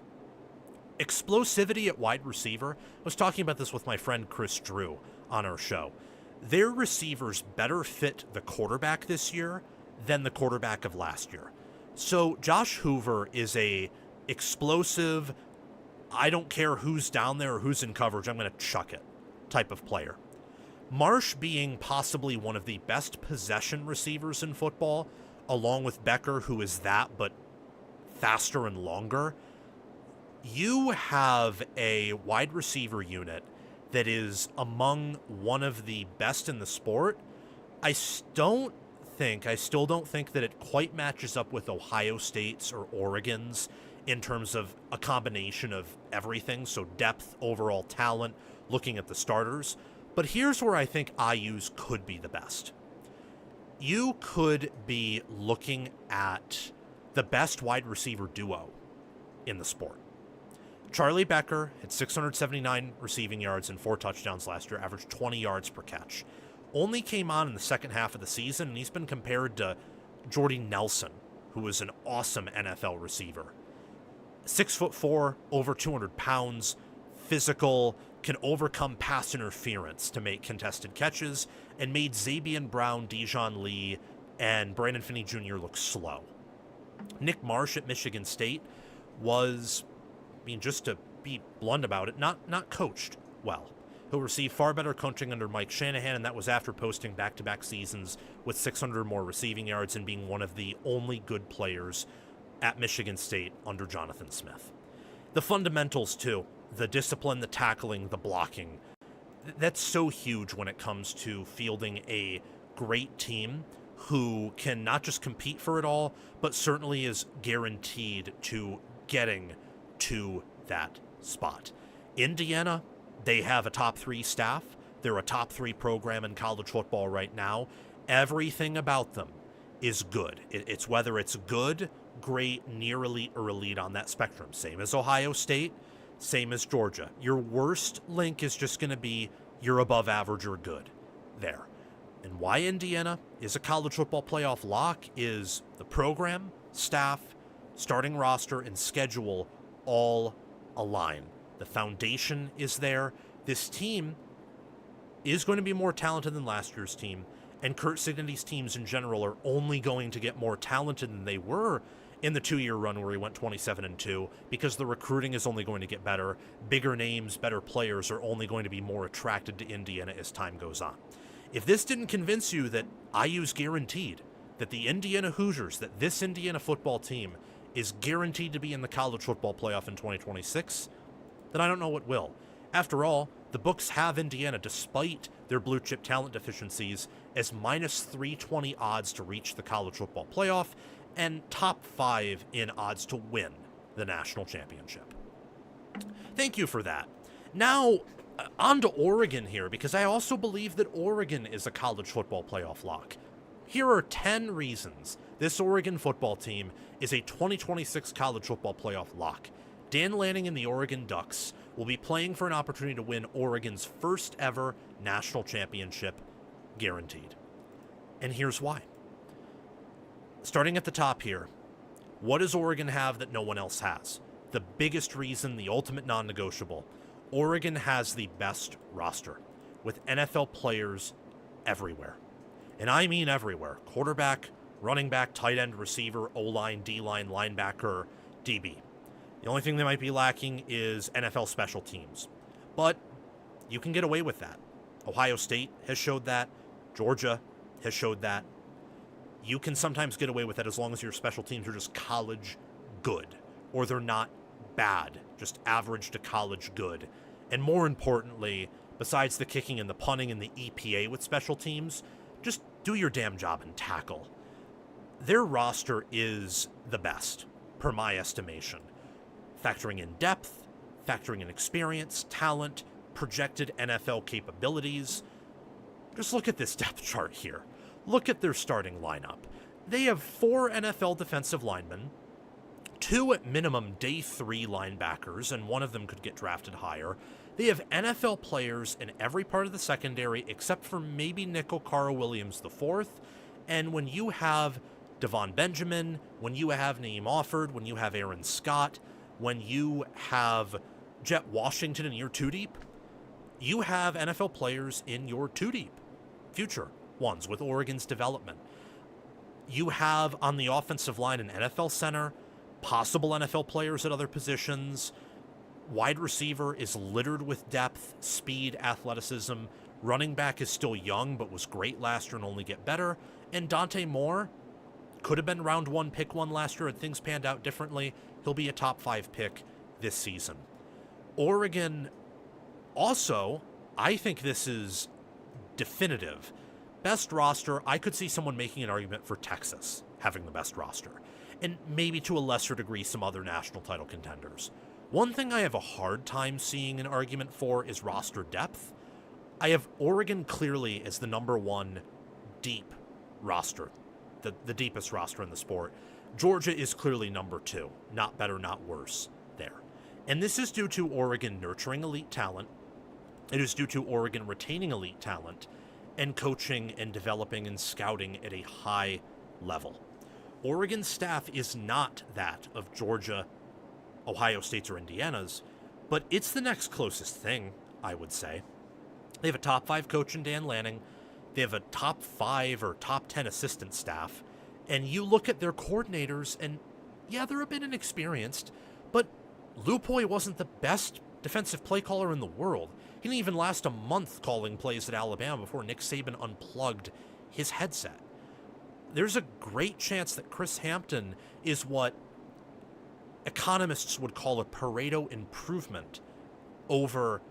Explosivity at wide receiver. I was talking about this with my friend Chris Drew on our show. Their receivers better fit the quarterback this year than the quarterback of last year. So Josh Hoover is a explosive, I don't care who's down there or who's in coverage, I'm going to chuck it type of player. Marsh being possibly one of the best possession receivers in football, along with Becker, who is that, but faster and longer. You have a wide receiver unit that is among one of the best in the sport. I still don't think that it quite matches up with Ohio State's or Oregon's in terms of a combination of everything, so depth, overall talent, looking at the starters. But here's where I think IU's could be the best. You could be looking at the best wide receiver duo in the sport. Charlie Becker had 679 receiving yards and 4 touchdowns last year, averaged 20 yards per catch. Only came on in the second half of the season, and he's been compared to Jordy Nelson, who was an awesome NFL receiver. 6'4", over 200 pounds, physical, can overcome pass interference to make contested catches, and made Zabian Brown, Dijon Lee, and Brandon Finney Jr. look slow. Nick Marsh at Michigan State was, just to be blunt about it, not coached well. He'll receive far better coaching under Mike Shanahan, and that was after posting back-to-back seasons with 600 more receiving yards and being one of the only good players at Michigan State under Jonathan Smith. The fundamentals, too, the discipline, the tackling, the blocking, that's so huge when it comes to fielding a great team who can not just compete for it all, but certainly is guaranteed to getting to that spot. Indiana, they have a top 3 staff. They're a top 3 program in college football right now. Everything about them is good. It's whether it's good, great, near elite, or elite on that spectrum. Same as Ohio State, same as Georgia. Your worst link is just going to be you're above average or good there. And why Indiana is a college football playoff lock is the program, staff, starting roster, and schedule all align. The foundation is there. This team is going to be more talented than last year's team, and Curt Cignetti's teams in general are only going to get more talented than they were in the 2-year run where he went 27-2, because the recruiting is only going to get better. Bigger names, better players are only going to be more attracted to Indiana as time goes on. If this didn't convince you that IU's guaranteed, that the Indiana Hoosiers, that this Indiana football team is guaranteed to be in the college football playoff in 2026, then I don't know what will. After all, the books have Indiana, despite their blue chip talent deficiencies, as minus 320 odds to reach the college football playoff and top 5 in odds to win the national championship. Thank you for that. Now, on to Oregon here, because I also believe that Oregon is a college football playoff lock. Here are 10 reasons this Oregon football team is a 2026 college football playoff lock. Dan Lanning and the Oregon Ducks will be playing for an opportunity to win Oregon's first ever national championship, guaranteed. And here's why. Starting at the top here, what does Oregon have that no one else has? The biggest reason, the ultimate non-negotiable, Oregon has the best roster, with NFL players everywhere. And I mean everywhere. Quarterback, running back, tight end, receiver, O-line, D-line, linebacker, DB. The only thing they might be lacking is NFL special teams. But you can get away with that. Ohio State has showed that. Georgia has showed that. You can sometimes get away with that as long as your special teams are just college good, or they're not bad, just average to college good. And more importantly, besides the kicking and the punting and the EPA with special teams, just do your damn job and tackle. Their roster is the best, per my estimation. Factoring in depth, factoring in experience, talent, projected NFL capabilities. Just look at this depth chart here. Look at their starting lineup. They have 4 NFL defensive linemen, 2 at minimum day 3 linebackers, and one of them could get drafted higher. They have NFL players in every part of the secondary except for maybe nickel Carl Williams IV. And when you have Devon Benjamin, when you have Naeem Offord, when you have Aaron Scott, when you have Jet Washington in your 2 deep, you have NFL players in your 2 deep, future ones with Oregon's development. You have on the offensive line an NFL center, possible NFL players at other positions. Wide receiver is littered with depth, speed, athleticism. Running back is still young, but was great last year and only get better. And Dante Moore could have been round 1, pick 1 last year, and things panned out differently. He'll be a top 5 pick this season. Oregon also, I think this is definitive. Best roster, I could see someone making an argument for Texas having the best roster. And maybe to a lesser degree some other national title contenders. One thing I have a hard time seeing an argument for is roster depth. I have Oregon clearly as the number 1 deep roster, the deepest roster in the sport. Georgia is clearly number 2, not better, not worse there. And this is due to Oregon nurturing elite talent. It is due to Oregon retaining elite talent and coaching and developing and scouting at a high level. Oregon's staff is not that of Georgia, Ohio State's, or Indiana's, but it's the next closest thing, I would say. They have a top 5 coach in Dan Lanning. They have a top 5 or top 10 assistant staff. And you look at their coordinators, and yeah, they're a bit inexperienced, but Lupoy wasn't the best defensive play caller in the world. He didn't even last a month calling plays at Alabama before Nick Saban unplugged his headset. There's a great chance that Chris Hampton is what economists would call a Pareto improvement over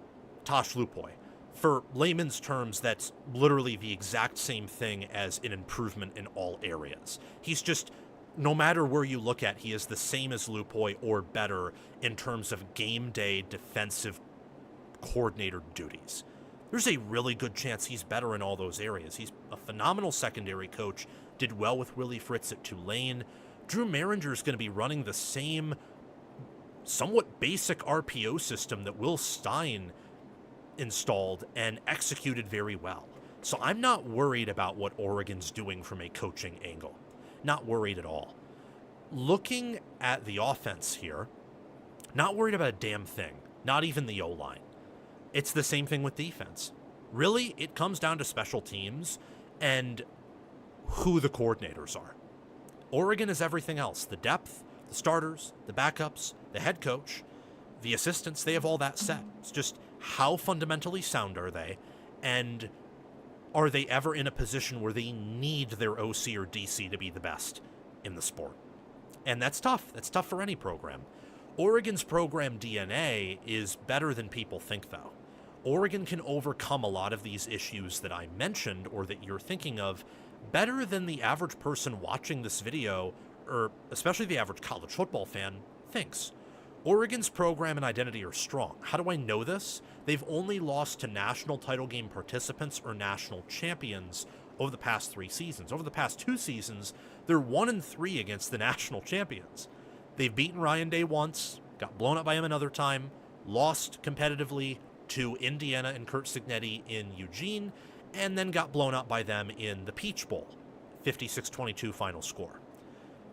Tosh Lupoy. For layman's terms, that's literally the exact same thing as an improvement in all areas. He's just, no matter where you look at, he is the same as Lupoy or better in terms of game day defensive coordinator duties. There's a really good chance he's better in all those areas. He's a phenomenal secondary coach, did well with Willie Fritz at Tulane. Drew Maringer is going to be running the same somewhat basic RPO system that Will Stein installed and executed very well. So I'm not worried about what Oregon's doing from a coaching angle. Not worried at all. Looking at the offense here, not worried about a damn thing. Not even the O-line. It's the same thing with defense. Really, it comes down to special teams and who the coordinators are. Oregon is everything else. The depth, the starters, the backups, the head coach, the assistants, they have all that set. It's just how fundamentally sound are they, and are they ever in a position where they need their OC or DC to be the best in the sport? And that's tough. That's tough for any program. Oregon's program DNA is better than people think, though. Oregon can overcome a lot of these issues that I mentioned or that you're thinking of better than the average person watching this video, or especially the average college football fan, thinks. Oregon's program and identity are strong. How do I know this? They've only lost to national title game participants or national champions over the past 3 seasons. Over the past 2 seasons, they're 1-3 against the national champions. They've beaten Ryan Day once, got blown up by him another time, lost competitively to Indiana and Curt Cignetti in Eugene, and then got blown up by them in the Peach Bowl, 56-22 final score.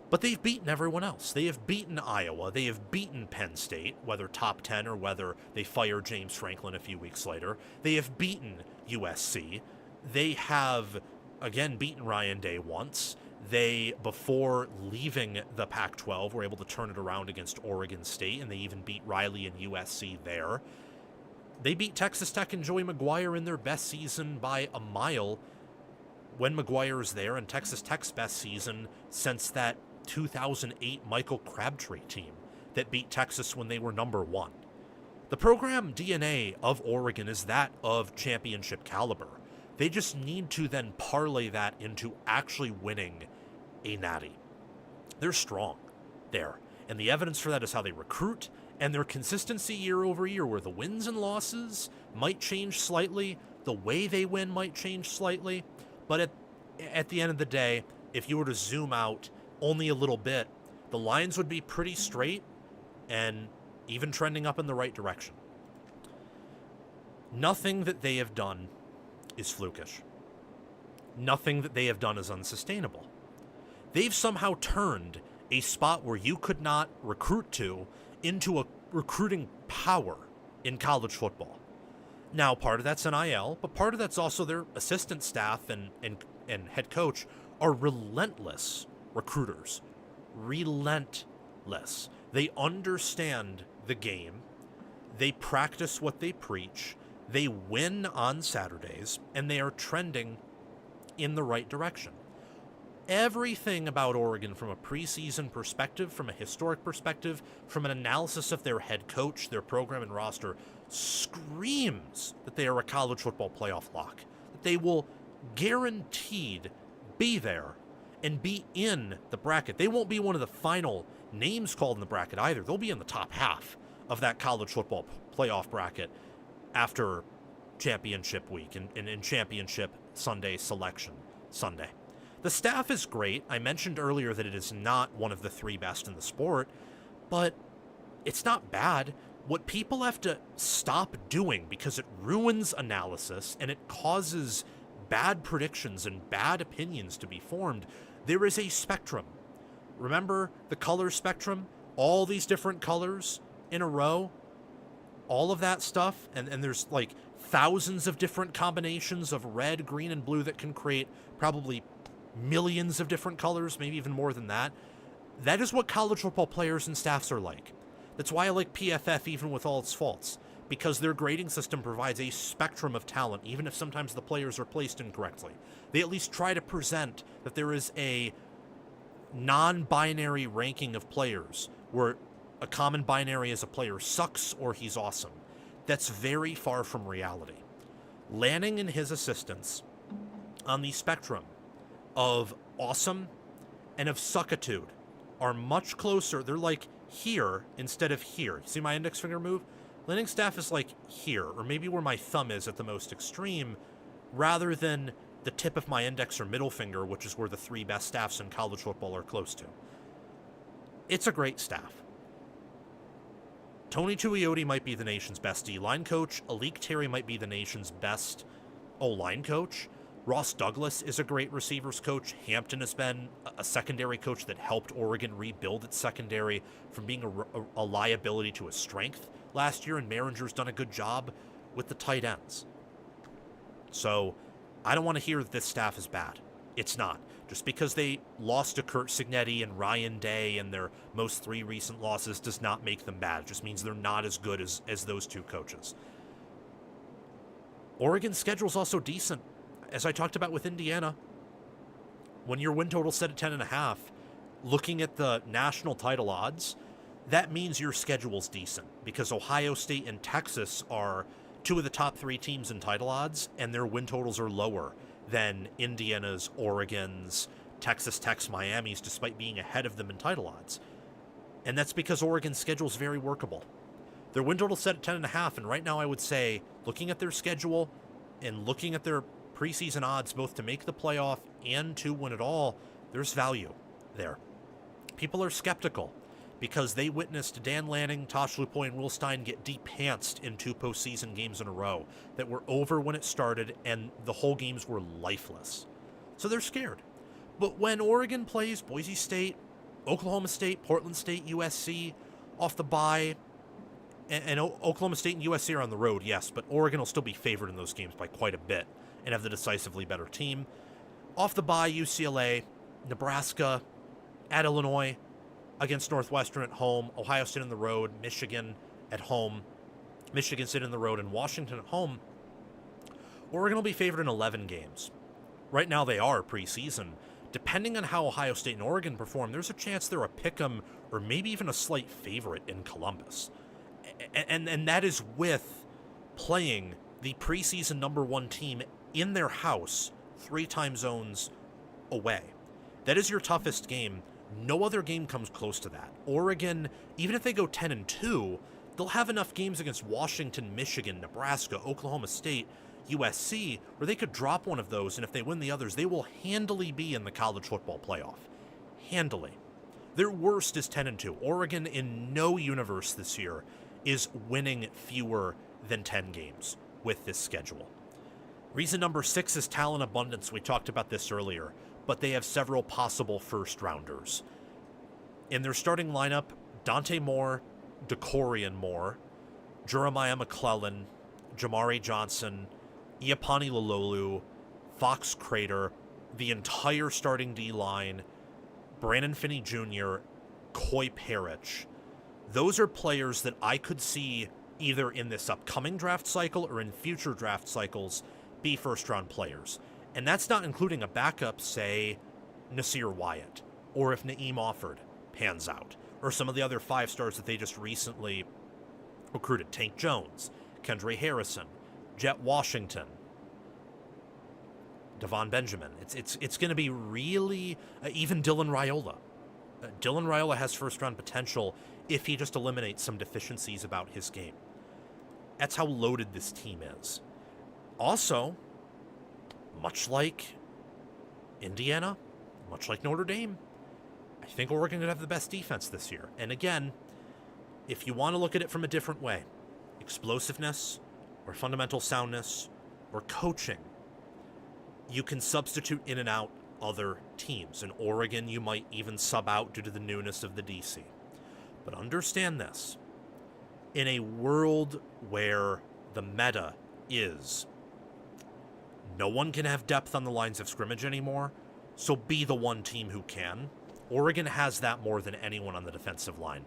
But they've beaten everyone else. They have beaten Iowa. They have beaten Penn State, whether top 10 or whether they fire James Franklin a few weeks later. They have beaten USC. They have, again, beaten Ryan Day once. They, before leaving the Pac-12, were able to turn it around against Oregon State, and they even beat Riley and USC there. They beat Texas Tech and Joey McGuire in their best season by a mile when McGuire is there, and Texas Tech's best season since that 2008 Michael Crabtree team that beat Texas when they were number 1. The program DNA of Oregon is that of championship caliber. They just need to then parlay that into actually winning a natty. They're strong there, and the evidence for that is how they recruit and their consistency year over year, where the wins and losses might change slightly, the way they win might change slightly, but at the end of the day, if you were to zoom out only a little bit, the lines would be pretty straight and even trending up in the right direction. Nothing that they have done is flukish. Nothing that they have done is unsustainable. They've somehow turned a spot where you could not recruit to into a recruiting power in college football. Now, part of that's NIL, but part of that's also their assistant staff and head coach are relentless recruiters. Relentless. They understand the game. They practice what they preach. They win on Saturdays, and they are trending in the right direction. Everything about Oregon from a preseason perspective, from a historic perspective, from an analysis of their head coach, their program and roster, screams that they are a college football playoff lock. That they will guaranteed be there and be in the bracket. They won't be one of the final names called in the bracket either. They'll be in the top half of that college football playoff bracket after championship week and in championship Sunday selection Sunday. The staff is great. I mentioned earlier that it is not one of the 3 best in the sport, but it's not bad. What people have to stop doing, because it ruins analysis and it causes bad predictions and bad opinions to be formed, there is a spectrum. Remember the color spectrum? All these different colors in a row? All of that stuff? And there's like thousands of different combinations of red, green, and blue that can create probably millions of different colors, maybe even more than that. That is what college football players and staffs are like. That's why I like PFF even with all its faults. because their grading system provides a spectrum of talent, even if sometimes the players are placed incorrectly. They at least try to present that there is a non-binary ranking of players, where a common binary is a player sucks or he's awesome. That's very far from reality. Lanning and his assistants on the spectrum of awesome and of suckitude are much closer. They're like here instead of here. See my index finger move? Lanning's staff is like here, or maybe where my thumb is at the most extreme, rather than the tip of my index or middle finger, which is where the three best staffs in college football are close to. It's a great staff. Tony Tuioti might be the nation's best D-line coach. Alik Terry might be the nation's best O-line coach. Ross Douglas is a great receivers coach. Hampton has been a secondary coach that helped Oregon rebuild its secondary from being a liability to a strength last year, and Maringer's done a good job with the tight ends. So I don't want to hear that this staff is bad. It's not. Just because they lost to Curt Cignetti and Ryan Day in their most three recent losses does not make them bad. It just means they're not as good as those two coaches. Oregon's schedule's also decent. As I talked about with Indiana, when your win total set at 10.5, looking at the national title odds, that means your schedule's decent, because Ohio State and Texas are two of the top three teams in title odds, and their win totals are lower than Indiana's, Oregon's, Texas Tech's, Miami's, despite being ahead of them in title odds. And that's because Oregon's schedule is very workable. Their win total set at 10.5, and right now I would say, looking at their schedule and looking at their preseason odds, both to make the playoff and to win it all, there's value there. People are skeptical because they witnessed Dan Lanning, Tosh Lupoy, and Will Stein get de-pantsed in two postseason games in a row that were over when it started, and the whole games were lifeless. So they're scared. But when Oregon plays Boise State, Oklahoma State, Portland State, USC off the bye, and Oklahoma State and USC are on the road, yes, but Oregon will still be favored in those games by quite a bit and have the decisively better team. Off the bye, UCLA, Nebraska, at Illinois, against Northwestern at home, Ohio State on the road, Michigan at home, Michigan State on the road, and Washington at home. Oregon will be favored in 11 games. Right now they are preseason. Depending on how Ohio State and Oregon perform, there's a chance they're a pick'em or maybe even a slight favorite in Columbus. And that is with playing the preseason number one team in their house 3 time zones away. That is your toughest game. No other game comes close to that. Oregon, even if they go 10-2, they'll have enough games against Washington, Michigan, Nebraska, Oklahoma State, USC, where they could drop one of those, and if they win the others, they will handily be in the college football playoff. Handily. Their worst is 10-2. Oregon, in no universe this year, is winning fewer than 10 games with this schedule. Reason number 6 is talent abundance. We talked about this earlier, but they have several possible first-rounders. In their starting lineup, Dante Moore, DeCorian Moore, Jeremiah McClellan, Jamari Johnson, Iapani Lololu, Fox Crater, the entire starting D-line, Brandon Finney Jr., Coy Parrish. Those are players that I could see either in this upcoming draft cycle or in future draft cycles be first-round players. And that's not including a backup, say, Nasir Wyatt, or if Naeem Offord pans out, or some of the other 5 stars that they just recently recruited. Tank Jones, Kendra Harrison, Jet Washington, Devon Benjamin. It's going to be really, even Dylan Raiola. Dylan Raiola has first-round potential if he just eliminates some deficiencies about his game. That's how loaded this team is. Also, much like Indiana, much like Notre Dame, I think Oregon could have the best defense this year. And again, if you want to look at it from a different way, explosiveness or fundamental soundness or coaching, you can substitute in and out other teams. In Oregon, you might even sub out due to the newness of the DC. But understand this. In a world where the meta is no one can have depth on the lines of scrimmage anymore, so be the one team who can. Oregon has that more than anyone on the defensive line.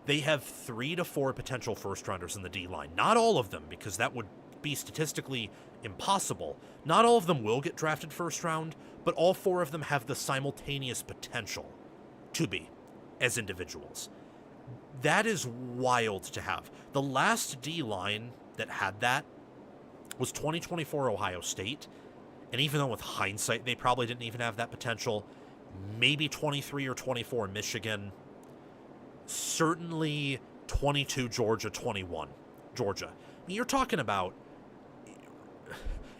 they have 3 to 4 potential first-rounders in the D-line. Not all of them, because that would be statistically impossible. Not all of them will get drafted first round, but all 4 of them have the simultaneous potential to be as individuals. That is wild to have. The last D-line that had that was 2024 Ohio State, and even though with hindsight they probably didn't even have that potential, maybe 23 or 24 Michigan, certainly 22 Georgia, 21 Georgia. I mean, you're talking about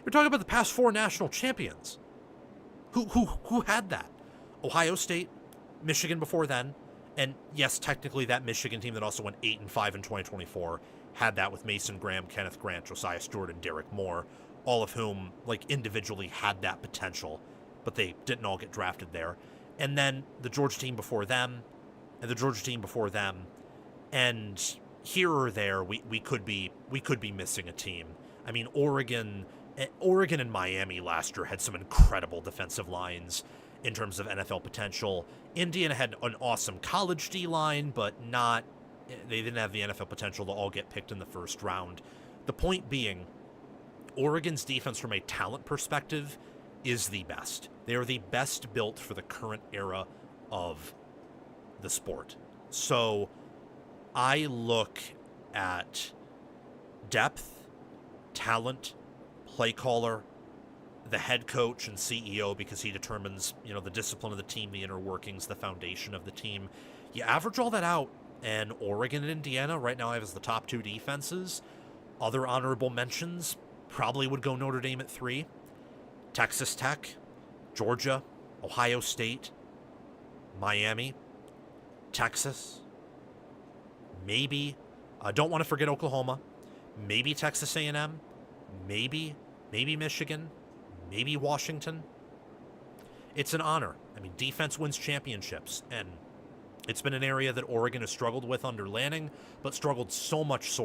the past 4 national champions. Who had that? Ohio State, Michigan before then, and yes, technically that Michigan team that also went 8-5 in 2024 had that with Mason Graham, Kenneth Grant, Josiah Stewart, and Derek Moore, all of whom individually had that potential, but they didn't all get drafted there. And then the Georgia team before them, and the Georgia team before them, and here or there we could be missing a team. I mean, Oregon and Miami last year had some incredible defensive lines in terms of NFL potential. Indiana had an awesome college D-line, but they didn't have the NFL potential to all get picked in the first round. The point being, Oregon's defense from a talent perspective is the best. They are the best built for the current era of the sport. So I look at depth, talent, play caller, the head coach and CEO, because he determines, the discipline of the team, the inner workings, the foundation of the team. You average all that out, and Oregon and Indiana right now have as the top 2 defenses. Other honorable mentions probably would go Notre Dame at 3, Texas Tech, Georgia, Ohio State, Miami, Texas, maybe, don't want to forget Oklahoma, maybe Texas A&M, maybe Michigan, maybe Washington. It's an honor. I mean, defense wins championships, and it's been an area that Oregon has struggled with under Lanning, but struggled so much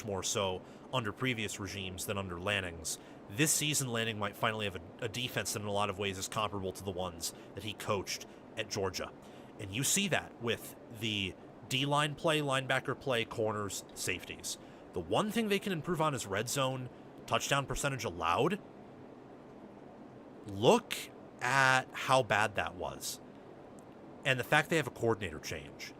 more so under previous regimes than under Lanning's. This season, Lanning might finally have a defense that in a lot of ways is comparable to the ones that he coached at Georgia. And you see that with the D-line play, linebacker play, corners, safeties. The one thing they can improve on is red zone, touchdown percentage allowed. Look at how bad that was. And the fact they have a coordinator change.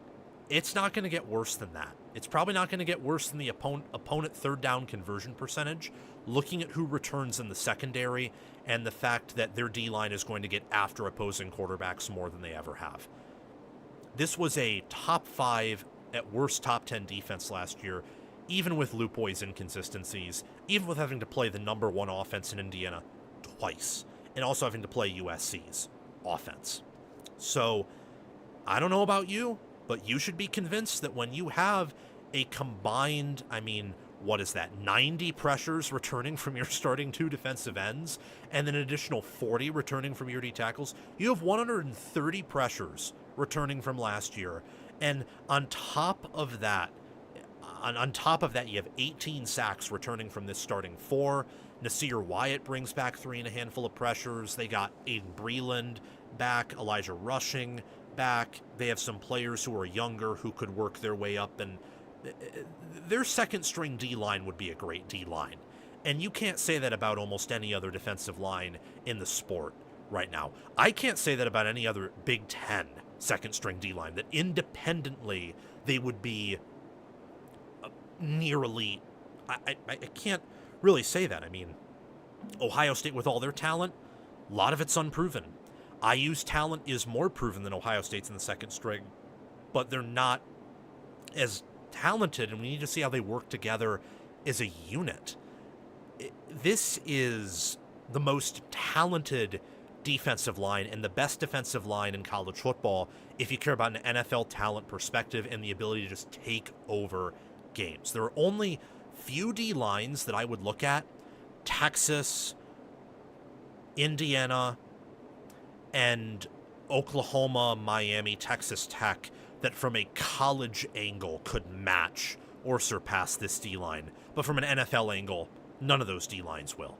It's not going to get worse than that. It's probably not going to get worse than the opponent third down conversion percentage, looking at who returns in the secondary and the fact that their D-line is going to get after opposing quarterbacks more than they ever have. This was a top 5, at worst top 10 defense last year, even with Lupoi's inconsistencies, even with having to play the number 1 offense in Indiana twice, and also having to play USC's offense. So, I don't know about you, but you should be convinced that when you have a combined, 90 pressures returning from your starting 2 defensive ends, and then an additional 40 returning from your D tackles, you have 130 pressures returning from last year. And on top of that, you have 18 sacks returning from this starting 4. Nasir Wyatt brings back 3 and a handful of pressures. They got Aiden Breland back, Elijah Rushing back. They have some players who are younger who could work their way up, and their second string D-line would be a great D-line. And you can't say that about almost any other defensive line in the sport right now. I can't say that about any other Big Ten second string D-line, that independently they would be near elite. I can't really say that. I mean, Ohio State with all their talent, a lot of it's unproven. IU's talent is more proven than Ohio State's in the second string, but they're not as talented, and we need to see how they work together as a unit. This is the most talented defensive line and the best defensive line in college football if you care about an NFL talent perspective and the ability to just take over games. There are only few D lines that I would look at: Texas, Indiana, and Oklahoma, Miami, Texas Tech, that from a college angle could match or surpass this D-line. But from an NFL angle, none of those D-lines will.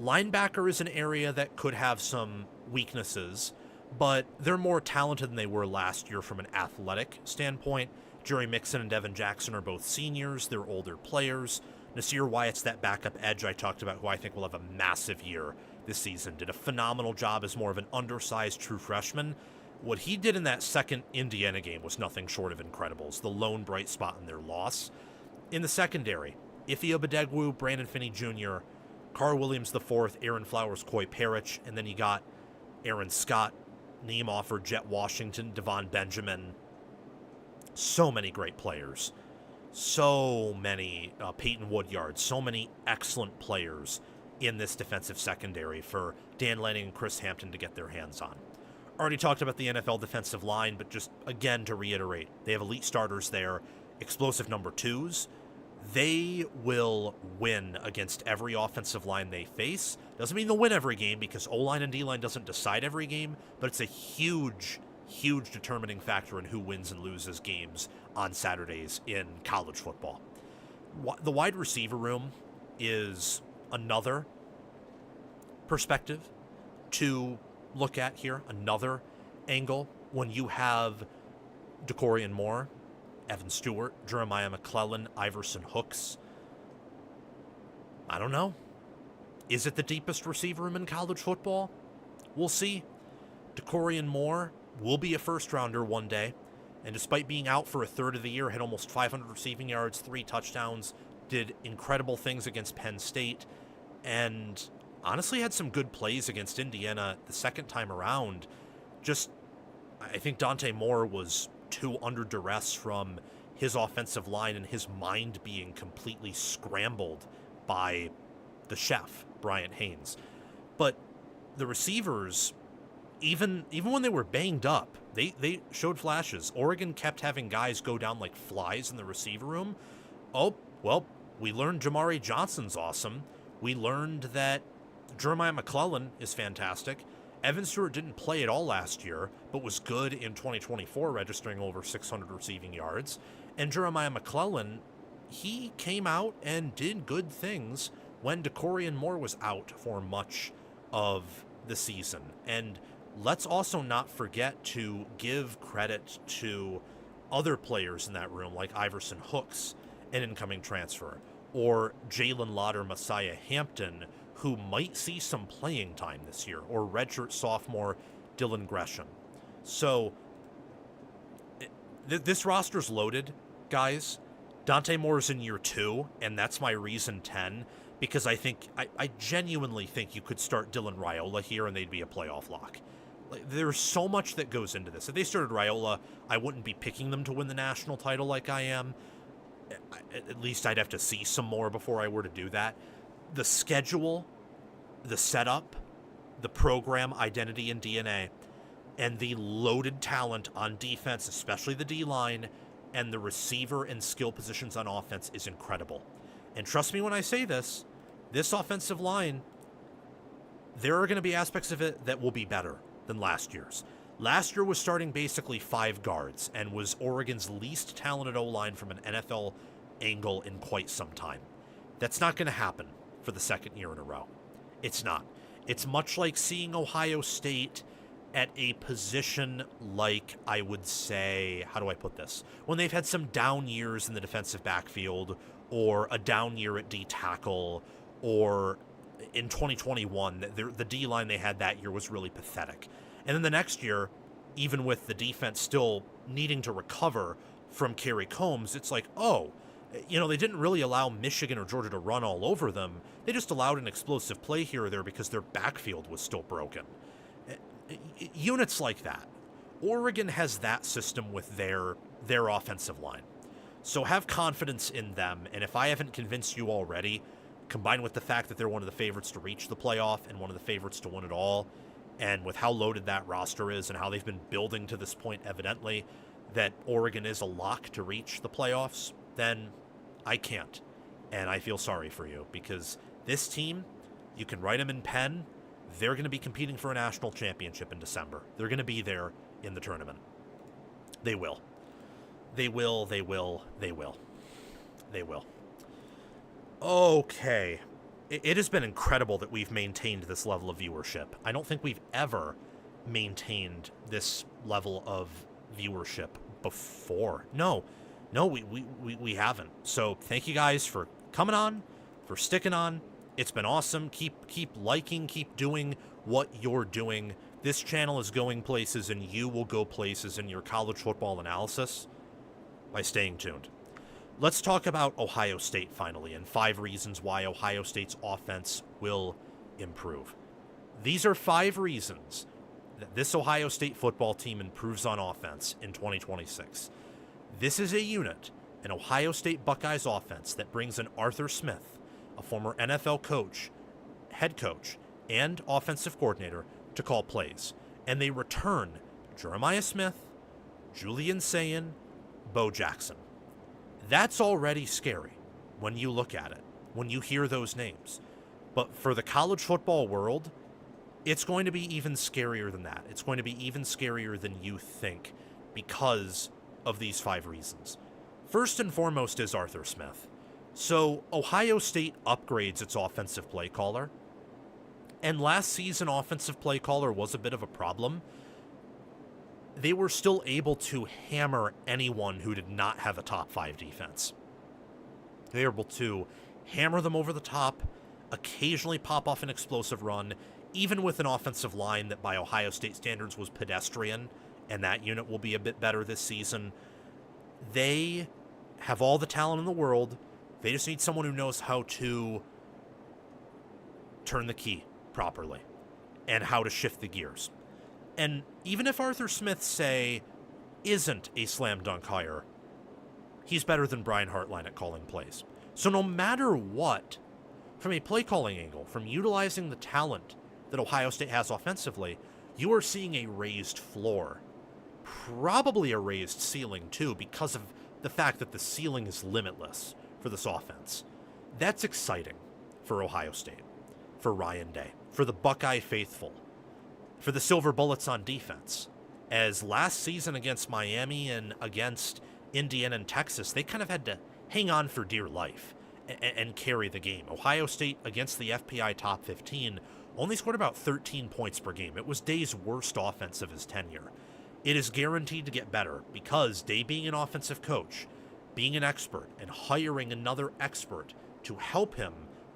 Linebacker is an area that could have some weaknesses, but they're more talented than they were last year from an athletic standpoint. Jerry Mixon and Devin Jackson are both seniors. They're older players. Nasir Wyatt's that backup edge I talked about, who I think will have a massive year this season. Did a phenomenal job as more of an undersized true freshman. What he did in that second Indiana game was nothing short of incredible. It's the lone bright spot in their loss. In the secondary, Ife Obadegwu, Brandon Finney Jr., Carl Williams IV, Aaron Flowers, Coy Parrish, and then you got Aaron Scott, Neem Offer, Jet Washington, Devon Benjamin. So many great players. So many Peyton Woodyard, so many excellent players in this defensive secondary for Dan Lanning and Chris Hampton to get their hands on. Already talked about the NFL defensive line, but just again to reiterate, they have elite starters there, explosive number twos. They will win against every offensive line they face. Doesn't mean they'll win every game because O-line and D-line doesn't decide every game, but it's a huge determining factor in who wins and loses games on Saturdays in college football. The wide receiver room is another perspective to look at here, another angle when you have DeCorian Moore, Evan Stewart, Jeremiah McClellan, Iverson Hooks. I don't know. Is it the deepest receiver room in college football? We'll see. DeCorian Moore will be a first-rounder one day, and despite being out for a third of the year, had almost 500 receiving yards, 3 touchdowns, did incredible things against Penn State, and honestly had some good plays against Indiana the second time around. Just, I think Dante Moore was too under duress from his offensive line and his mind being completely scrambled by the chef, Bryant Haynes. But the receivers, even when they were banged up, they showed flashes. Oregon kept having guys go down like flies in the receiver room. Oh, well, we learned Jamari Johnson's awesome. We learned that Jeremiah McClellan is fantastic. Evan Stewart didn't play at all last year, but was good in 2024, registering over 600 receiving yards. And Jeremiah McClellan, he came out and did good things when DeCorian Moore was out for much of the season. And let's also not forget to give credit to other players in that room, like Iverson Hooks, an incoming transfer, or Jalen Lauder, Messiah Hampton, who might see some playing time this year, or redshirt sophomore Dylan Gresham. So this roster's loaded, guys. Dante Moore's in year 2, and that's my reason 10, because I genuinely think you could start Dylan Raiola here and they'd be a playoff lock. There's so much that goes into this. If they started Raiola, I wouldn't be picking them to win the national title like I am. At least I'd have to see some more before I were to do that. The schedule, the setup, the program identity and DNA, and the loaded talent on defense, especially the D-line, and the receiver and skill positions on offense is incredible. And trust me when I say this offensive line, there are going to be aspects of it that will be better than last year's. Last year was starting basically 5 guards and was Oregon's least talented O-line from an NFL angle in quite some time. That's not going to happen for the second year in a row. It's not. It's much like seeing Ohio State at a position like, I would say, how do I put this? When they've had some down years in the defensive backfield, or a down year at D tackle, or in 2021, the D-line they had that year was really pathetic. And then the next year, even with the defense still needing to recover from Kerry Combs, it's like, oh, they didn't really allow Michigan or Georgia to run all over them. They just allowed an explosive play here or there because their backfield was still broken. Units like that. Oregon has that system with their offensive line. So have confidence in them, and if I haven't convinced you already, combined with the fact that they're one of the favorites to reach the playoff and one of the favorites to win it all, and with how loaded that roster is and how they've been building to this point, evidently, that Oregon is a lock to reach the playoffs, then I can't. And I feel sorry for you, because this team, you can write them in pen, they're going to be competing for a national championship in December. They're going to be there in the tournament. They will. They will, they will, they will. They will. Okay. It has been incredible that we've maintained this level of viewership. I don't think we've ever maintained this level of viewership before. No, No, we haven't. So thank you guys for coming on, for sticking on. It's been awesome. Keep liking, keep doing what you're doing. This channel is going places, and you will go places in your college football analysis by staying tuned. Let's talk about Ohio State finally, and 5 reasons why Ohio State's offense will improve. These are 5 reasons that this Ohio State football team improves on offense in 2026. This is a unit, an Ohio State Buckeyes offense that brings in Arthur Smith, a former NFL coach, head coach, and offensive coordinator, to call plays. And they return Jeremiah Smith, Julian Sayin, Bo Jackson. That's already scary when you look at it, when you hear those names. But for the college football world, it's going to be even scarier than that. It's going to be even scarier than you think because of these 5 reasons. First and foremost is Arthur Smith. So Ohio State upgrades its offensive play caller. And last season, offensive play caller was a bit of a problem. They were still able to hammer anyone who did not have a top 5 defense. They were able to hammer them over the top, occasionally pop off an explosive run, even with an offensive line that by Ohio State standards was pedestrian, and that unit will be a bit better this season. They have all the talent in the world. They just need someone who knows how to turn the key properly and how to shift the gears. And even if Arthur Smith, say, isn't a slam dunk hire, he's better than Brian Hartline at calling plays. So no matter what, from a play calling angle, from utilizing the talent that Ohio State has offensively, you are seeing a raised floor. Probably a raised ceiling, too, because of the fact that the ceiling is limitless for this offense. That's exciting for Ohio State, for Ryan Day, for the Buckeye faithful, for the Silver Bullets on defense. As last season against Miami and against Indiana and Texas, they kind of had to hang on for dear life and carry the game. Ohio State against the FPI top 15 only scored about 13 points per game. It was Day's worst offense of his tenure. It is guaranteed to get better because Day, being an offensive coach, being an expert, and hiring another expert to help him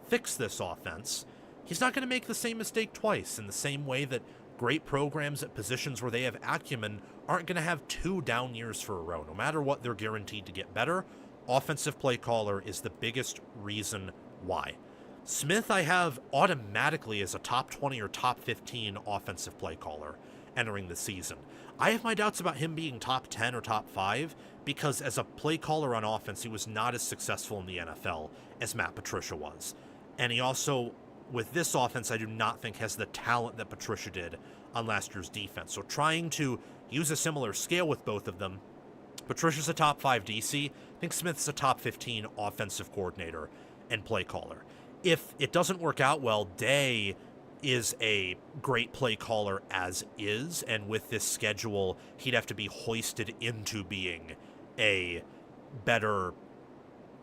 fix this offense, he's not going to make the same mistake twice, in the same way that great programs at positions where they have acumen aren't going to have 2 down years for a row. No matter what, they're guaranteed to get better. Offensive play caller is the biggest reason why. Smith, I have automatically as a top 20 or top 15 offensive play caller entering the season. I have my doubts about him being top 10 or top 5 because as a play caller on offense, he was not as successful in the NFL as Matt Patricia was. And he also, with this offense, I do not think has the talent that Patricia did on last year's defense. So trying to use a similar scale with both of them, Patricia's a top 5 DC. I think Smith's a top 15 offensive coordinator and play caller. If it doesn't work out well, Day is a great play caller as is, and with this schedule, he'd have to be hoisted into being a better...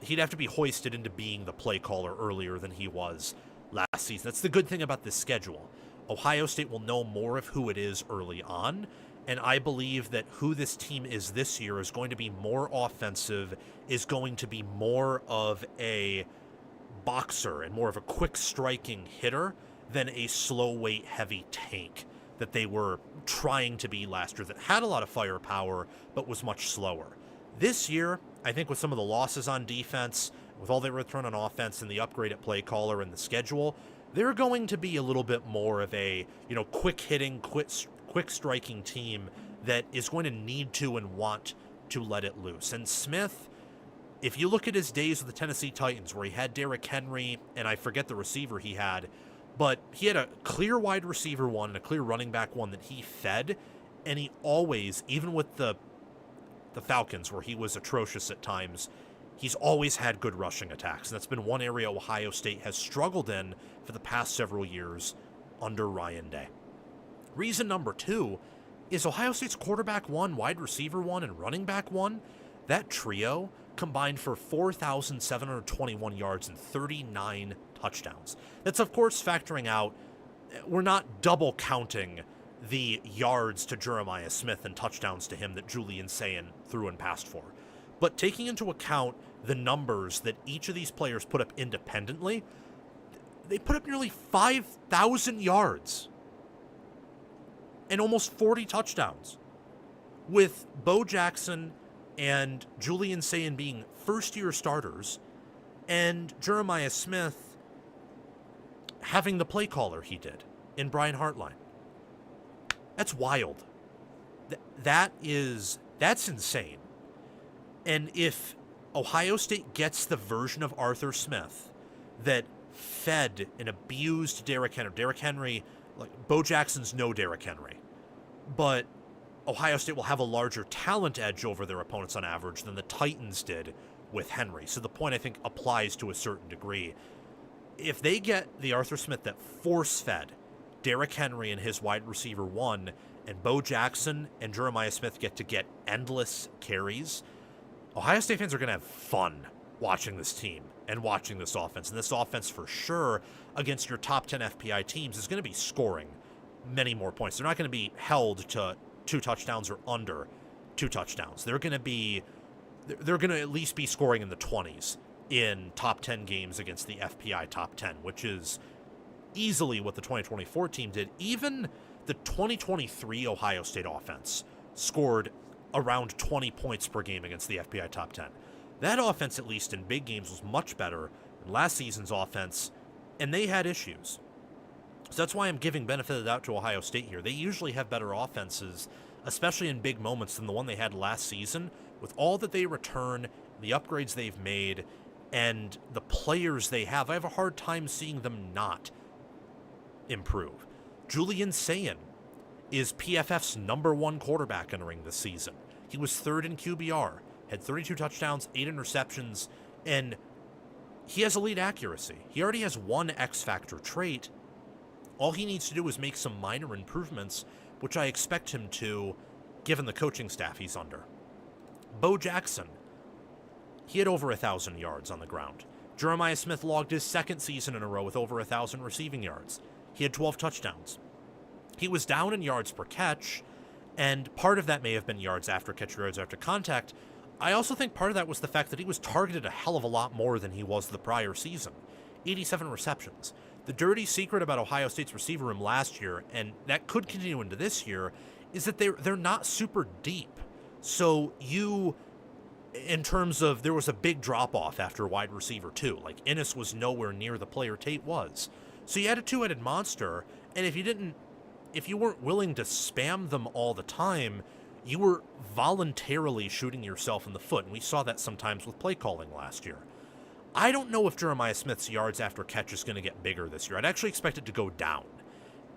He'd have to be hoisted into being the play caller earlier than he was last season. That's the good thing about this schedule. Ohio State will know more of who it is early on, and I believe that who this team is this year is going to be more offensive, is going to be more of a boxer and more of a quick striking hitter than a slow weight heavy tank that they were trying to be last year, that had a lot of firepower but was much slower. This year, I think with some of the losses on defense, with all their return on offense and the upgrade at play caller and the schedule, they're going to be a little bit more of a, quick hitting, quick striking team that is going to need to and want to let it loose. And Smith, if you look at his days with the Tennessee Titans, where he had Derrick Henry, and I forget the receiver he had, but he had a clear wide receiver one and a clear running back one that he fed, and he always, even with the Falcons, where he was atrocious at times, he's always had good rushing attacks. And that's been one area Ohio State has struggled in for the past several years under Ryan Day. Reason number 2 is Ohio State's quarterback 1, wide receiver 1, and running back 1. That trio combined for 4,721 yards and 39 touchdowns. That's, of course, factoring out, we're not double counting the yards to Jeremiah Smith and touchdowns to him that Julian Sayin threw and passed for. But taking into account the numbers that each of these players put up independently, they put up nearly 5,000 yards and almost 40 touchdowns, with Bo Jackson and Julian Sayin being first-year starters, and Jeremiah Smith having the play caller he did in Brian Hartline. That's wild. That's insane. And if Ohio State gets the version of Arthur Smith that fed and abused Derrick Henry, like Bo Jackson's no Derrick Henry, but Ohio State will have a larger talent edge over their opponents on average than the Titans did with Henry. So the point, I think, applies to a certain degree. If they get the Arthur Smith that force-fed Derrick Henry and his wide receiver one, and Bo Jackson and Jeremiah Smith get endless carries, Ohio State fans are going to have fun watching this team and watching this offense. And this offense, for sure, against your top 10 FPI teams, is going to be scoring many more points. They're not going to be held to 2 touchdowns or under 2 touchdowns. They're going to at least be scoring in the 20s in top 10 games against the FPI top 10, which is easily what the 2024 team did. Even the 2023 Ohio State offense scored around 20 points per game against the FPI top 10. That offense, at least in big games, was much better than last season's offense, and they had issues. So that's why I'm giving benefit of the doubt to Ohio State here. They usually have better offenses, especially in big moments, than the one they had last season. With all that they return, the upgrades they've made, and the players they have, I have a hard time seeing them not improve. Julian Sayin is PFF's #1 quarterback entering this season. He was 3rd in QBR, had 32 touchdowns, 8 interceptions, and he has elite accuracy. He already has one X-factor trait. All he needs to do is make some minor improvements, which I expect him to, given the coaching staff he's under. Bo Jackson, he had over 1,000 yards on the ground. Jeremiah Smith logged his 2nd season in a row with over 1,000 receiving yards. He had 12 touchdowns. He was down in yards per catch, and part of that may have been yards after catch or yards after contact. I also think part of that was the fact that he was targeted a hell of a lot more than he was the prior season. 87 receptions. The dirty secret about Ohio State's receiver room last year, and that could continue into this year, is that they're not super deep. So in terms of, there was a big drop-off after wide receiver 2. Like, Innis was nowhere near the player Tate was. So you had a 2-headed monster, and if you weren't willing to spam them all the time, you were voluntarily shooting yourself in the foot, and we saw that sometimes with play calling last year. I don't know if Jeremiah Smith's yards after catch is going to get bigger this year. I'd actually expect it to go down,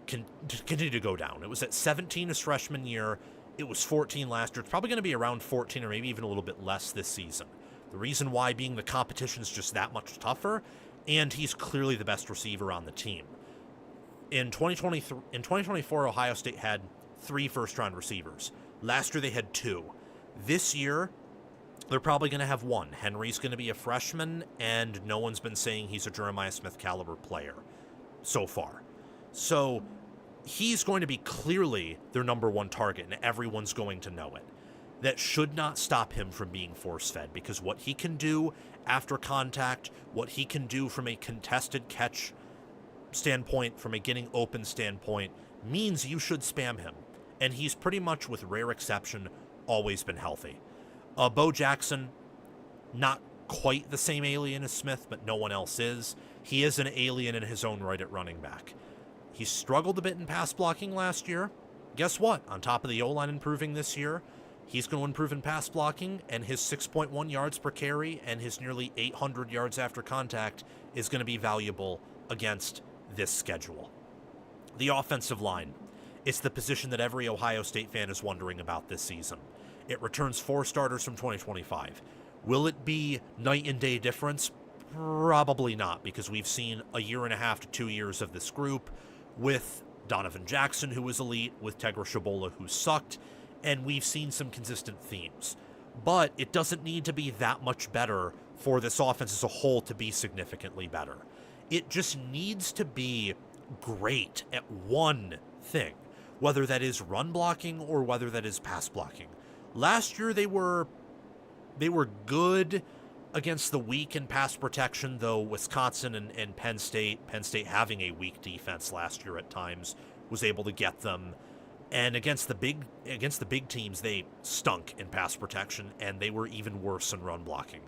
continue to go down. It was at 17 his freshman year. It was 14 last year. It's probably going to be around 14 or maybe even a little bit less this season. The reason why being the competition's just that much tougher, and he's clearly the best receiver on the team. In 2024, Ohio State had 3 first-round receivers. Last year, they had 2. This year, they're probably going to have 1. Henry's going to be a freshman, and no one's been saying he's a Jeremiah Smith caliber player so far. So he's going to be clearly their #1 target, and everyone's going to know it. That should not stop him from being force-fed, because what he can do after contact, what he can do from a contested catch standpoint, from a getting open standpoint, means you should spam him. And he's pretty much, with rare exception, always been healthy. Bo Jackson, not quite the same alien as Smith, but no one else is. He is an alien in his own right at running back. He struggled a bit in pass blocking last year. Guess what? On top of the O-line improving this year, he's going to improve in pass blocking, and his 6.1 yards per carry and his nearly 800 yards after contact is going to be valuable against this schedule. The offensive line. It's the position that every Ohio State fan is wondering about this season. It returns 4 starters from 2025. Will it be night and day difference? Probably not, because we've seen a 1.5 to 2 years of this group with Donovan Jackson, who was elite, with Tegra Shabola, who sucked, and we've seen some consistent themes. But it doesn't need to be that much better for this offense as a whole to be significantly better. It just needs to be great at one thing, whether that is run blocking or whether that is pass blocking. Last year they were They were good against the weak in pass protection, though Wisconsin and Penn State having a weak defense last year at times, was able to get them. And against the big teams, they stunk in pass protection, and they were even worse in run blocking.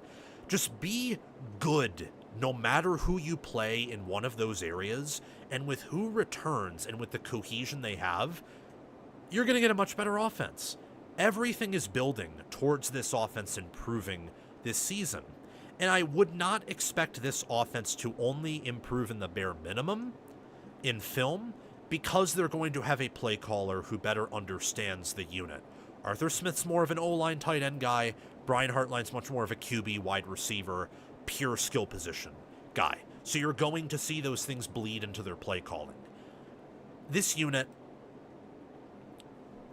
Just be good no matter who you play in one of those areas, and with who returns and with the cohesion they have, you're going to get a much better offense. Everything is building towards this offense improving this season. And I would not expect this offense to only improve in the bare minimum in film, because they're going to have a play caller who better understands the unit. Arthur Smith's more of an O-line tight end guy. Brian Hartline's much more of a QB wide receiver, pure skill position guy. So you're going to see those things bleed into their play calling. This unit,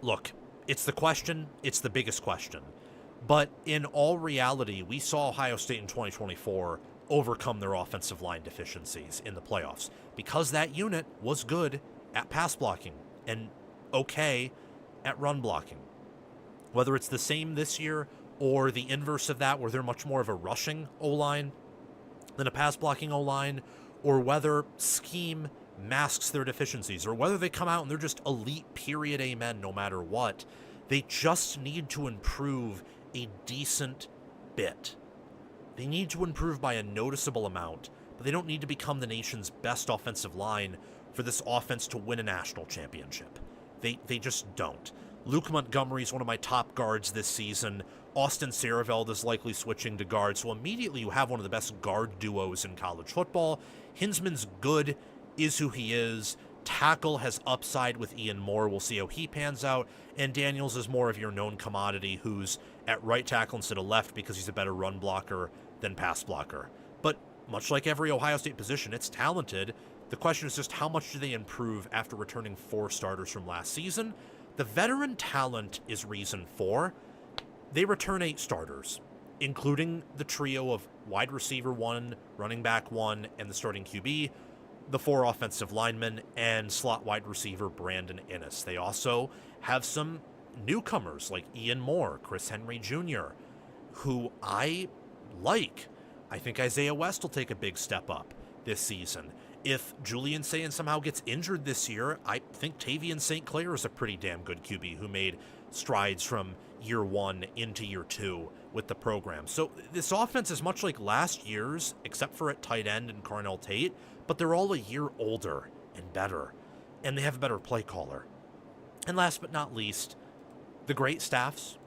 look, it's the question, it's the biggest question. But in all reality, we saw Ohio State in 2024 overcome their offensive line deficiencies in the playoffs because that unit was good at pass blocking and okay at run blocking. Whether it's the same this year or the inverse of that, where they're much more of a rushing O-line than a pass blocking O-line, or whether scheme masks their deficiencies, or whether they come out and they're just elite, period, amen, no matter what. They just need to improve a decent bit. They need to improve by a noticeable amount, but they don't need to become the nation's best offensive line for this offense to win a national championship. They just don't. Luke Montgomery's one of my top guards this season. Austin Sareveld is likely switching to guard, so immediately you have one of the best guard duos in college football. Hinsman's good, is who he is. Tackle has upside with Ian Moore. We'll see how he pans out. And Daniels is more of your known commodity who's at right tackle instead of left because he's a better run blocker than pass blocker. But much like every Ohio State position, it's talented. The question is just how much do they improve after returning 4 starters from last season? The veteran talent is reason 4. They return 8 starters, including the trio of wide receiver 1, running back 1, and the starting QB, the 4 offensive linemen, and slot wide receiver Brandon Innes. They also have some newcomers like Ian Moore, Chris Henry Jr., who I like. I think Isaiah West will take a big step up this season. If Julian Sayin somehow gets injured this year, I think Tavian St. Clair is a pretty damn good QB who made strides from year 1 into year 2 with the program. So this offense is much like last year's, except for at tight end and Carnell Tate, but they're all a year older and better, and they have a better play caller. And last but not least, the great staffs,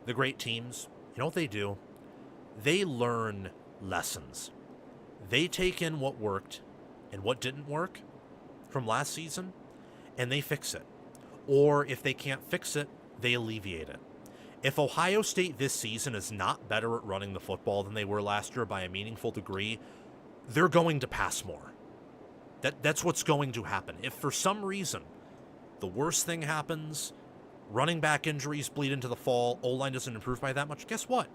the great teams, you know what they do? They learn lessons. They take in what worked and what didn't work from last season, and they fix it. Or if they can't fix it, they alleviate it. If Ohio State this season is not better at running the football than they were last year by a meaningful degree, they're going to pass more. That's what's going to happen. If for some reason the worst thing happens, running back injuries bleed into the fall, O-line doesn't improve by that much, guess what?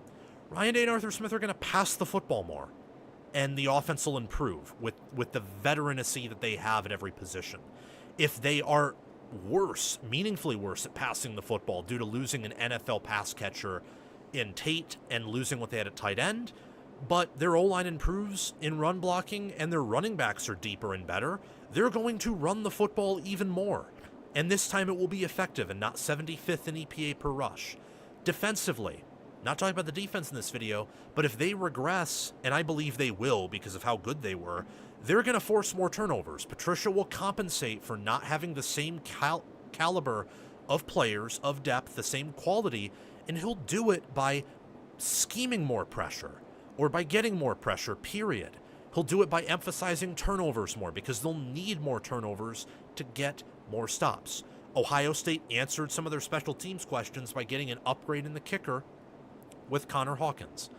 Ryan Day and Arthur Smith are going to pass the football more, and the offense will improve with the veteranacy that they have at every position. If they are worse, meaningfully worse at passing the football due to losing an NFL pass catcher in Tate and losing what they had at tight end, but their O-line improves in run blocking and their running backs are deeper and better, they're going to run the football even more. And this time it will be effective and not 75th in EPA per rush. Defensively, not talking about the defense in this video, but if they regress, and I believe they will because of how good they were, they're going to force more turnovers. Patricia will compensate for not having the same caliber of players, of depth, the same quality, and he'll do it by scheming more pressure or by getting more pressure, period. He'll do it by emphasizing turnovers more because they'll need more turnovers to get more stops. Ohio State answered some of their special teams questions by getting an upgrade in the kicker with Connor Hawkins.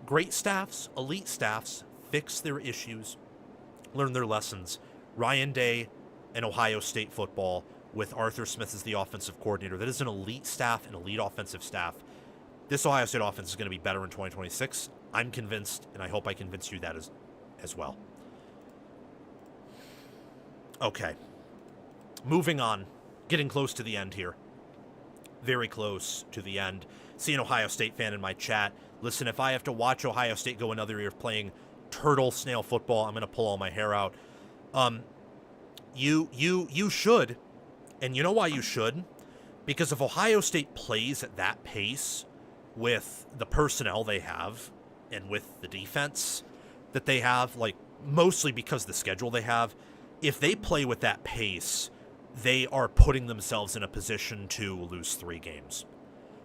Great staffs, elite staffs, fix their issues, learn their lessons. Ryan Day and Ohio State football with Arthur Smith as the offensive coordinator. That is an elite staff, an elite offensive staff. This Ohio State offense is going to be better in 2026. I'm convinced, and I hope I convince you that as well. Okay. Moving on. Getting close to the end here. Very close to the end. See an Ohio State fan in my chat Listen, if I have to watch Ohio State go another year of playing turtle snail football, I'm going to pull all my hair out. You should, and you know why you should? Because if Ohio State plays at that pace with the personnel they have and with the defense that they have, like mostly because of the schedule they have, if they play with that pace, they are putting themselves in a position to lose 3 games.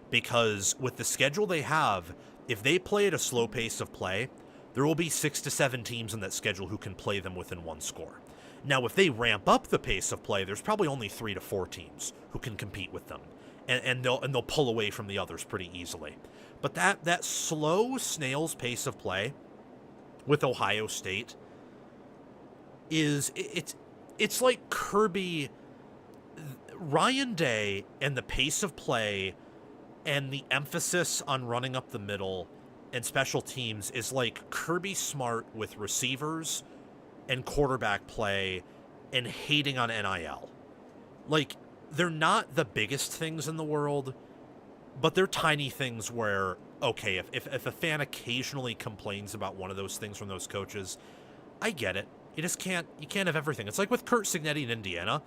Because with the schedule they have, if they play at a slow pace of play, there will be 6 to 7 teams on that schedule who can play them within 1 score. Now, if they ramp up the pace of play, there's probably only 3 to 4 teams who can compete with them, and they'll pull away from the others pretty easily. But that slow snail's pace of play with Ohio State it's like Kirby, Ryan Day, and the pace of play and the emphasis on running up the middle and special teams is like Kirby Smart with receivers and quarterback play and hating on NIL. Like, they're not the biggest things in the world, but they're tiny things where, okay, if a fan occasionally complains about one of those things from those coaches, I get it. You can't have everything. It's like with Curt Cignetti in Indiana.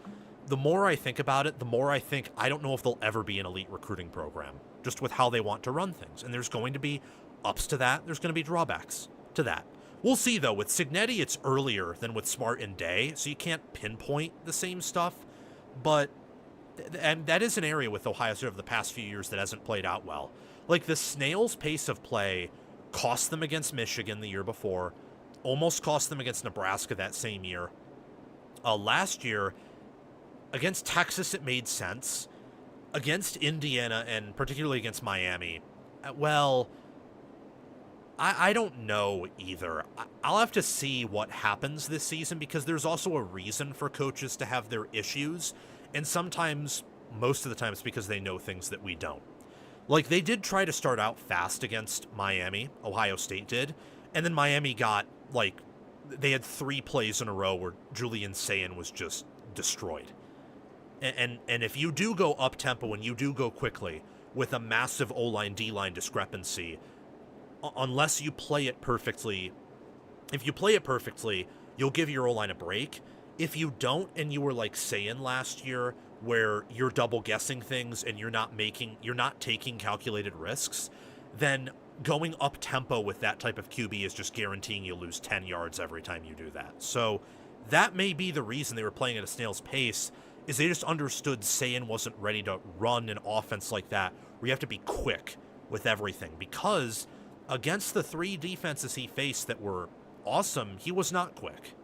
The more I think about it, the more I think I don't know if they'll ever be an elite recruiting program, just with how they want to run things. And there's going to be ups to that. There's going to be drawbacks to that. We'll see, though. With Cignetti, it's earlier than with Smart and Day, so you can't pinpoint the same stuff. But and that is an area with Ohio State over the past few years that hasn't played out well. Like, the snail's pace of play cost them against Michigan the year before, almost cost them against Nebraska that same year. Last year, against Texas, it made sense. Against Indiana, and particularly against Miami, well, I don't know either. I'll have to see what happens this season, because there's also a reason for coaches to have their issues, and sometimes, most of the time, it's because they know things that we don't. Like, they did try to start out fast against Miami, Ohio State did, and then Miami got, like, they had 3 plays in a row where Julian Sayin was just destroyed. And if you do go up-tempo and you do go quickly with a massive O-line, D-line discrepancy, unless you play it perfectly, if you play it perfectly, you'll give your O-line a break. If you don't, and you were like Sayin last year, where you're double-guessing things and you're not taking calculated risks, then going up-tempo with that type of QB is just guaranteeing you lose 10 yards every time you do that. So that may be the reason they were playing at a snail's pace, is they just understood Sayin wasn't ready to run an offense like that, where you have to be quick with everything. Because against the 3 defenses he faced that were awesome, he was not quick.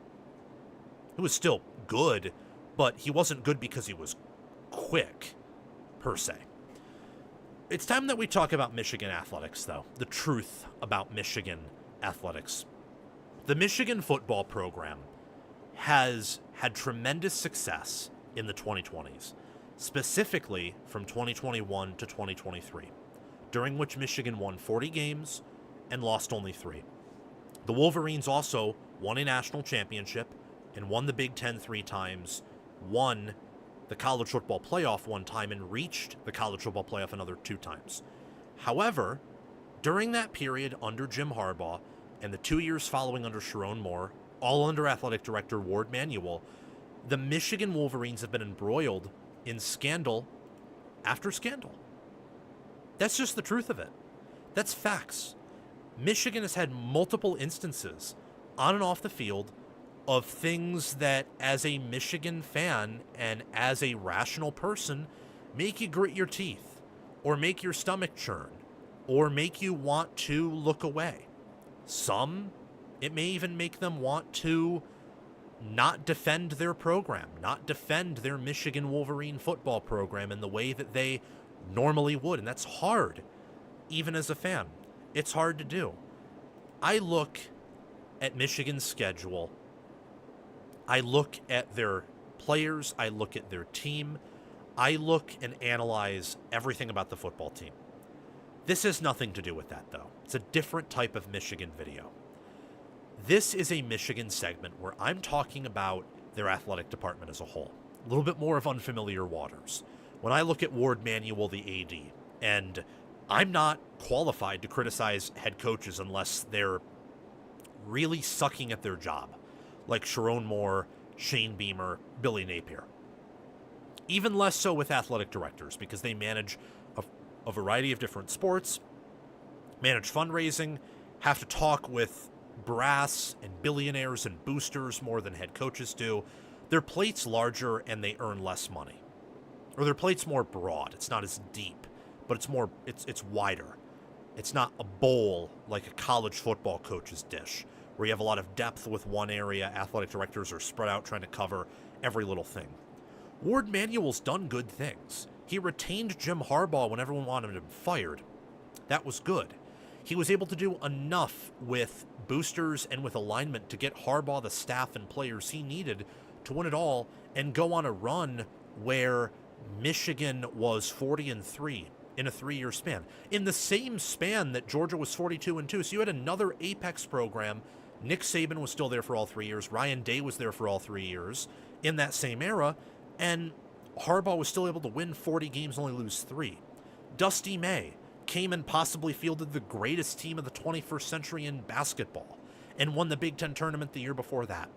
He was still good, but he wasn't good because he was quick, per se. It's time that we talk about Michigan athletics, though. The truth about Michigan athletics. The Michigan football program has had tremendous success in the 2020s, specifically from 2021 to 2023, during which Michigan won 40 games and lost only 3. The Wolverines also won a national championship and won the Big Ten 3 times, won the college football playoff 1 time, and reached the college football playoff another 2 times. However, during that period under Jim Harbaugh and the 2 years following under Sharon Moore, all under athletic director Ward Manuel, the Michigan Wolverines have been embroiled in scandal after scandal. That's just the truth of it. That's facts. Michigan has had multiple instances on and off the field of things that, as a Michigan fan and as a rational person, make you grit your teeth, or make your stomach churn, or make you want to look away. Some, it may even make them want to not defend their program, not defend their Michigan Wolverine football program in the way that they normally would. And that's hard, even as a fan. It's hard to do. I look at Michigan's schedule. I look at their players. I look at their team. I look and analyze everything about the football team. This has nothing to do with that, though. It's a different type of Michigan video. This is a Michigan segment where I'm talking about their athletic department as a whole. A little bit more of unfamiliar waters. When I look at Ward Manuel, the AD, and I'm not qualified to criticize head coaches unless they're really sucking at their job, like Sharon Moore, Shane Beamer, Billy Napier. Even less so with athletic directors, because they manage a variety of different sports, manage fundraising, have to talk with brass and billionaires and boosters more than head coaches do. Their plate's larger and they earn less money. Or their plate's more broad. It's not as deep, but it's wider. It's not a bowl like a college football coach's dish, where you have a lot of depth with one area. Athletic directors are spread out trying to cover every little thing. Ward Manuel's done good things. He retained Jim Harbaugh when everyone wanted him fired. That was good. He was able to do enough with boosters and with alignment to get Harbaugh the staff and players he needed to win it all and go on a run where Michigan was 40-3 in a 3-year span. In the same span that Georgia was 42-2. So you had another apex program. Nick Saban was still there for all 3 years. Ryan Day was there for all 3 years in that same era. And Harbaugh was still able to win 40 games, only lose 3. Dusty May came and possibly fielded the greatest team of the 21st century in basketball and won the Big Ten tournament the year before that.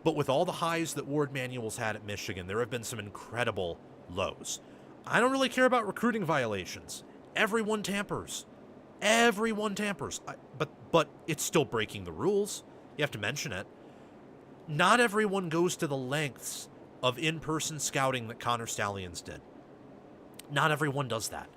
But with all the highs that Ward Manuel's had at Michigan, there have been some incredible lows. I don't really care about recruiting violations. Everyone tampers. Everyone tampers. But it's still breaking the rules. You have to mention it. Not everyone goes to the lengths of in-person scouting that Connor Stalions did. Not everyone does that.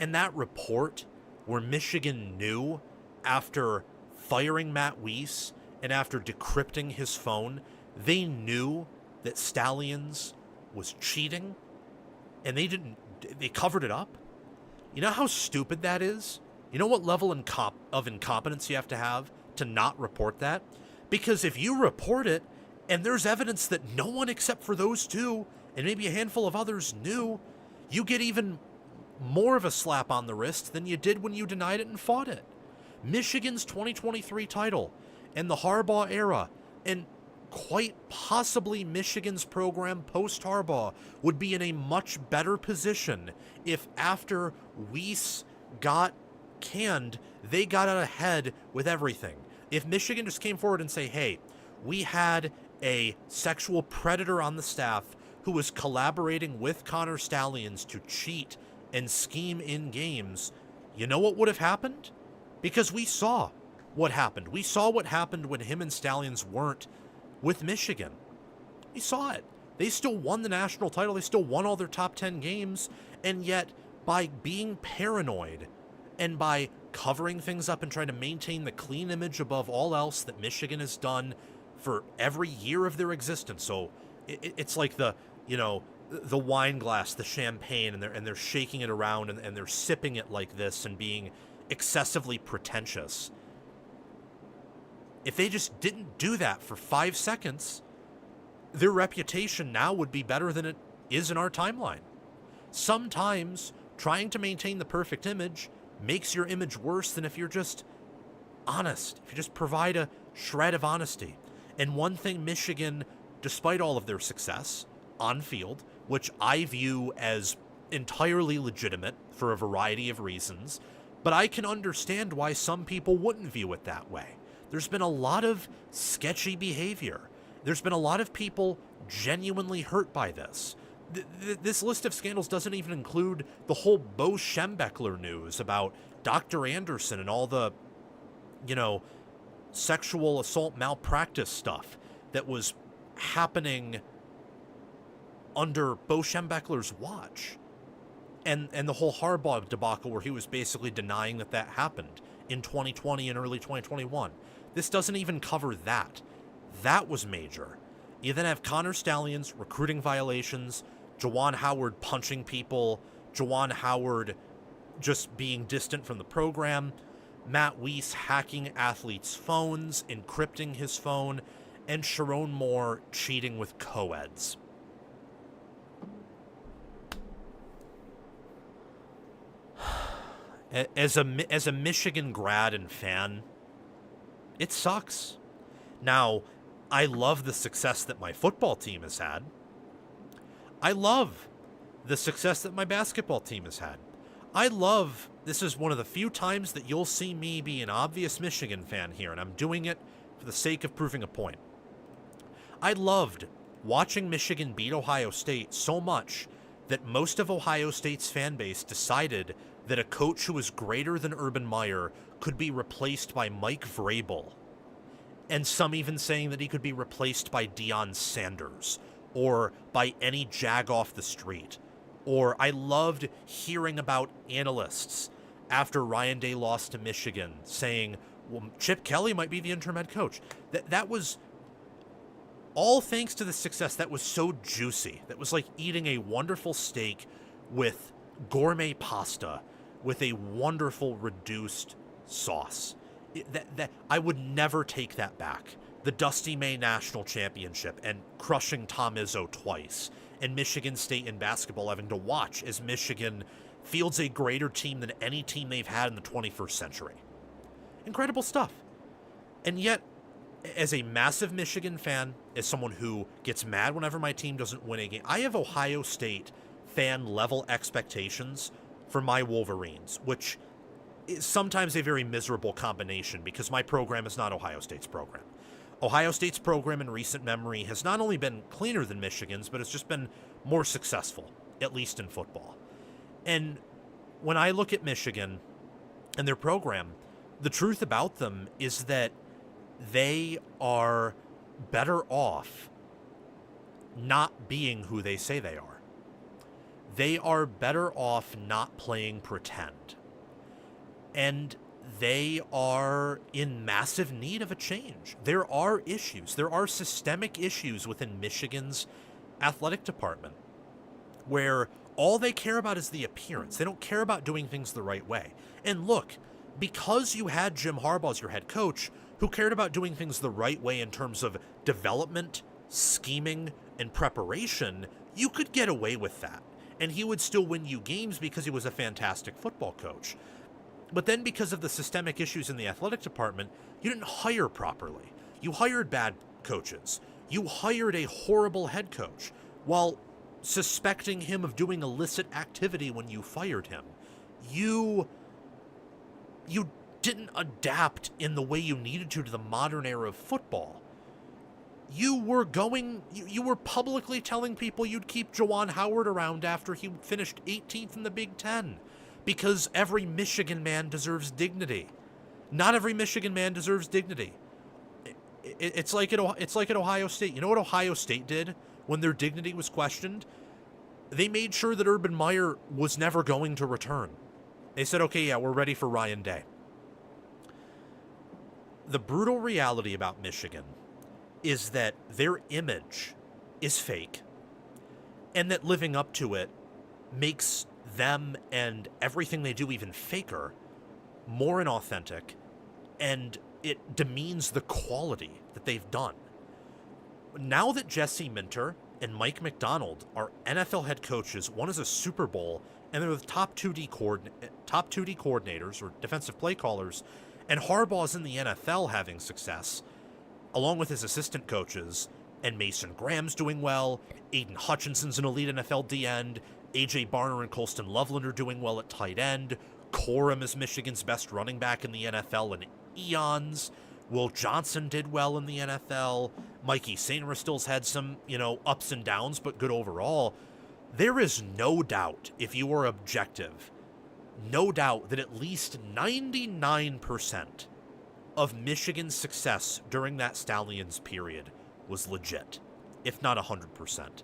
And that report where Michigan knew after firing Matt Weiss and after decrypting his phone, they knew that Stalions was cheating and they covered it up. You know how stupid that is? You know what level of incompetence you have to not report that? Because if you report it and there's evidence that no one except for those two and maybe a handful of others knew, you get even more of a slap on the wrist than you did when you denied it and fought it. Michigan's 2023 title and the Harbaugh era, and quite possibly Michigan's program post-Harbaugh, would be in a much better position if after Weiss got canned, they got out ahead with everything. If Michigan just came forward and say, hey, we had a sexual predator on the staff who was collaborating with Connor Stalions to cheat and scheme in games, you know what would have happened? Because we saw what happened. We saw what happened when him and Stalions weren't with Michigan. We saw it. They still won the national title. They still won all their top 10 games. And yet, by being paranoid and by covering things up and trying to maintain the clean image above all else that Michigan has done for every year of their existence. So it's like the wine glass, the champagne, and they're shaking it around and they're sipping it like this and being excessively pretentious. If they just didn't do that for 5 seconds, their reputation now would be better than it is in our timeline. Sometimes trying to maintain the perfect image makes your image worse than if you're just honest, if you just provide a shred of honesty. And one thing Michigan, despite all of their success on field, which I view as entirely legitimate for a variety of reasons, but I can understand why some people wouldn't view it that way. There's been a lot of sketchy behavior. There's been a lot of people genuinely hurt by this. This list of scandals doesn't even include the whole Bo Schembechler news about Dr. Anderson and all the, sexual assault malpractice stuff that was happening under Bo Schembechler's watch. And the whole Harbaugh debacle where he was basically denying that happened in 2020 and early 2021. This doesn't even cover that. That was major. You then have Connor Stalions recruiting violations, Juwan Howard punching people, Juwan Howard just being distant from the program, Matt Weiss hacking athletes' phones, encrypting his phone, and Sharon Moore cheating with co-eds. As a Michigan grad and fan, it sucks. Now, I love the success that my football team has had. I love the success that my basketball team has had. I love this is one of the few times that you'll see me be an obvious Michigan fan here, and I'm doing it for the sake of proving a point. I loved watching Michigan beat Ohio State so much that most of Ohio State's fan base decided that a coach who was greater than Urban Meyer could be replaced by Mike Vrabel. And some even saying that he could be replaced by Deion Sanders or by any jag off the street. Or I loved hearing about analysts after Ryan Day lost to Michigan saying, well, Chip Kelly might be the interim head coach. That was all thanks to the success. That was so juicy. That was like eating a wonderful steak with gourmet pasta with a wonderful reduced sauce. That I would never take that back. The Dusty May National Championship and crushing Tom Izzo twice, and Michigan State in basketball having to watch as Michigan fields a greater team than any team they've had in the 21st century. Incredible stuff. And yet, as a massive Michigan fan, as someone who gets mad whenever my team doesn't win a game, I have Ohio State fan level expectations for my Wolverines, which is sometimes a very miserable combination because my program is not Ohio State's program. Ohio State's program in recent memory has not only been cleaner than Michigan's, but it's just been more successful, at least in football. And when I look at Michigan and their program, the truth about them is that they are better off not being who they say they are. They are better off not playing pretend. And they are in massive need of a change. There are issues. There are systemic issues within Michigan's athletic department where all they care about is the appearance. They don't care about doing things the right way. And look, because you had Jim Harbaugh as your head coach, who cared about doing things the right way in terms of development, scheming, and preparation, you could get away with that. And he would still win you games because he was a fantastic football coach. But then because of the systemic issues in the athletic department, you didn't hire properly. You hired bad coaches. You hired a horrible head coach while suspecting him of doing illicit activity when you fired him. You didn't adapt in the way you needed to the modern era of football. You were publicly telling people you'd keep Juwan Howard around after he finished 18th in the Big Ten. Because every Michigan man deserves dignity. Not every Michigan man deserves dignity. It's like at Ohio State. You know what Ohio State did when their dignity was questioned? They made sure that Urban Meyer was never going to return. They said, okay, yeah, we're ready for Ryan Day. The brutal reality about Michigan is that their image is fake, and that living up to it makes them and everything they do even faker, more inauthentic, and it demeans the quality that they've done. Now that Jesse Minter and Mike McDonald are NFL head coaches, one is a Super Bowl, and they're the top 2D coordinators or defensive play callers, and Harbaugh's in the NFL having success, along with his assistant coaches, and Mason Graham's doing well, Aiden Hutchinson's an elite NFL D-end, A.J. Barner and Colston Loveland are doing well at tight end. Corum is Michigan's best running back in the NFL in eons. Will Johnson did well in the NFL. Mikey Sainristil's had some, ups and downs, but good overall. There is no doubt, if you are objective, no doubt that at least 99% of Michigan's success during that Stallions period was legit, if not 100%.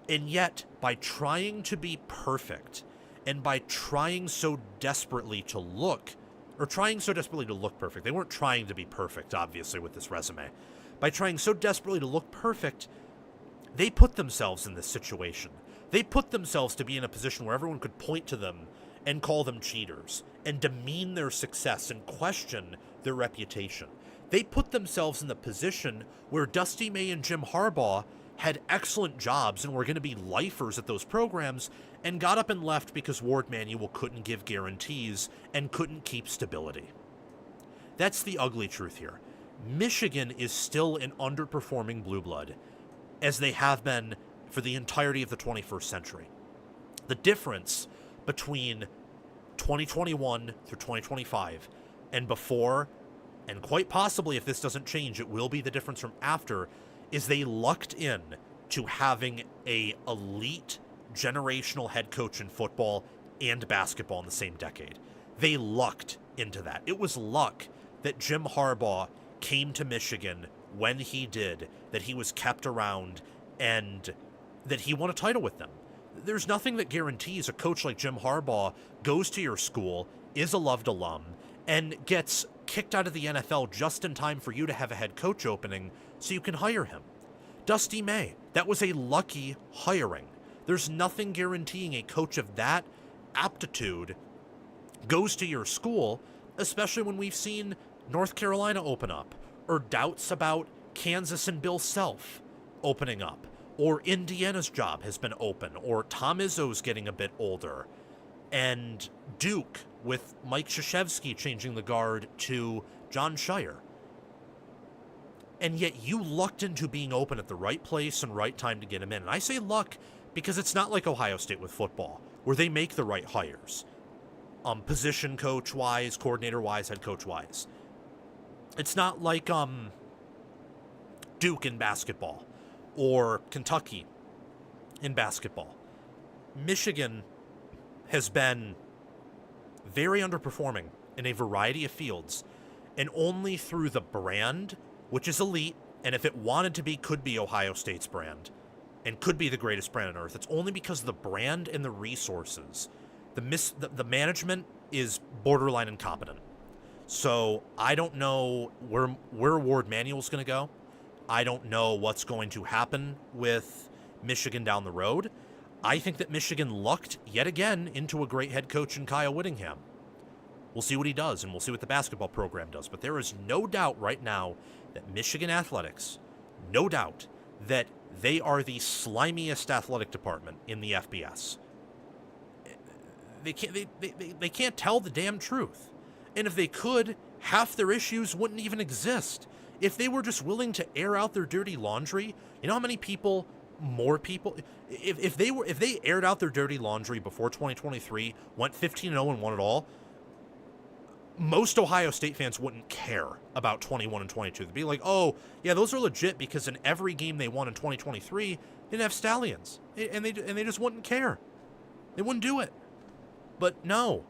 And yet, by trying to be perfect, and by trying so desperately to look perfect, they weren't trying to be perfect, obviously, with this resume. By trying so desperately to look perfect, they put themselves in this situation. They put themselves to be in a position where everyone could point to them and call them cheaters, and demean their success and question their reputation. They put themselves in the position where Dusty May and Jim Harbaugh had excellent jobs and were going to be lifers at those programs, and got up and left because Ward Manuel couldn't give guarantees and couldn't keep stability. That's the ugly truth here. Michigan is still an underperforming blue blood, as they have been for the entirety of the 21st century. The difference between 2021 through 2025, and before, and quite possibly if this doesn't change, it will be the difference from after, is they lucked in to having a elite generational head coach in football and basketball in the same decade. They lucked into that. It was luck that Jim Harbaugh came to Michigan when he did, that he was kept around, and that he won a title with them. There's nothing that guarantees a coach like Jim Harbaugh goes to your school, is a loved alum, and gets kicked out of the NFL just in time for you to have a head coach opening so you can hire him. Dusty May, that was a lucky hiring. There's nothing guaranteeing a coach of that aptitude goes to your school, especially when we've seen North Carolina open up, or doubts about Kansas and Bill Self opening up, or Indiana's job has been open, or Tom Izzo's getting a bit older, and Duke with Mike Krzyzewski changing the guard to John Shire. And yet you lucked into being open at the right place and right time to get him in. And I say luck because it's not like Ohio State with football, where they make the right hires. Position coach-wise, coordinator-wise, head coach-wise. It's not like Duke in basketball or Kentucky in basketball. Michigan has been very underperforming in a variety of fields, and only through the brand, which is elite, and if it wanted to be, could be Ohio State's brand, and could be the greatest brand on earth. It's only because of the brand and the resources. The management is borderline incompetent. So I don't know where Ward Manuel's going to go. I don't know what's going to happen with Michigan down the road. I think that Michigan lucked yet again into a great head coach in Kyle Whittingham. We'll see what he does, and we'll see what the basketball program does. But there is no doubt right now that Michigan athletics, no doubt that they are the slimiest athletic department in the FBS. They can't tell the damn truth. And if they could, half their issues wouldn't even exist. If they were just willing to air out their dirty laundry, you know how many more people, if they aired out their dirty laundry before 2023, went 15-0 and won it all, most Ohio State fans wouldn't care about 21 and 22. They'd be like, oh, yeah, those are legit because in every game they won in 2023, they didn't have Stallions. And they just wouldn't care. They wouldn't do it. But no,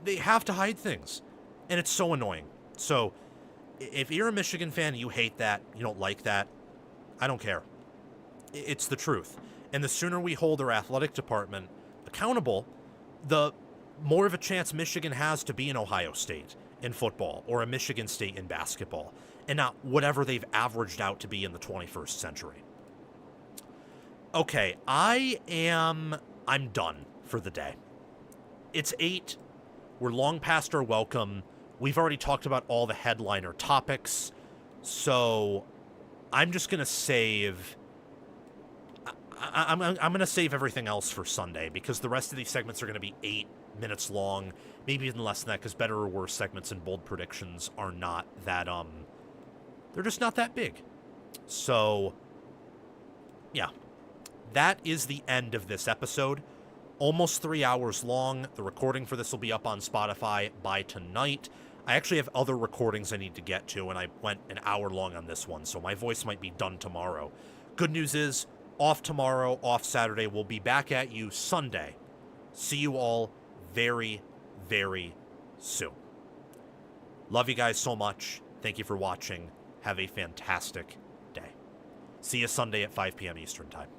they have to hide things. And it's so annoying. So if you're a Michigan fan, you hate that, you don't like that, I don't care. It's the truth. And the sooner we hold our athletic department accountable, the more of a chance Michigan has to be an Ohio State in football or a Michigan State in basketball, and not whatever they've averaged out to be in the 21st century. Okay, I'm done for the day. It's 8. We're long past our welcome. We've already talked about all the headliner topics, so I'm just going to save... I'm going to save everything else for Sunday, because the rest of these segments are going to be 8 minutes long, maybe even less than that, because better or worse segments and bold predictions are not that, they're just not that big. So, yeah, that is the end of this episode. Almost 3 hours long. The recording for this will be up on Spotify by tonight. I actually have other recordings I need to get to, and I went an hour long on this one, so my voice might be done tomorrow. Good news is, off tomorrow, off Saturday. We'll be back at you Sunday. See you all very, very soon. Love you guys so much. Thank you for watching. Have a fantastic day. See you Sunday at 5 p.m. Eastern Time.